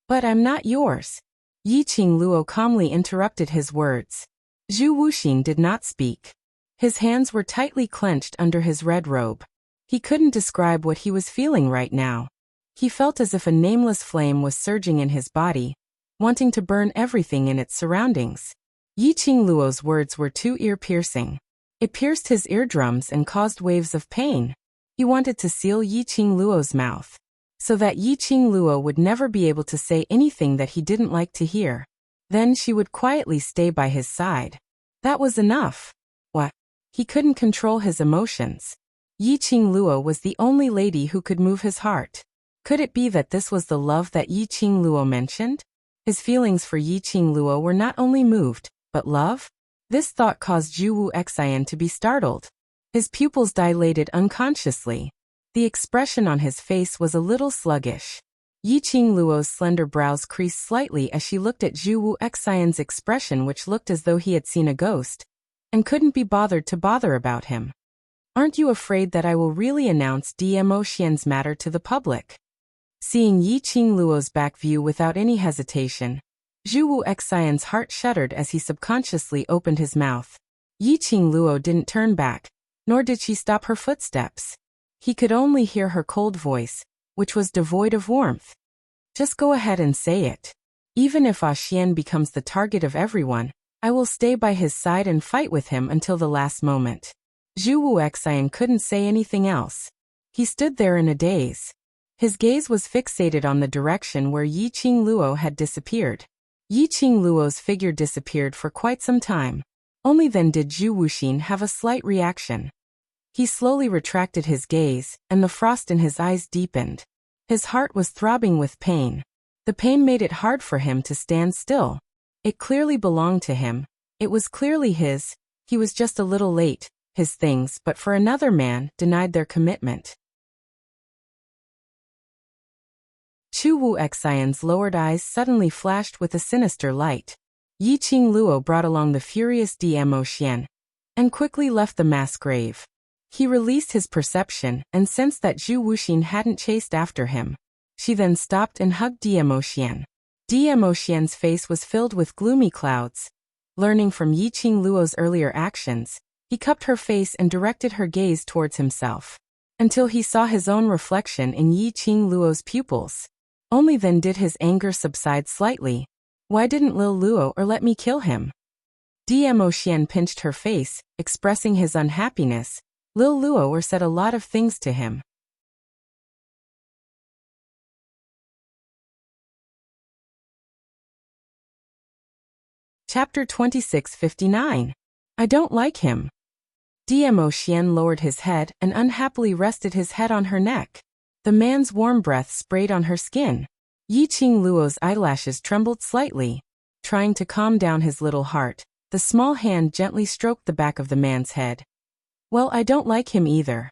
But I'm not yours. Yiqing Luo calmly interrupted his words. Zhu Wuxin did not speak. His hands were tightly clenched under his red robe. He couldn't describe what he was feeling right now. He felt as if a nameless flame was surging in his body, wanting to burn everything in its surroundings. Yiqing Luo's words were too ear-piercing. It pierced his eardrums and caused waves of pain. He wanted to seal Yiqing Luo's mouth, so that Yiqing Luo would never be able to say anything that he didn't like to hear. Then she would quietly stay by his side. That was enough. What? He couldn't control his emotions. Yiqing Luo was the only lady who could move his heart. Could it be that this was the love that Yiqing Luo mentioned? His feelings for Yiqing Luo were not only moved, but love? This thought caused Zhuwu Xian to be startled. His pupils dilated unconsciously. The expression on his face was a little sluggish. Yiqing Luo's slender brows creased slightly as she looked at Zhuwu Xian's expression, which looked as though he had seen a ghost, and couldn't be bothered to bother about him. Aren't you afraid that I will really announce Dmo Xian's matter to the public? Seeing Yiqing Luo's back view without any hesitation, Zhuwu Xian's heart shuddered as he subconsciously opened his mouth. Yiqing Luo didn't turn back, nor did she stop her footsteps. He could only hear her cold voice, which was devoid of warmth. Just go ahead and say it. Even if Xian becomes the target of everyone, I will stay by his side and fight with him until the last moment. Zhuwu Xian couldn't say anything else. He stood there in a daze. His gaze was fixated on the direction where Yiqing Luo had disappeared. Yiqing Luo's figure disappeared for quite some time. Only then did Zhu Wuxin have a slight reaction. He slowly retracted his gaze, and the frost in his eyes deepened. His heart was throbbing with pain. The pain made it hard for him to stand still. It clearly belonged to him. It was clearly his. He was just a little late, his things, but for another man, denied their commitment. Zhuwu Xian's lowered eyes suddenly flashed with a sinister light. Yiqing Luo brought along the furious Dmo Xian, and quickly left the mass grave. He released his perception and sensed that Zhu Wuxin hadn't chased after him. She then stopped and hugged Dmo Xian. Dmo Xian's face was filled with gloomy clouds. Learning from Yiqing Luo's earlier actions, he cupped her face and directed her gaze towards himself, until he saw his own reflection in Yiqing Luo's pupils. Only then did his anger subside slightly. Why didn't Lil Luo or let me kill him? Dmo Xian pinched her face, expressing his unhappiness. Lil Luo or said a lot of things to him. Chapter 2659. I don't like him. Dmo Xian lowered his head and unhappily rested his head on her neck. The man's warm breath sprayed on her skin. Yiqing Luo's eyelashes trembled slightly. Trying to calm down his little heart, the small hand gently stroked the back of the man's head. Well, I don't like him either.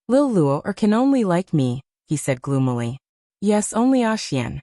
Lil Luo can only like me, he said gloomily. Yes, only Xian.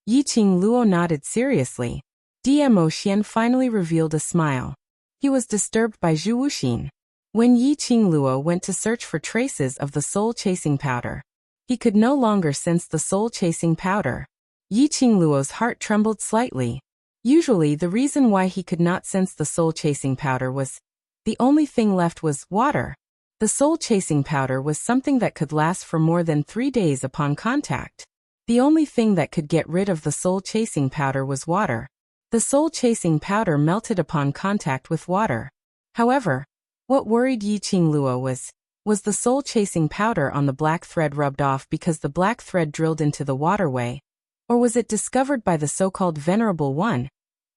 Yiqing Luo nodded seriously. Dmo Xian finally revealed a smile. He was disturbed by Zhu Wuxin. When Yiqing Luo went to search for traces of the soul-chasing powder, he could no longer sense the soul-chasing powder. Yiqing Luo's heart trembled slightly. Usually the reason why he could not sense the soul-chasing powder was the only thing left was water. The soul-chasing powder was something that could last for more than 3 days upon contact. The only thing that could get rid of the soul-chasing powder was water. The soul-chasing powder melted upon contact with water. However, what worried Yiqing Luo was the soul-chasing powder on the black thread rubbed off because the black thread drilled into the waterway? Or was it discovered by the so-called Venerable One?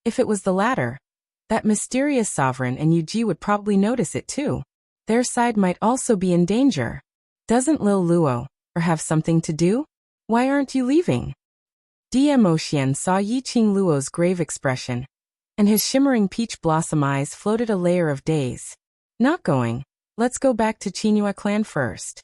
If it was the latter, that mysterious sovereign and Yuji would probably notice it too. Their side might also be in danger. Doesn't Lil Luo have something to do? Why aren't you leaving? Dmo Xian saw Yiqing Luo's grave expression, and his shimmering peach blossom eyes floated a layer of daze. Not going. Let's go back to Qinghua clan first.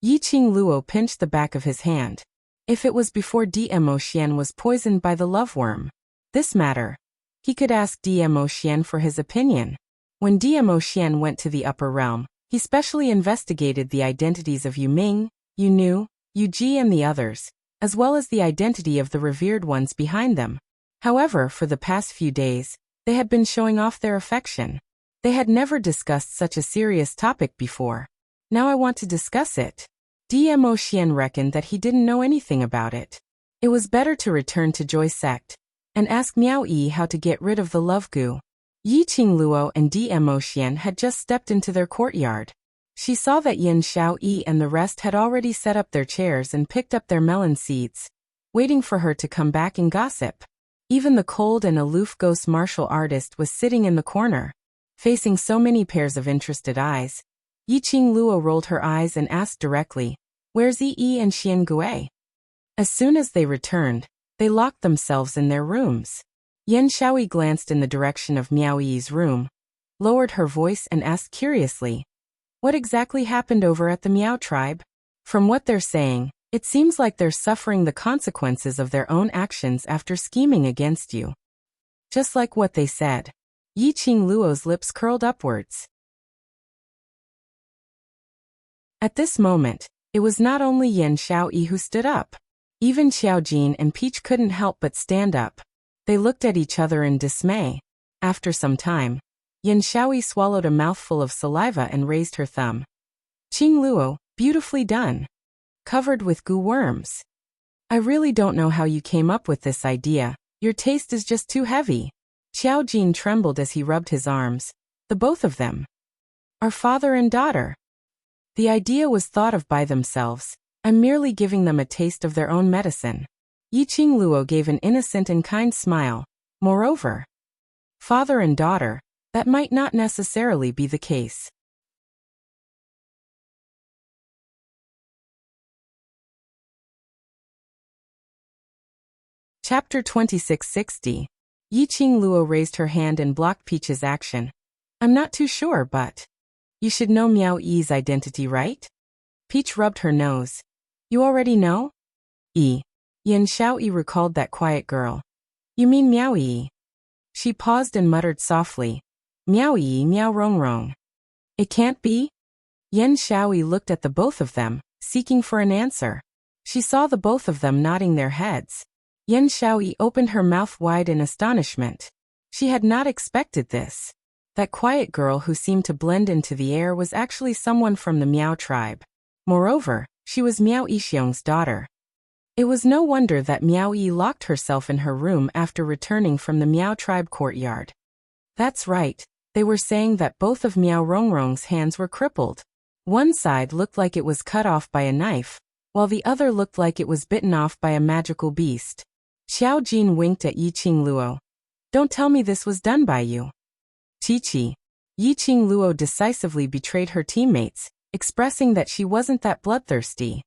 Yiqing Luo pinched the back of his hand. If it was before Dmo Xian was poisoned by the loveworm, this matter, he could ask Dmo Xian for his opinion. When Dmo Xian went to the upper realm, he specially investigated the identities of Yu Ming, Yu Nu, Yu Ji and the others, as well as the identity of the revered ones behind them. However, for the past few days, they had been showing off their affection. They had never discussed such a serious topic before. Now I want to discuss it. Dmo Xian reckoned that he didn't know anything about it. It was better to return to Joy Sect and ask Miao Yi how to get rid of the love goo. Yiqing Luo and Dmo Xian had just stepped into their courtyard. She saw that Yin Xiaoyi and the rest had already set up their chairs and picked up their melon seeds, waiting for her to come back and gossip. Even the cold and aloof ghost martial artist was sitting in the corner, facing so many pairs of interested eyes. Yiqing Luo rolled her eyes and asked directly, "Where's Yi and Xian Gui?" As soon as they returned, they locked themselves in their rooms. Yin Xiaoyi glanced in the direction of Miao Yi's room, lowered her voice and asked curiously, "What exactly happened over at the Miao tribe? From what they're saying, it seems like they're suffering the consequences of their own actions after scheming against you." Just like what they said. Yiqing Luo's lips curled upwards. At this moment, it was not only Yin Xiaoyi who stood up. Even Xiaojin and Peach couldn't help but stand up. They looked at each other in dismay. After some time, Yin Xiaoyi swallowed a mouthful of saliva and raised her thumb. "Qing Luo, beautifully done. Covered with goo worms. I really don't know how you came up with this idea. Your taste is just too heavy." Xiaojin trembled as he rubbed his arms. The both of them are father and daughter. The idea was thought of by themselves. I'm merely giving them a taste of their own medicine. Yiqing Luo gave an innocent and kind smile. Moreover, father and daughter, that might not necessarily be the case. Chapter 2660. Yiqing Luo raised her hand and blocked Peach's action. I'm not too sure, but you should know Miao Yi's identity, right? Peach rubbed her nose. You already know? Yin Xiaoyi recalled that quiet girl. You mean Miao Yi? She paused and muttered softly. Miao Yi Miao Rong Rong. It can't be? Yin Xiaoyi looked at the both of them, seeking for an answer. She saw the both of them nodding their heads. Yin Xiaoyi opened her mouth wide in astonishment. She had not expected this. That quiet girl who seemed to blend into the air was actually someone from the Miao tribe. Moreover, she was Miao Yixiong's daughter. It was no wonder that Miao Yi locked herself in her room after returning from the Miao tribe courtyard. That's right, they were saying that both of Miao Rongrong's hands were crippled. One side looked like it was cut off by a knife, while the other looked like it was bitten off by a magical beast. Xiaojin winked at Yiqing Luo. Don't tell me this was done by you. Chi-Chi. Yi Qing Luo decisively betrayed her teammates, expressing that she wasn't that bloodthirsty.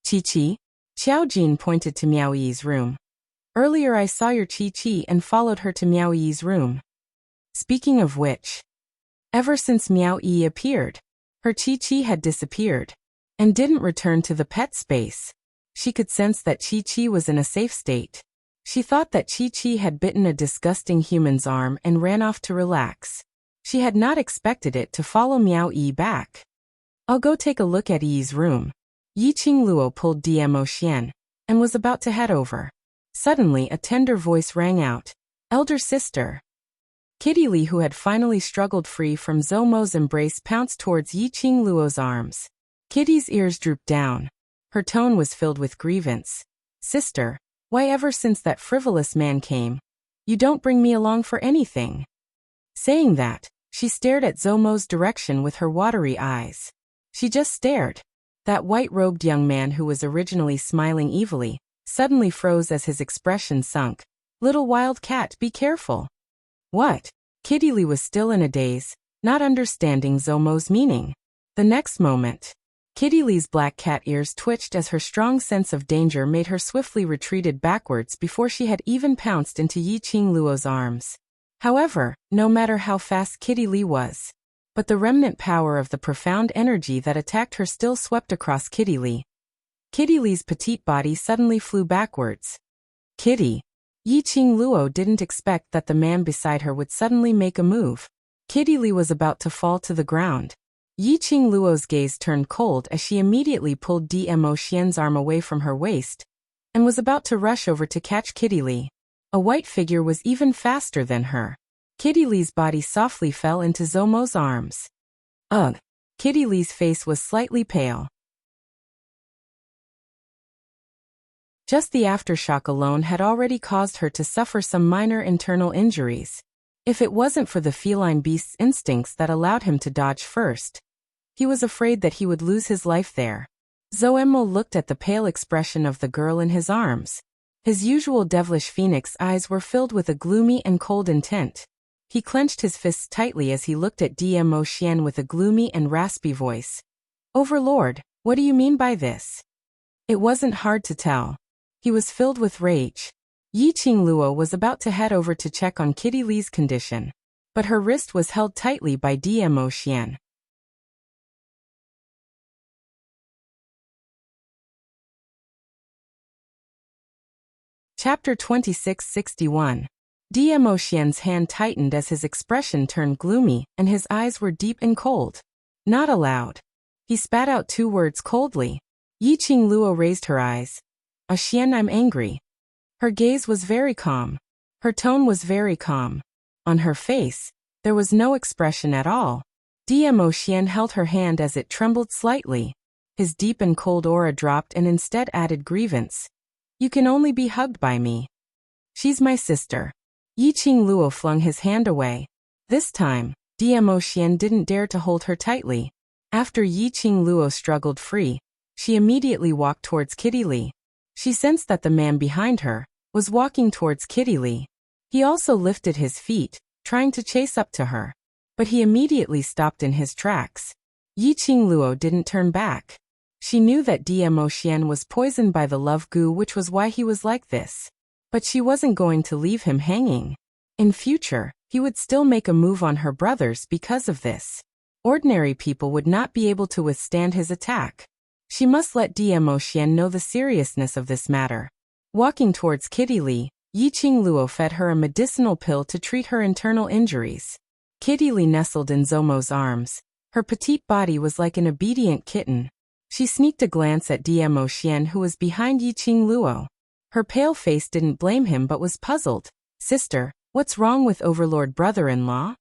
Chi-Chi? Xiao Jin pointed to Miao Yi's room. Earlier I saw your Chi-Chi and followed her to Miao Yi's room. Speaking of which, ever since Miao Yi appeared, her Chi-Chi had disappeared and didn't return to the pet space. She could sense that Chi-Chi was in a safe state. She thought that Chi-Chi had bitten a disgusting human's arm and ran off to relax. She had not expected it to follow Miao Yi back. I'll go take a look at Yi's room. Yi Qing Luo pulled Dmo Xian and was about to head over. Suddenly a tender voice rang out. Elder sister. Kitty Li, who had finally struggled free from Zhou Mo's embrace, pounced towards Yi Qing Luo's arms. Kitty's ears drooped down. Her tone was filled with grievance. Sister, why ever since that frivolous man came, you don't bring me along for anything? Saying that, she stared at Zhou Mo's direction with her watery eyes. She just stared. That white-robed young man, who was originally smiling evilly, suddenly froze as his expression sunk. Little wild cat, be careful. What? Kitty Li was still in a daze, not understanding Zhou Mo's meaning. The next moment, Kitty Li's black cat ears twitched as her strong sense of danger made her swiftly retreated backwards before she had even pounced into Yi Qing Luo's arms. However, no matter how fast Kitty Li was, but the remnant power of the profound energy that attacked her still swept across Kitty Li. Kitty Li's petite body suddenly flew backwards. Kitty. Yi Qing Luo didn't expect that the man beside her would suddenly make a move. Kitty Li was about to fall to the ground. Yi Qing Luo's gaze turned cold as she immediately pulled Dmo Xian's arm away from her waist and was about to rush over to catch Kitty Li. A white figure was even faster than her. Kitty Li's body softly fell into Zhou Mo's arms. Ugh! Kitty Li's face was slightly pale. Just the aftershock alone had already caused her to suffer some minor internal injuries. If it wasn't for the feline beast's instincts that allowed him to dodge first, he was afraid that he would lose his life there. Zhou Mo looked at the pale expression of the girl in his arms. His usual devilish phoenix eyes were filled with a gloomy and cold intent. He clenched his fists tightly as he looked at Dmo Xian with a gloomy and raspy voice. Overlord, what do you mean by this? It wasn't hard to tell. He was filled with rage. Yi Qing Luo was about to head over to check on Kitty Li's condition, but her wrist was held tightly by Dmo Xian. Chapter 2661. Dmo Xian's hand tightened as his expression turned gloomy and his eyes were deep and cold. Not aloud. He spat out two words coldly. Yi Qing Luo raised her eyes. Xian, I'm angry. Her gaze was very calm. Her tone was very calm. On her face, there was no expression at all. Dmo Xian held her hand as it trembled slightly. His deep and cold aura dropped and instead added grievance. You can only be hugged by me. She's my sister. Yi Qing Luo flung his hand away. This time, Dmo Xian didn't dare to hold her tightly. After Yi Qing Luo struggled free, she immediately walked towards Kitty Li. She sensed that the man behind her was walking towards Kitty Li. He also lifted his feet, trying to chase up to her. But he immediately stopped in his tracks. Yi Qing Luo didn't turn back. She knew that Dmo Xian was poisoned by the love goo, which was why he was like this. But she wasn't going to leave him hanging. In future, he would still make a move on her brothers because of this. Ordinary people would not be able to withstand his attack. She must let Dmo Xian know the seriousness of this matter. Walking towards Kitty Li, Yi Qing Luo fed her a medicinal pill to treat her internal injuries. Kitty Li nestled in Zhou Mo's arms. Her petite body was like an obedient kitten. She sneaked a glance at Dmo Xian, who was behind Yi Qing Luo. Her pale face didn't blame him but was puzzled. Sister, what's wrong with Overlord brother-in-law?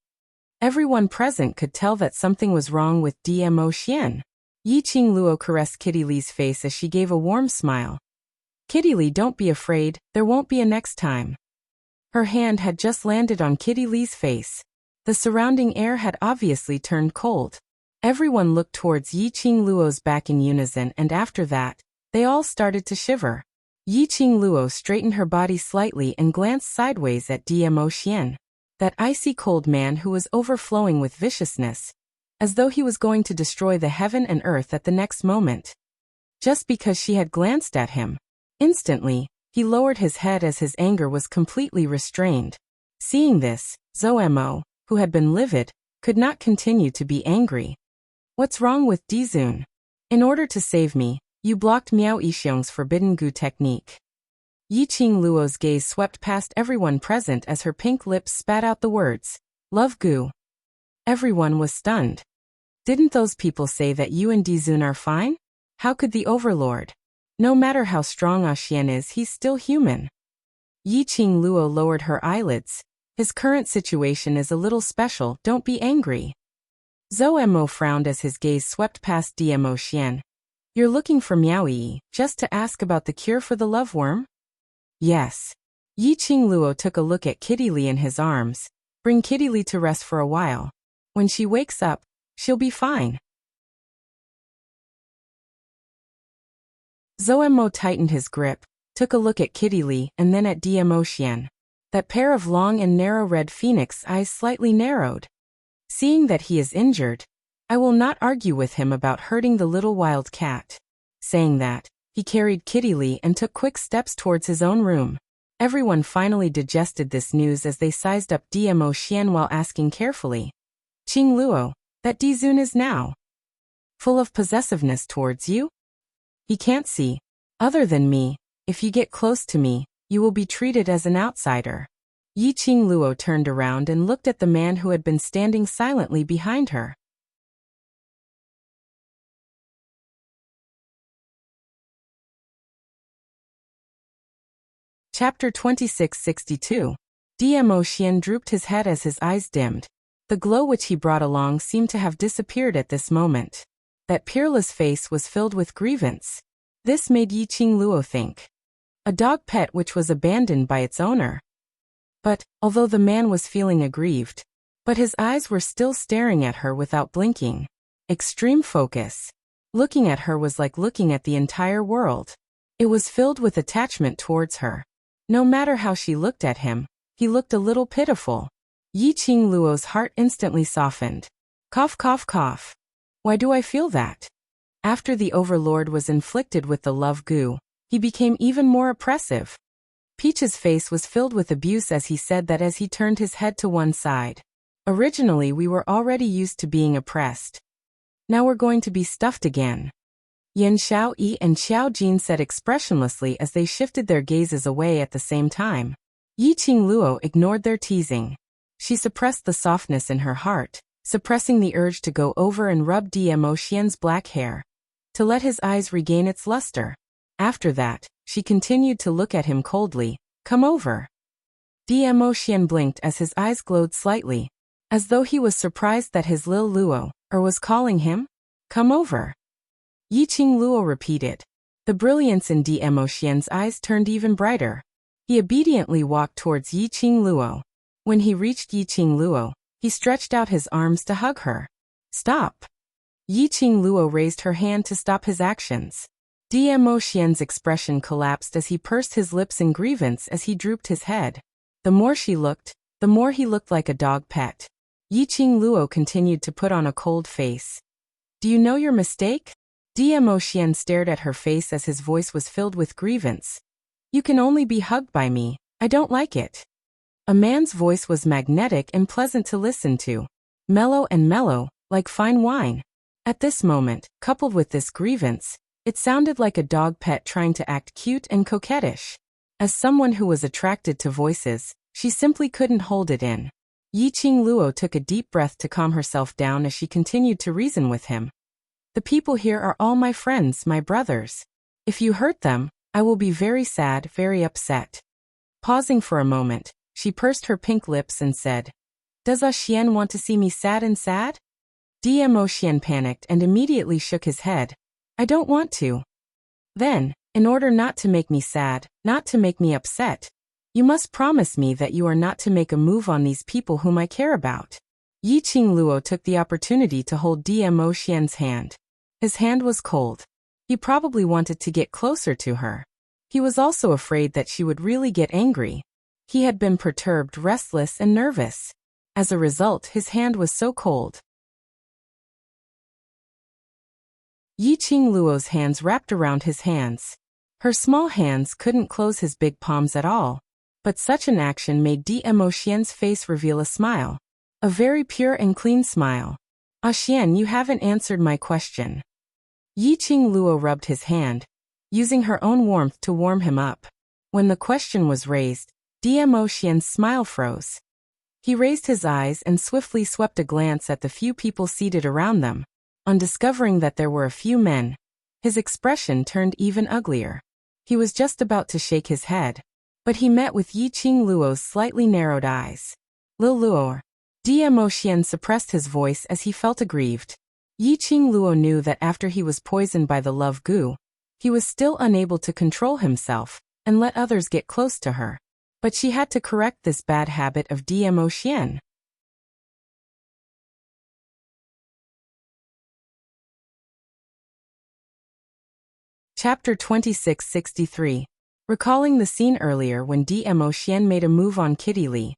Everyone present could tell that something was wrong with Dmo Xian. Yi Qing Luo caressed Kitty Li's face as she gave a warm smile. Kitty Li, don't be afraid, there won't be a next time. Her hand had just landed on Kitty Li's face. The surrounding air had obviously turned cold. Everyone looked towards Yi Qing Luo's back in unison, and after that, they all started to shiver. Yi Qing Luo straightened her body slightly and glanced sideways at Dmo Xian. That icy cold man who was overflowing with viciousness, as though he was going to destroy the heaven and earth at the next moment. Just because she had glanced at him. Instantly, he lowered his head as his anger was completely restrained. Seeing this, Zoemo, who had been livid, could not continue to be angry. What's wrong with Dizun? In order to save me, you blocked Miao Yixiong's forbidden gu technique. Yiqing Luo's gaze swept past everyone present as her pink lips spat out the words, love gu. Everyone was stunned. Didn't those people say that you and Dizun are fine? How could the overlord? No matter how strong Xian is, he's still human. Yiqing Luo lowered her eyelids. His current situation is a little special, don't be angry. Zoemo frowned as his gaze swept past Dmo Xian. You're looking for Miao Yi, just to ask about the cure for the love worm? Yes. Yiqing Luo took a look at Kitty Li in his arms. Bring Kitty Li to rest for a while. When she wakes up, she'll be fine. Zoemo tightened his grip, took a look at Kitty Li and then at Dmo Xian. That pair of long and narrow red phoenix eyes slightly narrowed. Seeing that he is injured, I will not argue with him about hurting the little wild cat. Saying that, he carried Kitty Li and took quick steps towards his own room. Everyone finally digested this news as they sized up Dmo Xian while asking carefully. Qing Luo, that Dizun is now full of possessiveness towards you? He can't see. Other than me, if you get close to me, you will be treated as an outsider. Yiqing Luo turned around and looked at the man who had been standing silently behind her. Chapter 2662. Dmo Xian drooped his head as his eyes dimmed. The glow which he brought along seemed to have disappeared at this moment. That peerless face was filled with grievance. This made Yiqing Luo think. A dog pet which was abandoned by its owner. But, although the man was feeling aggrieved, but his eyes were still staring at her without blinking. Extreme focus. Looking at her was like looking at the entire world. It was filled with attachment towards her. No matter how she looked at him, he looked a little pitiful. Yiqing Luo's heart instantly softened. Cough cough cough. Why do I feel that? After the overlord was inflicted with the love gu, he became even more oppressive. Peach's face was filled with abuse as he said that as he turned his head to one side. Originally we were already used to being oppressed. Now we're going to be stuffed again. Yan Xiaoyi and Xiao Jin said expressionlessly as they shifted their gazes away at the same time. Yiqing Luo ignored their teasing. She suppressed the softness in her heart, suppressing the urge to go over and rub Dmo Xian's black hair, to let his eyes regain its luster. After that, she continued to look at him coldly. Come over. Dmo Xian blinked as his eyes glowed slightly, as though he was surprised that his Lil Luo, was calling him. Come over. Yiqing Luo repeated. The brilliance in Dmo Xian's eyes turned even brighter. He obediently walked towards Yiqing Luo. When he reached Yiqing Luo, he stretched out his arms to hug her. Stop. Yiqing Luo raised her hand to stop his actions. Dmo Xian's expression collapsed as he pursed his lips in grievance as he drooped his head. The more she looked, the more he looked like a dog pet. Yiqing Luo continued to put on a cold face. Do you know your mistake? Dmo Xian stared at her face as his voice was filled with grievance. You can only be hugged by me. I don't like it. A man's voice was magnetic and pleasant to listen to. Mellow and mellow, like fine wine. At this moment, coupled with this grievance, it sounded like a dog pet trying to act cute and coquettish. As someone who was attracted to voices, she simply couldn't hold it in. Yiqing Luo took a deep breath to calm herself down as she continued to reason with him. The people here are all my friends, my brothers. If you hurt them, I will be very sad, very upset. Pausing for a moment, she pursed her pink lips and said, Does Xian want to see me sad and sad? Dmo Xian panicked and immediately shook his head. I don't want to. Then, in order not to make me sad, not to make me upset, you must promise me that you are not to make a move on these people whom I care about. Yiqing Luo took the opportunity to hold Dmo Xian's hand. His hand was cold. He probably wanted to get closer to her. He was also afraid that she would really get angry. He had been perturbed, restless, and nervous. As a result, his hand was so cold. Yiqing Luo's hands wrapped around his hands. Her small hands couldn't close his big palms at all. But such an action made Demo Xian's face reveal a smile. A very pure and clean smile. "Ah Xian, you haven't answered my question." Yiqing Luo rubbed his hand, using her own warmth to warm him up. When the question was raised, Demo Xian's smile froze. He raised his eyes and swiftly swept a glance at the few people seated around them. On discovering that there were a few men, his expression turned even uglier. He was just about to shake his head, but he met with Yiqing Luo's slightly narrowed eyes. "Lil Luo." Demo Xian suppressed his voice as he felt aggrieved. Yiqing Luo knew that after he was poisoned by the love goo, he was still unable to control himself and let others get close to her. But she had to correct this bad habit of Demo Xian. Chapter 2663. Recalling the scene earlier when Demo Xian made a move on Kitty Li,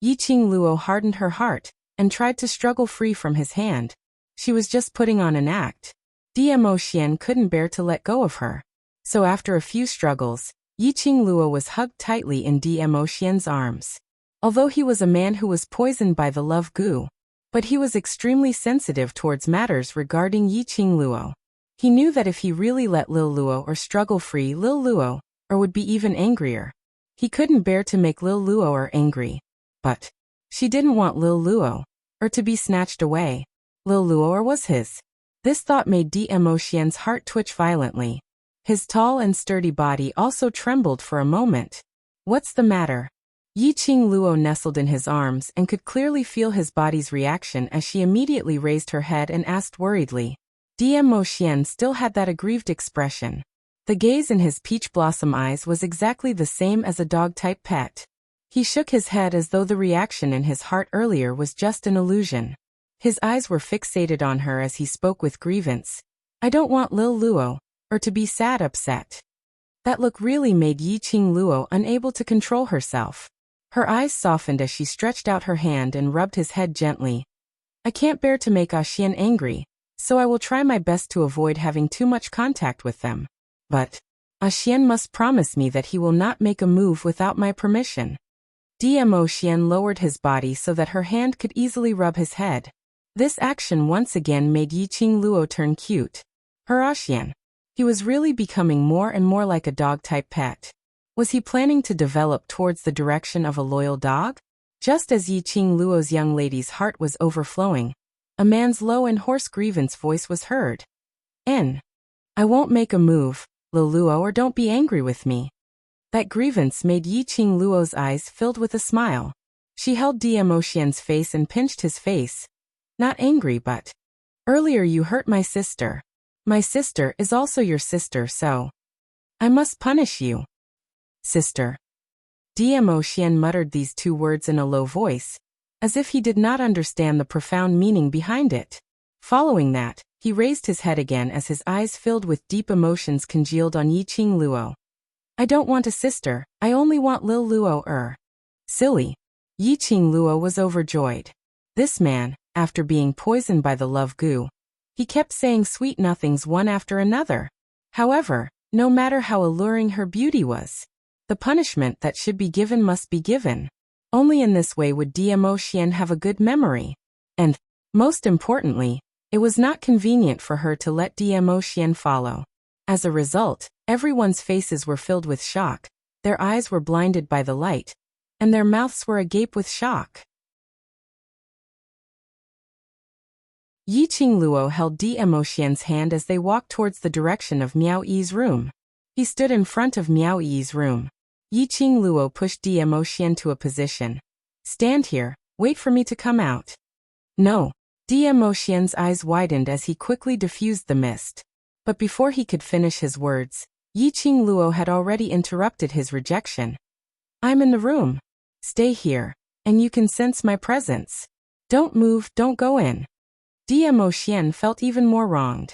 Yiqing Luo hardened her heart and tried to struggle free from his hand. She was just putting on an act. Demo Xian couldn't bear to let go of her. So after a few struggles, Yiqing Luo was hugged tightly in Demo Xian's arms. Although he was a man who was poisoned by the love goo, but he was extremely sensitive towards matters regarding Yiqing Luo. He knew that if he really let Lil Luo or struggle free Lil Luo, or would be even angrier. He couldn't bear to make Lil Luo or angry. But she didn't want Lil Luo, or to be snatched away. Lil Luo or was his. This thought made Demo Xian's heart twitch violently. His tall and sturdy body also trembled for a moment. "What's the matter?" Yiqing Luo nestled in his arms and could clearly feel his body's reaction as she immediately raised her head and asked worriedly. Demo Xian still had that aggrieved expression. The gaze in his peach blossom eyes was exactly the same as a dog-type pet. He shook his head as though the reaction in his heart earlier was just an illusion. His eyes were fixated on her as he spoke with grievance. "I don't want Lil Luo, or to be sad upset." That look really made Yiqing Luo unable to control herself. Her eyes softened as she stretched out her hand and rubbed his head gently. "I can't bear to make Ah Xian angry, so I will try my best to avoid having too much contact with them. But Ah Xian must promise me that he will not make a move without my permission." Demo Xian lowered his body so that her hand could easily rub his head. This action once again made Yiqing Luo turn cute. Her Ah Xian. He was really becoming more and more like a dog-type pet. Was he planning to develop towards the direction of a loyal dog? Just as Yiqing Luo's young lady's heart was overflowing, a man's low and hoarse grievance voice was heard. I won't make a move, Lil Luo, or don't be angry with me." That grievance made Yiqing Luo's eyes filled with a smile. She held Demo Xian's face and pinched his face. "Not angry, but earlier you hurt my sister. My sister is also your sister, so I must punish you." "Sister." Demo Xian muttered these two words in a low voice, as if he did not understand the profound meaning behind it. Following that, he raised his head again as his eyes filled with deep emotions congealed on Yiqing Luo. "I don't want a sister, I only want Lil Luo. Silly." Yiqing Luo was overjoyed. This man, after being poisoned by the love goo, he kept saying sweet nothings one after another. However, no matter how alluring her beauty was, the punishment that should be given must be given. Only in this way would Demo Xian have a good memory. And, most importantly, it was not convenient for her to let Demo Xian follow. As a result, everyone's faces were filled with shock, their eyes were blinded by the light, and their mouths were agape with shock. Yiqing Luo held Demo Xian's hand as they walked towards the direction of Miao Yi's room. He stood in front of Miao Yi's room. Yiqing Luo pushed Demo Xian to a position. "Stand here, wait for me to come out." "No." Demo Xian's eyes widened as he quickly diffused the mist. But before he could finish his words, Yiqing Luo had already interrupted his rejection. "I'm in the room. Stay here, and you can sense my presence. Don't move, don't go in." Demo Xian felt even more wronged.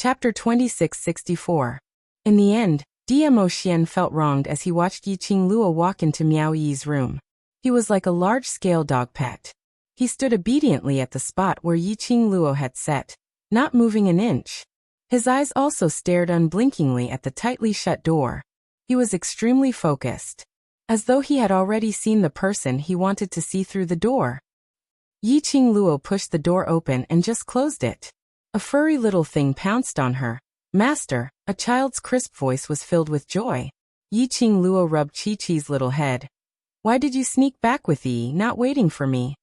Chapter 2664. In the end, Dmo Xian felt wronged as he watched Yiqing Luo walk into Miao Yi's room. He was like a large-scale dog pet. He stood obediently at the spot where Yiqing Luo had sat, not moving an inch. His eyes also stared unblinkingly at the tightly shut door. He was extremely focused, as though he had already seen the person he wanted to see through the door. Yiqing Luo pushed the door open and just closed it. A furry little thing pounced on her. "Master," a child's crisp voice was filled with joy. Yiqing Luo rubbed Chi-Chi's little head. "Why did you sneak back with Yi, not waiting for me?"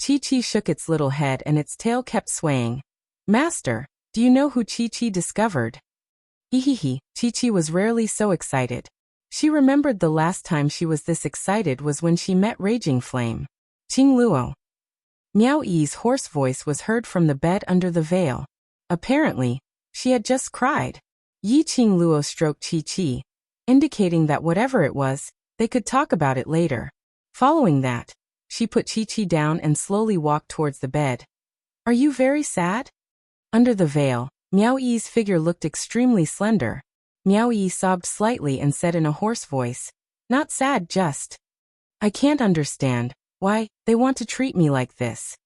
Chi-Chi shook its little head and its tail kept swaying. "Master, do you know who Chi-Chi discovered?" Hehehe, Chi-Chi was rarely so excited. She remembered the last time she was this excited was when she met Raging Flame. Qing Luo. Miao Yi's hoarse voice was heard from the bed under the veil. Apparently, she had just cried. Yiqing Luo stroked Chi-Chi, indicating that whatever it was, they could talk about it later. Following that, she put Chi-Chi down and slowly walked towards the bed. "Are you very sad?" Under the veil, Miao Yi's figure looked extremely slender. Miao Yi sobbed slightly and said in a hoarse voice, "Not sad, just. I can't understand why they want to treat me like this."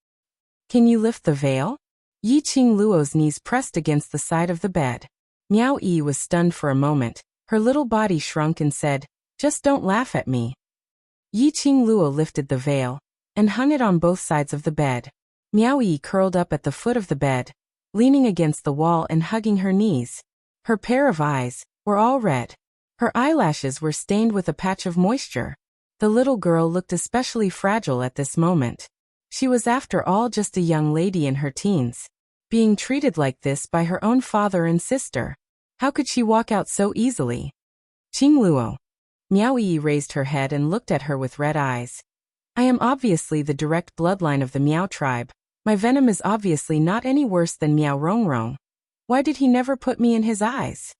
"Can you lift the veil?" Yiqing Luo's knees pressed against the side of the bed. Miao Yi was stunned for a moment. Her little body shrunk and said, "Just don't laugh at me." Yiqing Luo lifted the veil and hung it on both sides of the bed. Miao Yi curled up at the foot of the bed, leaning against the wall and hugging her knees. Her pair of eyes were all red. Her eyelashes were stained with a patch of moisture. The little girl looked especially fragile at this moment. She was after all just a young lady in her teens. Being treated like this by her own father and sister. How could she walk out so easily? "Qing Luo." Miao Yi raised her head and looked at her with red eyes. "I am obviously the direct bloodline of the Miao tribe. My venom is obviously not any worse than Miao Rongrong. Why did he never put me in his eyes?"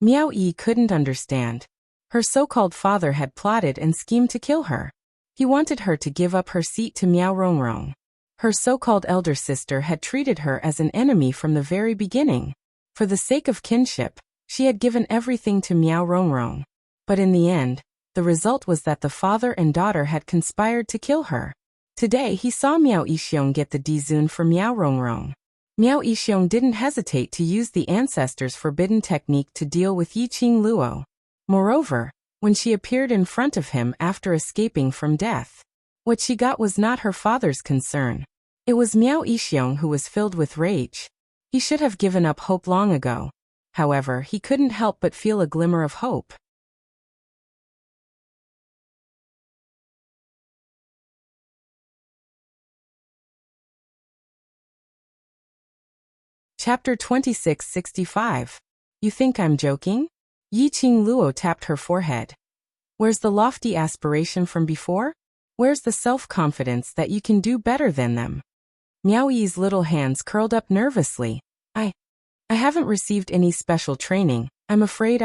Miao Yi couldn't understand. Her so-called father had plotted and schemed to kill her. He wanted her to give up her seat to Miao Rongrong. Her so-called elder sister had treated her as an enemy from the very beginning. For the sake of kinship, she had given everything to Miao Rongrong. But in the end, the result was that the father and daughter had conspired to kill her. Today he saw Miao Yixiong get the Dizun for Miao Rongrong. Miao Yixiong didn't hesitate to use the ancestors' forbidden technique to deal with Yiqing Luo. Moreover, when she appeared in front of him after escaping from death, what she got was not her father's concern. It was Miao Yixiong who was filled with rage. He should have given up hope long ago. However, he couldn't help but feel a glimmer of hope. Chapter 2665. You think I'm joking? Yiqing Luo tapped her forehead. Where's the lofty aspiration from before? Where's the self-confidence that you can do better than them? Miao Yi's little hands curled up nervously. I haven't received any special training, I'm afraid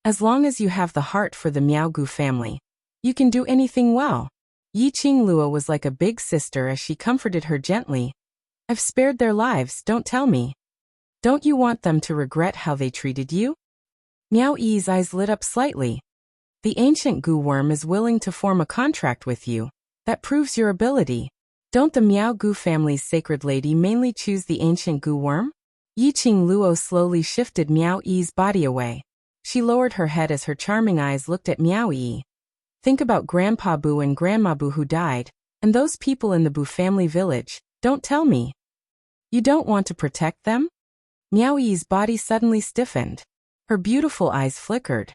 As long as you have the heart for the Miao Gu family, you can do anything well. Yiqing Luo was like a big sister as she comforted her gently. I've spared their lives, don't tell me. Don't you want them to regret how they treated you? Miao Yi's eyes lit up slightly. The ancient Gu worm is willing to form a contract with you. That proves your ability. Don't the Miao Gu family's sacred lady mainly choose the ancient Gu worm? Yiqing Luo slowly shifted Miao Yi's body away. She lowered her head as her charming eyes looked at Miao Yi. Think about Grandpa Bu and Grandma Bu who died, and those people in the Bu family village. Don't tell me. You don't want to protect them? Miao Yi's body suddenly stiffened. Her beautiful eyes flickered.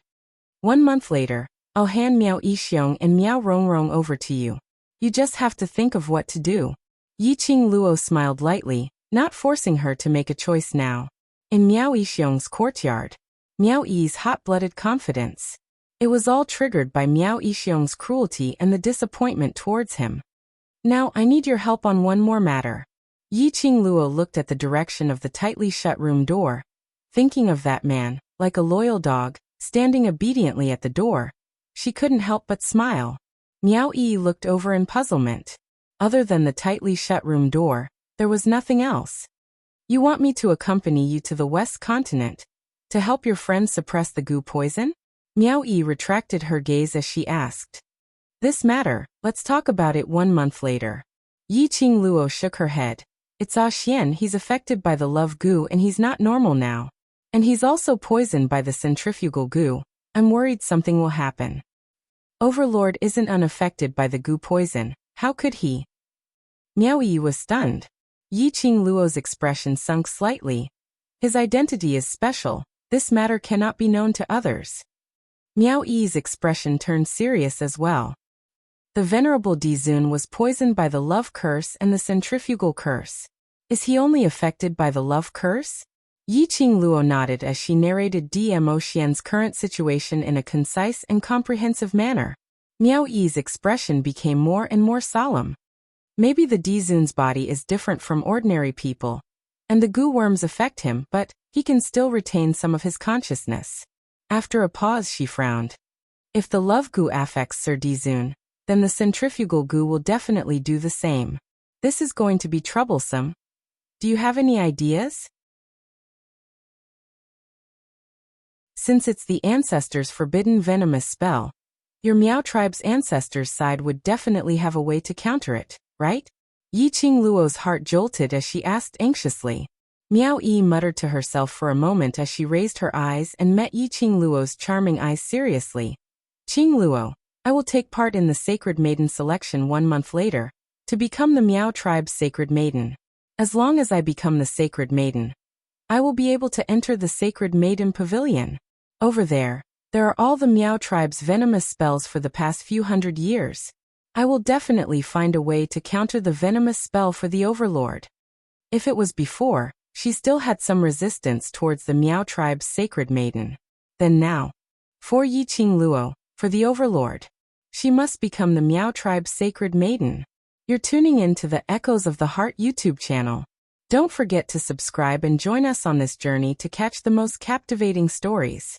1 month later, I'll hand Miao Yixiong and Miao Rongrong over to you. You just have to think of what to do. Yiqing Luo smiled lightly, not forcing her to make a choice now. In Miao Yixiong's courtyard, Miao Yi's hot-blooded confidence. It was all triggered by Miao Yixiong's cruelty and the disappointment towards him. Now I need your help on one more matter. Yiqing Luo looked at the direction of the tightly shut room door. Thinking of that man, like a loyal dog, standing obediently at the door, she couldn't help but smile. Miao Yi looked over in puzzlement. Other than the tightly shut room door, there was nothing else. You want me to accompany you to the West Continent to help your friend suppress the goo poison? Miao Yi retracted her gaze as she asked. This matter, let's talk about it 1 month later. Yi Qingluo shook her head. It's Ah Xian, he's affected by the love goo and he's not normal now. And he's also poisoned by the centrifugal goo. I'm worried something will happen. Overlord isn't unaffected by the goo poison. How could he? Miao Yi was stunned. Yi Qingluo's expression sunk slightly. His identity is special. This matter cannot be known to others. Miao Yi's expression turned serious as well. The venerable Dizun was poisoned by the love curse and the centrifugal curse. Is he only affected by the love curse? Yi Qingluo nodded as she narrated Dmo Xian's current situation in a concise and comprehensive manner. Miao Yi's expression became more and more solemn. Maybe the Dizun's body is different from ordinary people, and the goo worms affect him, but he can still retain some of his consciousness. After a pause, she frowned. If the love goo affects Sir Dizun, then the centrifugal goo will definitely do the same. This is going to be troublesome. Do you have any ideas? Since it's the ancestors' forbidden venomous spell, your Miao tribe's ancestors' side would definitely have a way to counter it, right? Yi Qingluo's heart jolted as she asked anxiously. Miao Yi muttered to herself for a moment as she raised her eyes and met Yi Qingluo's charming eyes seriously. Qingluo, I will take part in the Sacred Maiden selection 1 month later, to become the Miao tribe's Sacred Maiden. As long as I become the Sacred Maiden, I will be able to enter the Sacred Maiden Pavilion. Over there are all the Miao tribe's venomous spells for the past few hundred years. I will definitely find a way to counter the venomous spell for the Overlord. If it was before, she still had some resistance towards the Miao tribe's Sacred Maiden. Then now, for Yi Qingluo, for the Overlord, she must become the Miao tribe's Sacred Maiden. You're tuning in to the Echoes of the Heart YouTube channel. Don't forget to subscribe and join us on this journey to catch the most captivating stories.